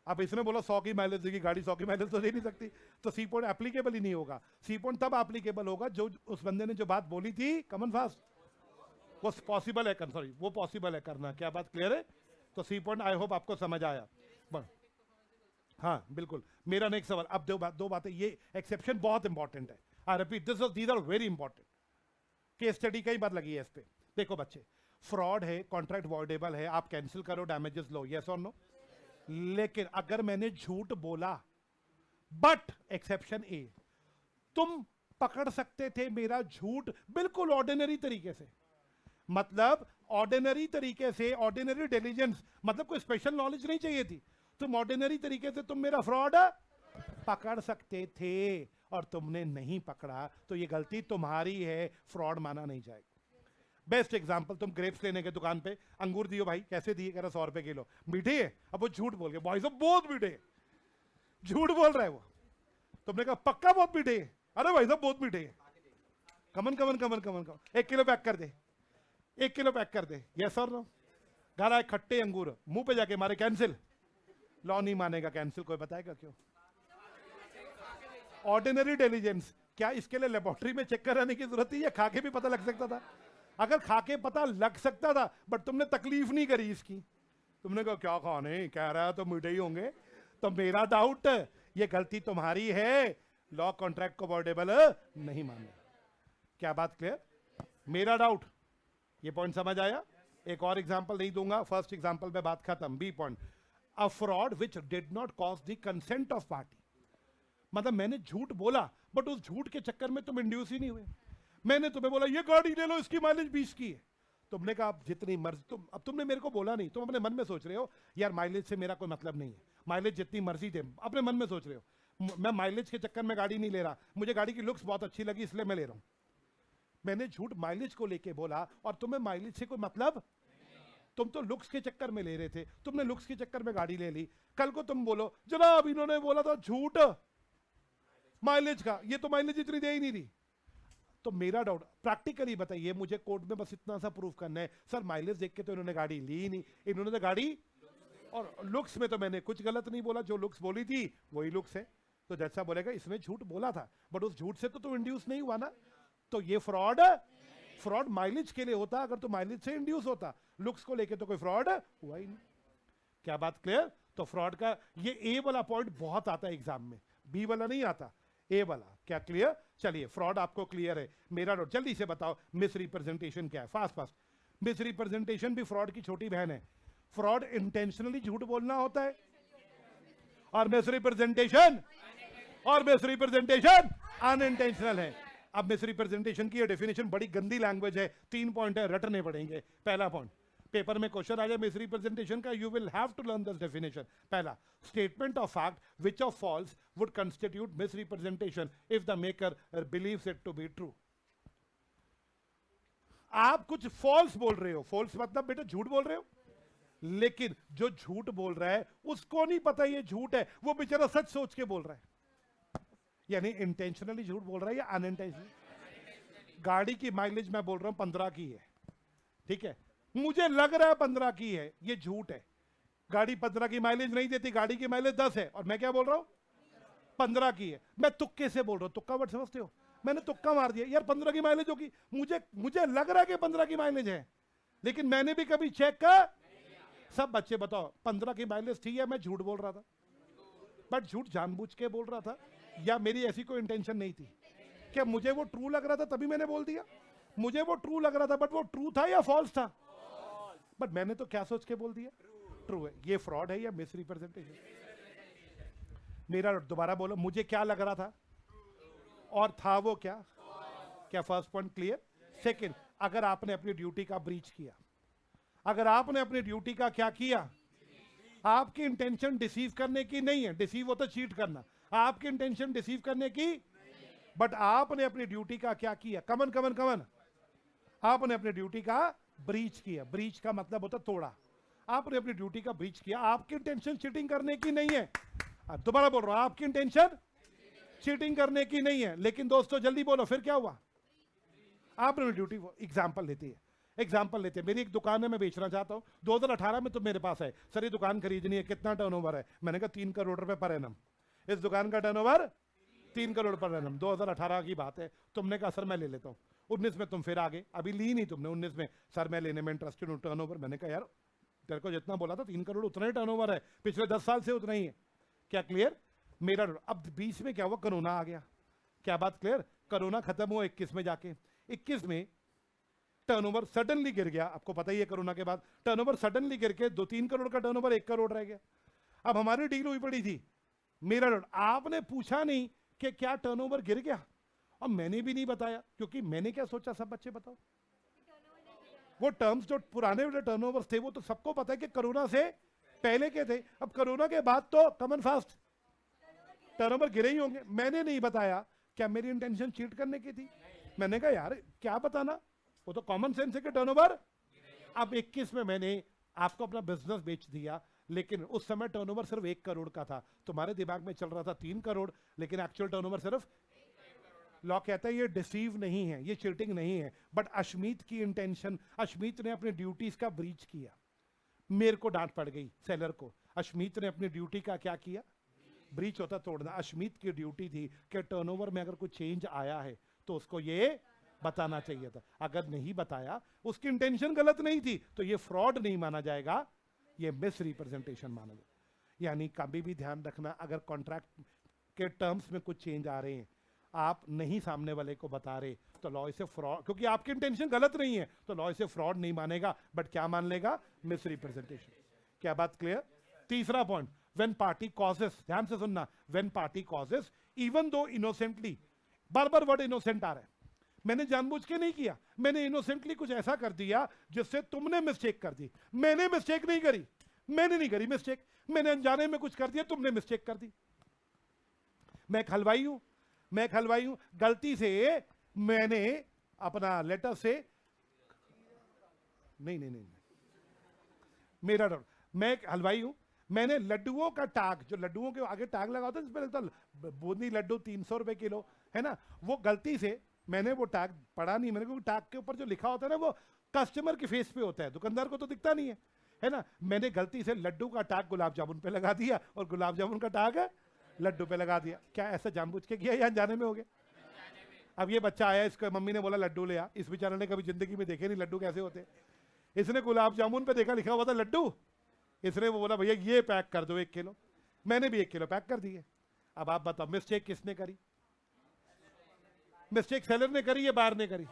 A: अब इसने बोला 100 की माइलेज देगी गाड़ी, 100 की माइलेज तो दे नहीं सकती, तो सी पॉइंट एप्लीकेबल ही नहीं होगा। सी पॉइंट तब एप्लीकेबल होगा जो उस बंदे ने जो बात बोली थी कमन फास्ट, वो पॉसिबल है करना, सॉरी वो पॉसिबल है करना। क्या बात क्लियर है? तो सी पॉइंट आई होप आपको समझ आया। हाँ बिल्कुल। मेरा नेक्स्ट सवाल, अब दो बातें, ये एक्सेप्शन बहुत इंपॉर्टेंट है। I repeat this, these are very important. Case study कई बार लगी है इस पे। देखो बच्चे, फ्रॉड है, कॉन्ट्रैक्ट वॉइडेबल है, आप कैंसिल करो, डैमेजेस लो, यस और नो। लेकिन अगर मैंने झूठ बोला, बट एक्सेप्शन ए, तुम पकड़ सकते थे मेरा झूठ बिल्कुल ऑर्डिनरी तरीके से, मतलब ऑर्डिनरी तरीके से, ऑर्डिनरी डिलीजेंस, मतलब कोई स्पेशल नॉलेज नहीं चाहिए थी, तुम ऑर्डिनरी तरीके से तुम मेरा फ्रॉड पकड़ सकते थे और तुमने नहीं पकड़ा, तो ये गलती तुम्हारी है, फ्रॉड माना नहीं जाएगा। बेस्ट एग्जांपल, तुम ग्रेप्स लेने के दुकान पे, अंगूर दियो भाई, कैसे दिए? कह रहा 100 रुपए किलो, मीठे है। अब वो झूठ बोल गया, भाई साहब बहुत मीठे, झूठ बोल रहा है वो। तुमने कहा पक्का बहुत मीठे है? अरे भाई साहब बहुत मीठे है, कमन कमन कमन कमन कमन 1 किलो पैक कर दे, 1 किलो पैक कर दे, यस और नो। घर आए खट्टे अंगूर, मुंह पे जाके मारे कैंसिल, लॉ नहीं मानेगा कैंसिल, कोई बताएगा क्यों? ऑर्डिनरी इंटेलिजेंस, क्या इसके लिए लेबोरेटरी में चेक कराने की जरूरत है, या खा के भी पता लग सकता था? अगर खा के पता लग सकता था, बट तुमने तकलीफ नहीं करी इसकी, तुमने कहा क्या खाने, कह रहा है तो मीठे ही होंगे, तो मेरा डाउट, ये गलती तुम्हारी है, लॉ कॉन्ट्रैक्ट को वॉइडेबल नहीं माने। क्या बात क्लियर? मेरा डाउट, ये पॉइंट समझ आया? एक और एग्जांपल नहीं दूंगा, फर्स्ट एग्जांपल पे बात खत्म। B point, a fraud which did not cause the consent of party, मतलब मैंने झूठ बोला बट उस झूठ के चक्कर में तुम इंड्यूस ही नहीं हुए। मैंने तुम्हें बोला ये गाड़ी ले लो, इसकी माइलेज 20 की है, तुमने कहा आप जितनी मर्जी, अब तुमने मेरे को बोला नहीं, तुम अपने मन में सोच रहे हो यार माइलेज से मेरा कोई मतलब नहीं है, माइलेज जितनी मर्जी दे, अपने मन में सोच रहे हो। मैं माइलेज के चक्कर में गाड़ी नहीं ले रहा, मुझे गाड़ी की लुक्स बहुत अच्छी लगी इसलिए मैं ले रहा हूं। मैंने झूठ माइलेज को लेके बोला और तुम्हें माइलेज से कोई मतलब, तुम तो लुक्स के चक्कर में ले रहे थे, तुमने लुक्स के चक्कर में गाड़ी ले ली। कल को तुम बोलो जनाब इन्होंने बोला था झूठ माइलेज का, ये तो माइलेज इतनी दे ही नहीं रही। तो मेरा डाउट, प्रैक्टिकली बताइए मुझे, कोर्ट में बस इतना सा प्रूफ करना है, सर माइलेज देख के तो इन्होंने गाड़ी ली ही नहीं, इन्होंने तो गाड़ी, और लुक्स में तो मैंने कुछ गलत नहीं बोला, जो लुक्स बोली थी वही लुक्स है। तो जैसा बोलेगा इसने झूठ बोला था, बट उस झूठ से तो इंड्यूस नहीं हुआ ना, तो ये फ्रॉड, फ्रॉड माइलेज के लिए होता, अगर तो माइलेज से इंड्यूस होता, लुक्स को लेके तो कोई फ्रॉड हुआ ही नहीं। क्या बात क्लियर? तो फ्रॉड का ये ए वाला पॉइंट बहुत आता है एग्जाम में, बी वाला नहीं आता, ए वाला। क्या क्लियर? चलिए फ्रॉड आपको क्लियर है। मेरा डाउट जल्दी से बताओ, मिस रिप्रेजेंटेशन क्या है? Fast fast. मिस रिप्रेजेंटेशन भी फ्रॉड की छोटी बहन है। फ्रॉड इंटेंशनली झूठ बोलना होता है, और मिस रिप्रेजेंटेशन अनइंटेंशनल है। अब मिस रिप्रेजेंटेशन की डेफिनेशन बड़ी गंदी लैंग्वेज है, 3 पॉइंट है, रटने पड़ेंगे। पहला पॉइंट, पेपर में क्वेश्चन आ जाए मिस रिप्रेजेंटेशन का, you will have to learn this definition. पहला, statement of fact which of false would constitute misrepresentation if the maker believes it to be true. आप कुछ फॉल्स बोल रहे हो, फॉल्स मतलब बेटा झूठ बोल रहे हो, लेकिन जो झूठ बोल रहा है उसको नहीं पता ये झूठ है, वो बेचारा सच सोच के बोल रहा है। यानी इंटेंशनली झूठ बोल रहा है या अनइंटेंशनली। गाड़ी की माइलेज मैं बोल रहा हूं 15 की है, ठीक है, मुझे लग रहा है 15 की है, ये झूठ है। गाड़ी 15 की माइलेज नहीं देती, गाड़ी की माइलेज 10 है, और मैं क्या बोल रहा हूं 15 की है। मैं तुक्के से बोल रहा हूं, तुक्का वर्ड समझते हो, मैंने तुक्का मार दिया यार 15 की माइलेज होगी, मुझे लग रहा है कि 15 की माइलेज है, लेकिन मैंने भी कभी चेक कर। सब बच्चे बताओ 15 की माइलेज थी या मैं झूठ बोल रहा था? बट झूठ जानबूझ के बोल रहा था या मेरी ऐसी कोई इंटेंशन नहीं थी? क्या मुझे वो ट्रू लग रहा था तभी मैंने बोल दिया? मुझे वो ट्रू लग रहा था, बट वो ट्रू था या फॉल्स था? बट मैंने तो क्या सोच के बोल दिया? ट्रू है। ये फ्रॉड है या मिस रिप्रेजेंटेशन? मेरा दोबारा बोलो, मुझे क्या लग रहा था और था वो क्या? क्या फर्स्ट पॉइंट क्लियर? सेकंड, अगर आपने अपनी ड्यूटी का ब्रीच किया, अगर आपने अपनी ड्यूटी का क्या किया, आपकी इंटेंशन डिसीव करने की नहीं है, डिसीव होता चीट करना, आपकी इंटेंशन डिसीव करने की, बट आपने अपनी ड्यूटी का क्या किया, कमन कमन कमन, आपने अपनी ड्यूटी का ब्रीच किया। ब्रीच का मतलब होता तोड़ा, आपने अपनी ड्यूटी का ब्रीच किया। आपकी इंटेंशन चीटिंग करने की नहीं है, दोबारा बोल रहा हूं, आपकी इंटेंशन चीटिंग करने की नहीं है, लेकिन दोस्तों जल्दी बोलो फिर क्या हुआ, आपने ड्यूटी। एग्जाम्पल लेती है, एग्जाम्पल लेते हैं, मेरी एक दुकान है, मैं बेचना चाहता हूं, 2018 में तो मेरे पास है, सर ये दुकान खरीदनी है, कितना टर्नओवर है, मैंने कहा 3 करोड़ रुपए पर एनम, इस दुकान का टर्नओवर 3 करोड़ पर एनम, 2018 की बात है। तुमने कहा सर मैं ले लेता हूं, 19 में तुम फिर आगे, अभी ली नहीं तुमने, 19 में सर मैं लेने में इंटरेस्टेड हूं टर्नओवर, मैंने कहा यार तेरे को जितना बोला था 3 करोड़ उतना ही टर्नओवर है, पिछले 10 साल से उतना ही है, क्या क्लियर मेरा। अब 20 में क्या हुआ, कोरोना आ गया, क्या बात क्लियर, कोरोना खत्म हुआ 21 में जाके, 21 में टर्नओवर सडनली गिर गया, आपको पता ही है कोरोना के बाद टर्नओवर सडनली गिर के 2-3 करोड़ का टर्नओवर 1 करोड़ रह गया। अब हमारी डील हुई पड़ी थी, मेरा आपने पूछा नहीं कि क्या टर्नओवर गिर गया, और मैंने भी नहीं बताया, क्योंकि मैंने क्या सोचा, सब बच्चे बताओ, वो टर्म्स जो पुराने वाले टर्नओवर थे वो तो सबको पता है कि कोरोना से पहले के थे, अब कोरोना के बाद तो कमन फास्ट टर्नओवर गिरे ही होंगे। मैंने नहीं बताया, क्या मेरी इंटेंशन चीट करने की थी, मैंने कहा यार क्या बताना, वो तो कॉमन सेंस है कि टर्नओवर। अब 21 में मैंने आपको अपना बिजनेस बेच दिया, लेकिन उस समय टर्नओवर सिर्फ 1 करोड़ का था, तुम्हारे दिमाग में चल रहा था 3 करोड़, लेकिन एक्चुअल टर्नओवर सिर्फ। लॉ कहता है ये डिसीव नहीं है, ये चीटिंग नहीं है, बट अश्मीत की इंटेंशन, अश्मीत ने अपनी ड्यूटीज का ब्रीच किया, मेरे को डांट पड़ गई सेलर को, अश्मीत ने अपनी ड्यूटी का क्या किया, ब्रीच होता तोड़ना। अश्मीत की ड्यूटी थी कि टर्नओवर में अगर कोई चेंज आया है तो उसको ये बताना चाहिए था, अगर नहीं बताया, उसकी इंटेंशन गलत नहीं थी, तो ये फ्रॉड नहीं माना जाएगा, ये मिस रिप्रेजेंटेशन माना जाएगा। यानी कभी भी ध्यान रखना, अगर कॉन्ट्रैक्ट के टर्म्स में कुछ चेंज आ रहे हैं, आप नहीं सामने वाले को बता रहे, तो लॉ इसे फ्रॉड, क्योंकि आपकी इंटेंशन गलत नहीं है, तो लॉ इसे फ्रॉड नहीं मानेगा, बट क्या मान लेगा, मिस रिप्रेजेंटेशन। क्या बात क्लियर। तीसरा पॉइंट, व्हेन पार्टी कॉजेस, ध्यान से सुनना, when party causes even though innocently, बार बार वर्ड इनोसेंट आ रहा है, मैंने जानबूझ के नहीं किया, मैंने इनोसेंटली कुछ ऐसा कर दिया जिससे तुमने मिस्टेक कर दी, मैंने मिस्टेक नहीं करी, मैंने नहीं करी मिस्टेक, मैंने अनजाने में कुछ कर दिया, तुमने मिस्टेक कर दी। मैं एक हलवाई हूं, मैं एक हलवाई हूं, गलती से मैंने अपना लेटर से, नहीं नहीं नहीं, मेरा डर, मैं एक हलवाई हूं, मैंने लड्डुओं का टैग, जो लड्डुओं के आगे टैग लगा होता है जिसमें लगता है बूंदी लड्डू 300 रुपए किलो, है ना, वो गलती से मैंने वो टैग पढ़ा नहीं, मैंने, क्योंकि टैग के ऊपर जो लिखा होता है ना वो कस्टमर के फेस पे होता है, दुकानदार को तो दिखता नहीं है ना, मैंने गलती से लड्डू का टैग गुलाब जामुन पे लगा दिया और गुलाब जामुन का टैग लड्डू पे लगा दिया। क्या ऐसा जानबूझ के किया या अनजाने में हो गया। अब ये बच्चा आया, इसको मम्मी ने बोला लड्डू ले आ, इस बेचारे ने कभी जिंदगी में देखे नहीं लड्डू कैसे होते, इसने गुलाब जामुन पे देखा लिखा हुआ था लड्डू, इसने वो बोला भैया ये पैक कर दो 1 किलो, मैंने भी 1 किलो पैक कर दिए। अब आप बताओ मिस्टेक किसने करी, मिस्टेक सेलर ने करी या बायर ने करी,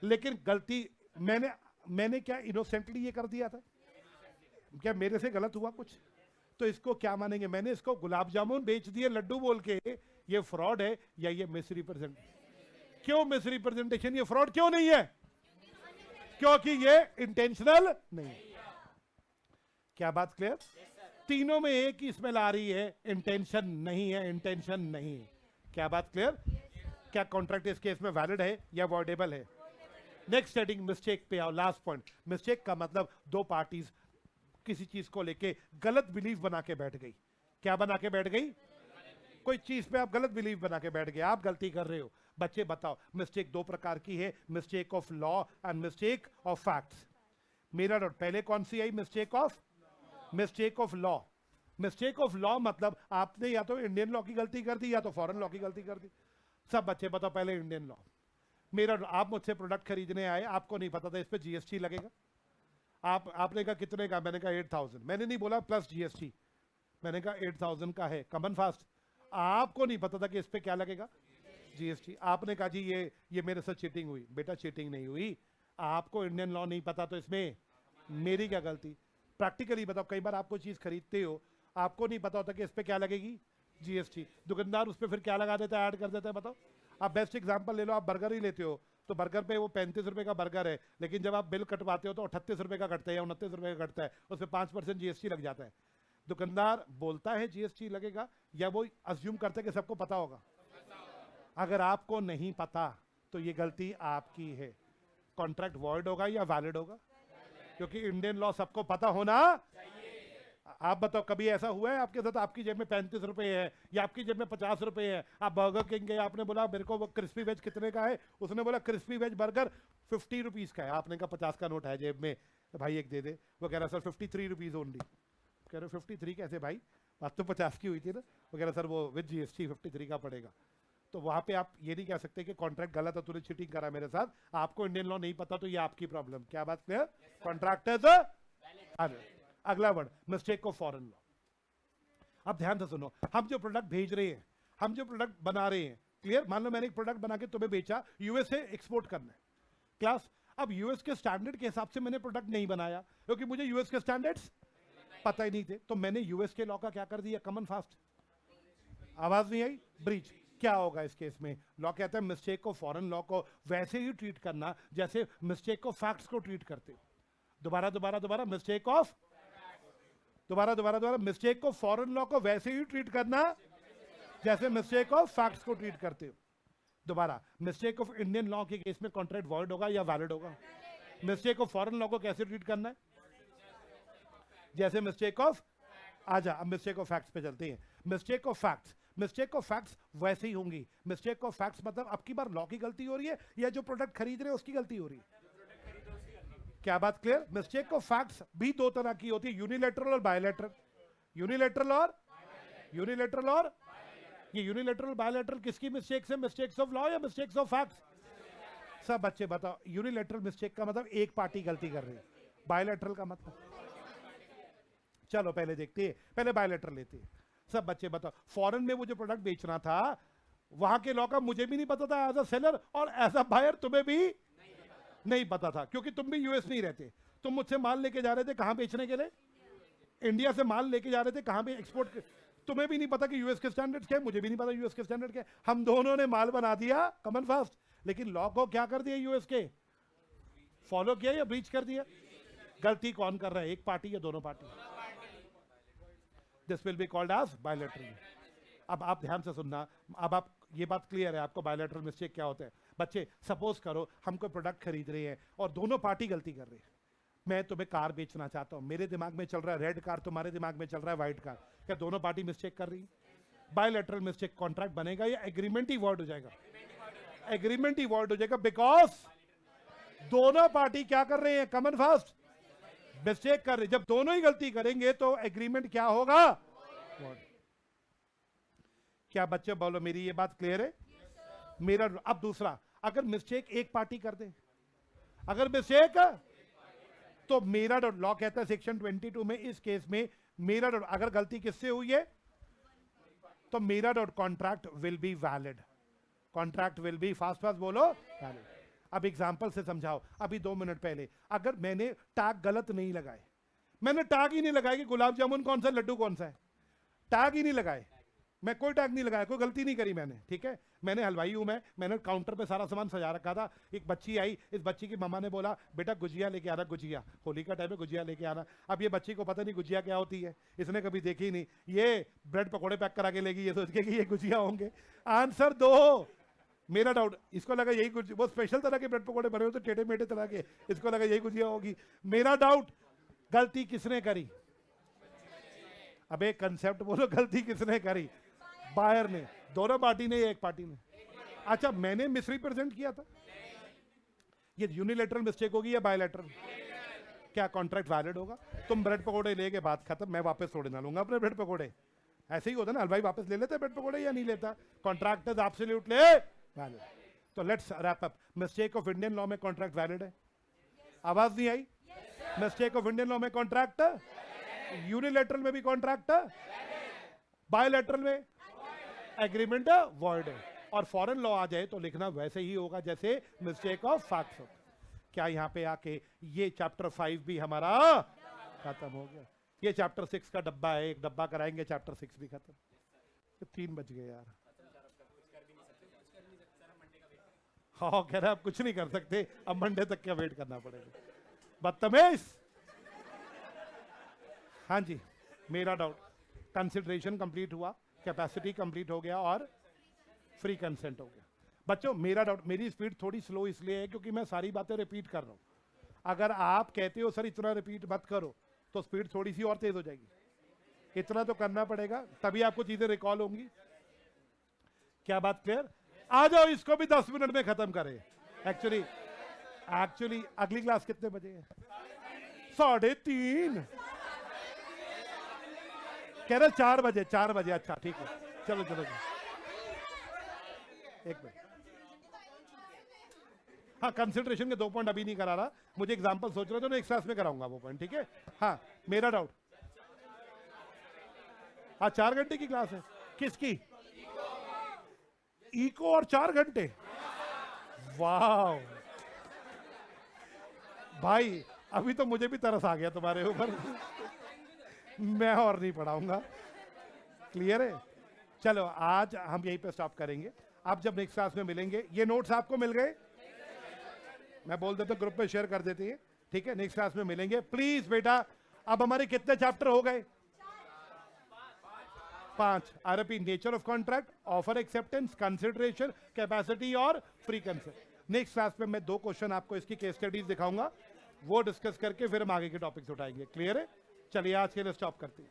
A: लेकिन गलती मैंने क्या इनोसेंटली ये कर दिया था, क्या मेरे से गलत हुआ कुछ, तो इसको क्या मानेंगे, मैंने इसको गुलाब जामुन बेच दिए लड्डू बोल के, ये फ्रॉड है या ये मिस रिप्रेजेंट, क्यों मिस रिप्रेजेंटेशन, ये फ्रॉड क्यों नहीं है, क्योंकि ये इंटेंशनल नहीं। क्या बात क्लियर। तीनों में एक ही स्मेल आ रही है, इंटेंशन नहीं है, इंटेंशन नहीं है। क्या बात क्लियर। क्या कॉन्ट्रैक्ट इस केस में वैलिड है या वॉइडेबल है। नेक्स्ट हेडिंग मिस्टेक पे आओ, लास्ट पॉइंट। मिस्टेक का मतलब दो पार्टीज किसी चीज को लेके गलत बिलीव बना के बैठ गई। क्या बना के बैठ गई, कोई चीज पे आप गलत बिलीव बना के बैठ गए, आप गलती कर रहे हो। बच्चे बताओ मिस्टेक दो प्रकार की है, mistake of law and mistake of facts. मेरा डाउट पहले कौन सी आई, mistake of law. Mistake of law मतलब आपने या तो इंडियन लॉ की गलती कर दी या तो फॉरेन लॉ की गलती कर दी। सब बच्चे बताओ पहले इंडियन लॉ। मेरा आप मुझसे प्रोडक्ट खरीदने आए, आपको नहीं पता था इस पे जीएसटी लगेगा। आपने कहा कितने का, मैंने कहा 8000। मैंने नहीं बोला प्लस जीएसटी, मैंने कहा 8000 का है कॉमन फास्ट। आपको नहीं पता था कि इस पे क्या लगेगा, जीएसटी। आपने कहा जी ये मेरे साथ चीटिंग हुई। बेटा चीटिंग नहीं हुई, आपको इंडियन लॉ नहीं पता तो इसमें मेरी क्या गलती। प्रैक्टिकली बताओ, कई बार आप कोई चीज खरीदते हो, आपको नहीं पता होता कि इस पे क्या लगेगी, जीएसटी। दुकानदार उस पर फिर क्या लगा देता है, ऐड कर देता है। बताओ, आप बेस्ट एग्जांपल ले लो, आप बर्गर ही लेते हो तो बर्गर पे वो 35 रुपए का बर्गर है, लेकिन जब आप बिल कटवाते हो तो 38 रुपए का कटता है या 29 रुपए का कटता है, उस पर 5% जीएसटी लग जाता है। दुकानदार बोलता है जीएसटी लगेगा या वो अज्यूम करते कि सबको पता होगा? अगर आपको नहीं पता तो ये गलती आपकी है। कॉन्ट्रैक्ट वॉइड होगा या वैलिड होगा? क्योंकि इंडियन लॉ सबको पता होना। आप बताओ कभी ऐसा हुआ है आपके साथ, आपकी जेब में 35 रुपए है या आपकी जेब में 50 रुपए है, आप बर्गर किंग गए, आपने बोला मेरे को वो क्रिस्पी वेज कितने का है, उसने बोला क्रिस्पी वेज बर्गर 50 रुपीज का है, आपने कहा 50 का नोट है जेब में, तो भाई एक दे दे। वो कह रहा सर 53 रुपीज ओनली। कह रहे 53 कैसे भाई, बात तो 50 की हुई थी ना। वो कह रहा सर वो विद जीएसटी 53 का पड़ेगा। तो वहां पे आप ये नहीं कह सकते कि कॉन्ट्रैक्ट गलत है, तूने चीटिंग करा मेरे साथ, आपको इंडियन लॉ नहीं पता तो ये आपकी प्रॉब्लम। क्या बात क्लियर? कॉन्ट्रैक्टर्स। अगला word mistake of foreign law. अब ध्यान से सुनो, हम जो प्रोडक्ट भेज रहे हैं, हम जो प्रोडक्ट बना रहे हैं, क्लियर? मान लो मैंने एक प्रोडक्ट बना के तुम्हें बेचा, यूएस से एक्सपोर्ट करना है क्लास। अब यूएस के स्टैंडर्ड के हिसाब से मैंने प्रोडक्ट नहीं बनाया क्योंकि मुझे यूएस के स्टैंडर्ड्स पता ही नहीं थे, तो मैंने यूएस के लॉ का क्या कर दिया? कमन फास्ट। आवाज नहीं आई? ब्रीच। क्या होगा इस केस में? लॉ कहता है मिस्टेक ऑफ फॉरेन लॉ को वैसे ही ट्रीट करना जैसे मिस्टेक ऑफ फैक्ट्स को ट्रीट करते। दोबारा दोबारा दोबारा, मिस्टेक ऑफ, दोबारा दोबारा दोबारा, मिस्टेक ऑफ फॉरेन लॉ को वैसे ही ट्रीट करना जैसे मिस्टेक ऑफ फैक्ट्स को ट्रीट करते हो। दोबारा, मिस्टेक ऑफ इंडियन लॉ के केस में कॉन्ट्रैक्ट वॉइड होगा या वैलिड होगा? मिस्टेक ऑफ फॉरेन लॉ को कैसे ट्रीट करना है? जैसे मिस्टेक ऑफ, आजा अब मिस्टेक ऑफ फैक्ट्स पे चलते हैं। Mistake of facts, mistake of facts वैसे ही होंगी। मिस्टेक ऑफ फैक्ट्स मतलब अब की बार लॉ की गलती हो रही है या जो प्रोडक्ट खरीद रहे हैं उसकी गलती हो रही है? क्या बात क्लियर? मिस्टेक ऑफ फैक्ट्स भी दो तरह की होती है, यूनिलैटरल और बायलैटरल। यूनिलैटरल और यूनिलैटरल और ये यूनिलैटरल बायलैटरल किसकी मिस्टेक्स है? मिस्टेक्स ऑफ लॉ या मिस्टेक्स ऑफ फैक्ट्स? सब बच्चे बताओ, यूनिलैटरल मिस्टेक का मतलब एक पार्टी गलती कर रही है, बायलैटरल का मतलब? चलो पहले देखते हैं, पहले बायलैटरल लेते हैं। सब बच्चे बताओ, फॉरेन में वो जो प्रोडक्ट बेचना था वहां के लॉ का मुझे भी नहीं पता था एज अ सेलर, और एज अ बायर तुम्हें भी नहीं पता था क्योंकि तुम भी यूएस नहीं रहते। तुम मुझसे माल लेके जा रहे थे कहां बेचने के लिए? इंडिया से माल लेके जा रहे थे कहां पे एक्सपोर्ट? तुम्हें भी नहीं पता कि यूएस के स्टैंडर्ड्स क्या है, मुझे भी नहीं पता यूएस के स्टैंडर्ड क्या है। हम दोनों ने माल बना दिया कमन फास्ट, लेकिन लॉ को क्या कर दिया? यूएस के फॉलो किया या ब्रीच कर दिया? गलती कौन कर रहा है, एक पार्टी या दोनों party? This will be called as bilateral. अब आप ध्यान से सुनना, अब आप ये बात क्लियर है आपको बायलैटरल मिस्टेक क्या होता है? बच्चे सपोज करो हम कोई प्रोडक्ट खरीद रहे हैं और दोनों पार्टी गलती कर रही है। मैं तुम्हें कार बेचना चाहता हूं, मेरे दिमाग में चल रहा है रेड कार, तुम्हारे दिमाग में चल रहा है व्हाइट कार। क्या दोनों पार्टी मिस्टेक कर रही है? बायलैटरल मिस्टेक कॉन्ट्रैक्ट बनेगा या एग्रीमेंट ही वॉइड हो जाएगा? एग्रीमेंट ही वॉइड हो जाएगा, बिकॉज दोनों पार्टी क्या कर रहे हैं? कमन फास्ट मिस्टेक कर रहे। जब दोनों ही गलती करेंगे तो एग्रीमेंट क्या होगा? क्या बच्चे बोलो मेरी ये बात क्लियर है? मेरा अब दूसरा, अगर मिस्टेक एक पार्टी कर दे, अगर मिस्टेक तो मेरा लॉ कहता है सेक्शन 22 में इस केस में मेरा अगर गलती किससे हुई है तो मेरा contract will be valid. Contract will be, fast fast बोलो, वैलिड। अब एग्जांपल से समझाओ, अभी 2 मिनट पहले अगर मैंने टैग गलत नहीं लगाए, मैंने टैग ही नहीं लगाया कि गुलाब जामुन कौन सा लड्डू कौन सा है, टैग ही नहीं लगाए, मैं कोई टैग नहीं लगाया, कोई गलती नहीं करी मैंने, ठीक है? मैंने हलवाई हूं मैंने काउंटर पे सारा सामान सजा रखा था। एक बच्ची आई, इस बच्ची की मम्मा ने बोला बेटा गुजिया लेके आना, गुजिया होली का टाइम है, गुजिया लेके आना। अब ये बच्ची को पता नहीं गुजिया क्या होती है, इसने कभी देखी ही नहीं, ये ब्रेड पकौड़े पैक करा के लेगी ये सोच के कि ये गुजिया होंगे। आंसर दो। मेरा डाउट, इसको लगा यही गुजिया, वो स्पेशल तरह के ब्रेड पकौड़े बने होते टेढ़े मेढ़े तरह के, इसको लगा यही गुजिया होगी। मेरा डाउट, गलती किसने करी? अबे कंसेप्ट बोलो, गलती किसने करी? बायर ने। दोनों पार्टी ने या एक पार्टी ने? अच्छा, मैंने मिसरिप्रेजेंट किया था। ये यूनिलैटरल मिस्टेक होगी या बायलैटरल? क्या कॉन्ट्रैक्ट वैलिड होगा? तुम ब्रेड पकौड़े लेके बात खत्म, मैं वापस थोड़े ना लूंगा अपने ब्रेड पकौड़े। ऐसे ही होता ना, हलवाई वापस ले लेते ब्रेड पकौड़े या नहीं लेता? Contract is absolutely valid. तो let's wrap up. Mistake of Indian law में कॉन्ट्रैक्ट वैलिड है? आवाज नहीं आई? मिस्टेक ऑफ इंडियन लॉ में कॉन्ट्रैक्ट, यूनिलैटरल में भी कॉन्ट्रैक्ट, बायलैटरल में एग्रीमेंट वॉइड है। और फॉरेन लॉ आ जाए तो लिखना वैसे ही होगा जैसे मिस्टेक ऑफ फैक्ट्स होता। क्या यहां पे आके ये चैप्टर 5 भी हमारा खत्म हो गया? ये चैप्टर 6 का डब्बा है, एक डब्बा कराएंगे, चैप्टर 6 भी खत्म। 3 बज गए यार। हाँ कह रहे आप कुछ नहीं कर सकते, अब मंडे तक क्या वेट करना पड़ेगा? बदतमीज। हाँ जी मेरा डाउट, कंसिडरेशन कंप्लीट हुआ, कैपेसिटी कंप्लीट हो गया और फ्री कंसेंट हो गया। बच्चों मेरा डाउट, मेरी स्पीड थोड़ी स्लो इसलिए है क्योंकि मैं सारी बातें रिपीट कर रहा हूं। अगर आप कहते हो सर इतना रिपीट मत करो तो स्पीड थोड़ी सी और तेज हो जाएगी। इतना तो करना पड़ेगा तभी आपको चीजें रिकॉल होंगी। क्या बात क्लियर? आ जाओ इसको भी 10 मिनट में खत्म करें। एक्चुअली अगली क्लास कितने बजे है? 3:30। कह रहे 4 बजे, 4 बजे। अच्छा ठीक है, चलो चलो चलो। एक मिनट, हाँ कंसिडरेशन के 2 पॉइंट अभी नहीं करा रहा, मुझे एग्जांपल सोच रहे थे, नेक्स्ट क्लास में कराऊंगा वो पॉइंट, ठीक है? हाँ मेरा डाउट, हाँ 4 घंटे की क्लास है। किसकी? इको और 4 घंटे? वाह भाई, अभी तो मुझे भी तरस आ गया तुम्हारे ऊपर। मैं और नहीं पढ़ाऊंगा। क्लियर है? चलो आज हम यहीं पे स्टॉप करेंगे। आप जब नेक्स्ट क्लास में मिलेंगे, ये नोट्स आपको मिल गए, मैं बोल देता हूं ग्रुप में शेयर कर देते हैं, ठीक है? नेक्स्ट क्लास में मिलेंगे प्लीज बेटा। अब हमारे कितने चैप्टर हो गए? 5। RP, nature of contract, offer acceptance, consideration, capacity और फ्री कंसेंट। नेक्स्ट क्लास में मैं 2 क्वेश्चन आपको इसकी केस स्टडीज दिखाऊंगा, वो डिस्कस करके फिर हम आगे के टॉपिक्स उठाएंगे। क्लियर है? चलिए आज के लिए स्टॉप करते हैं।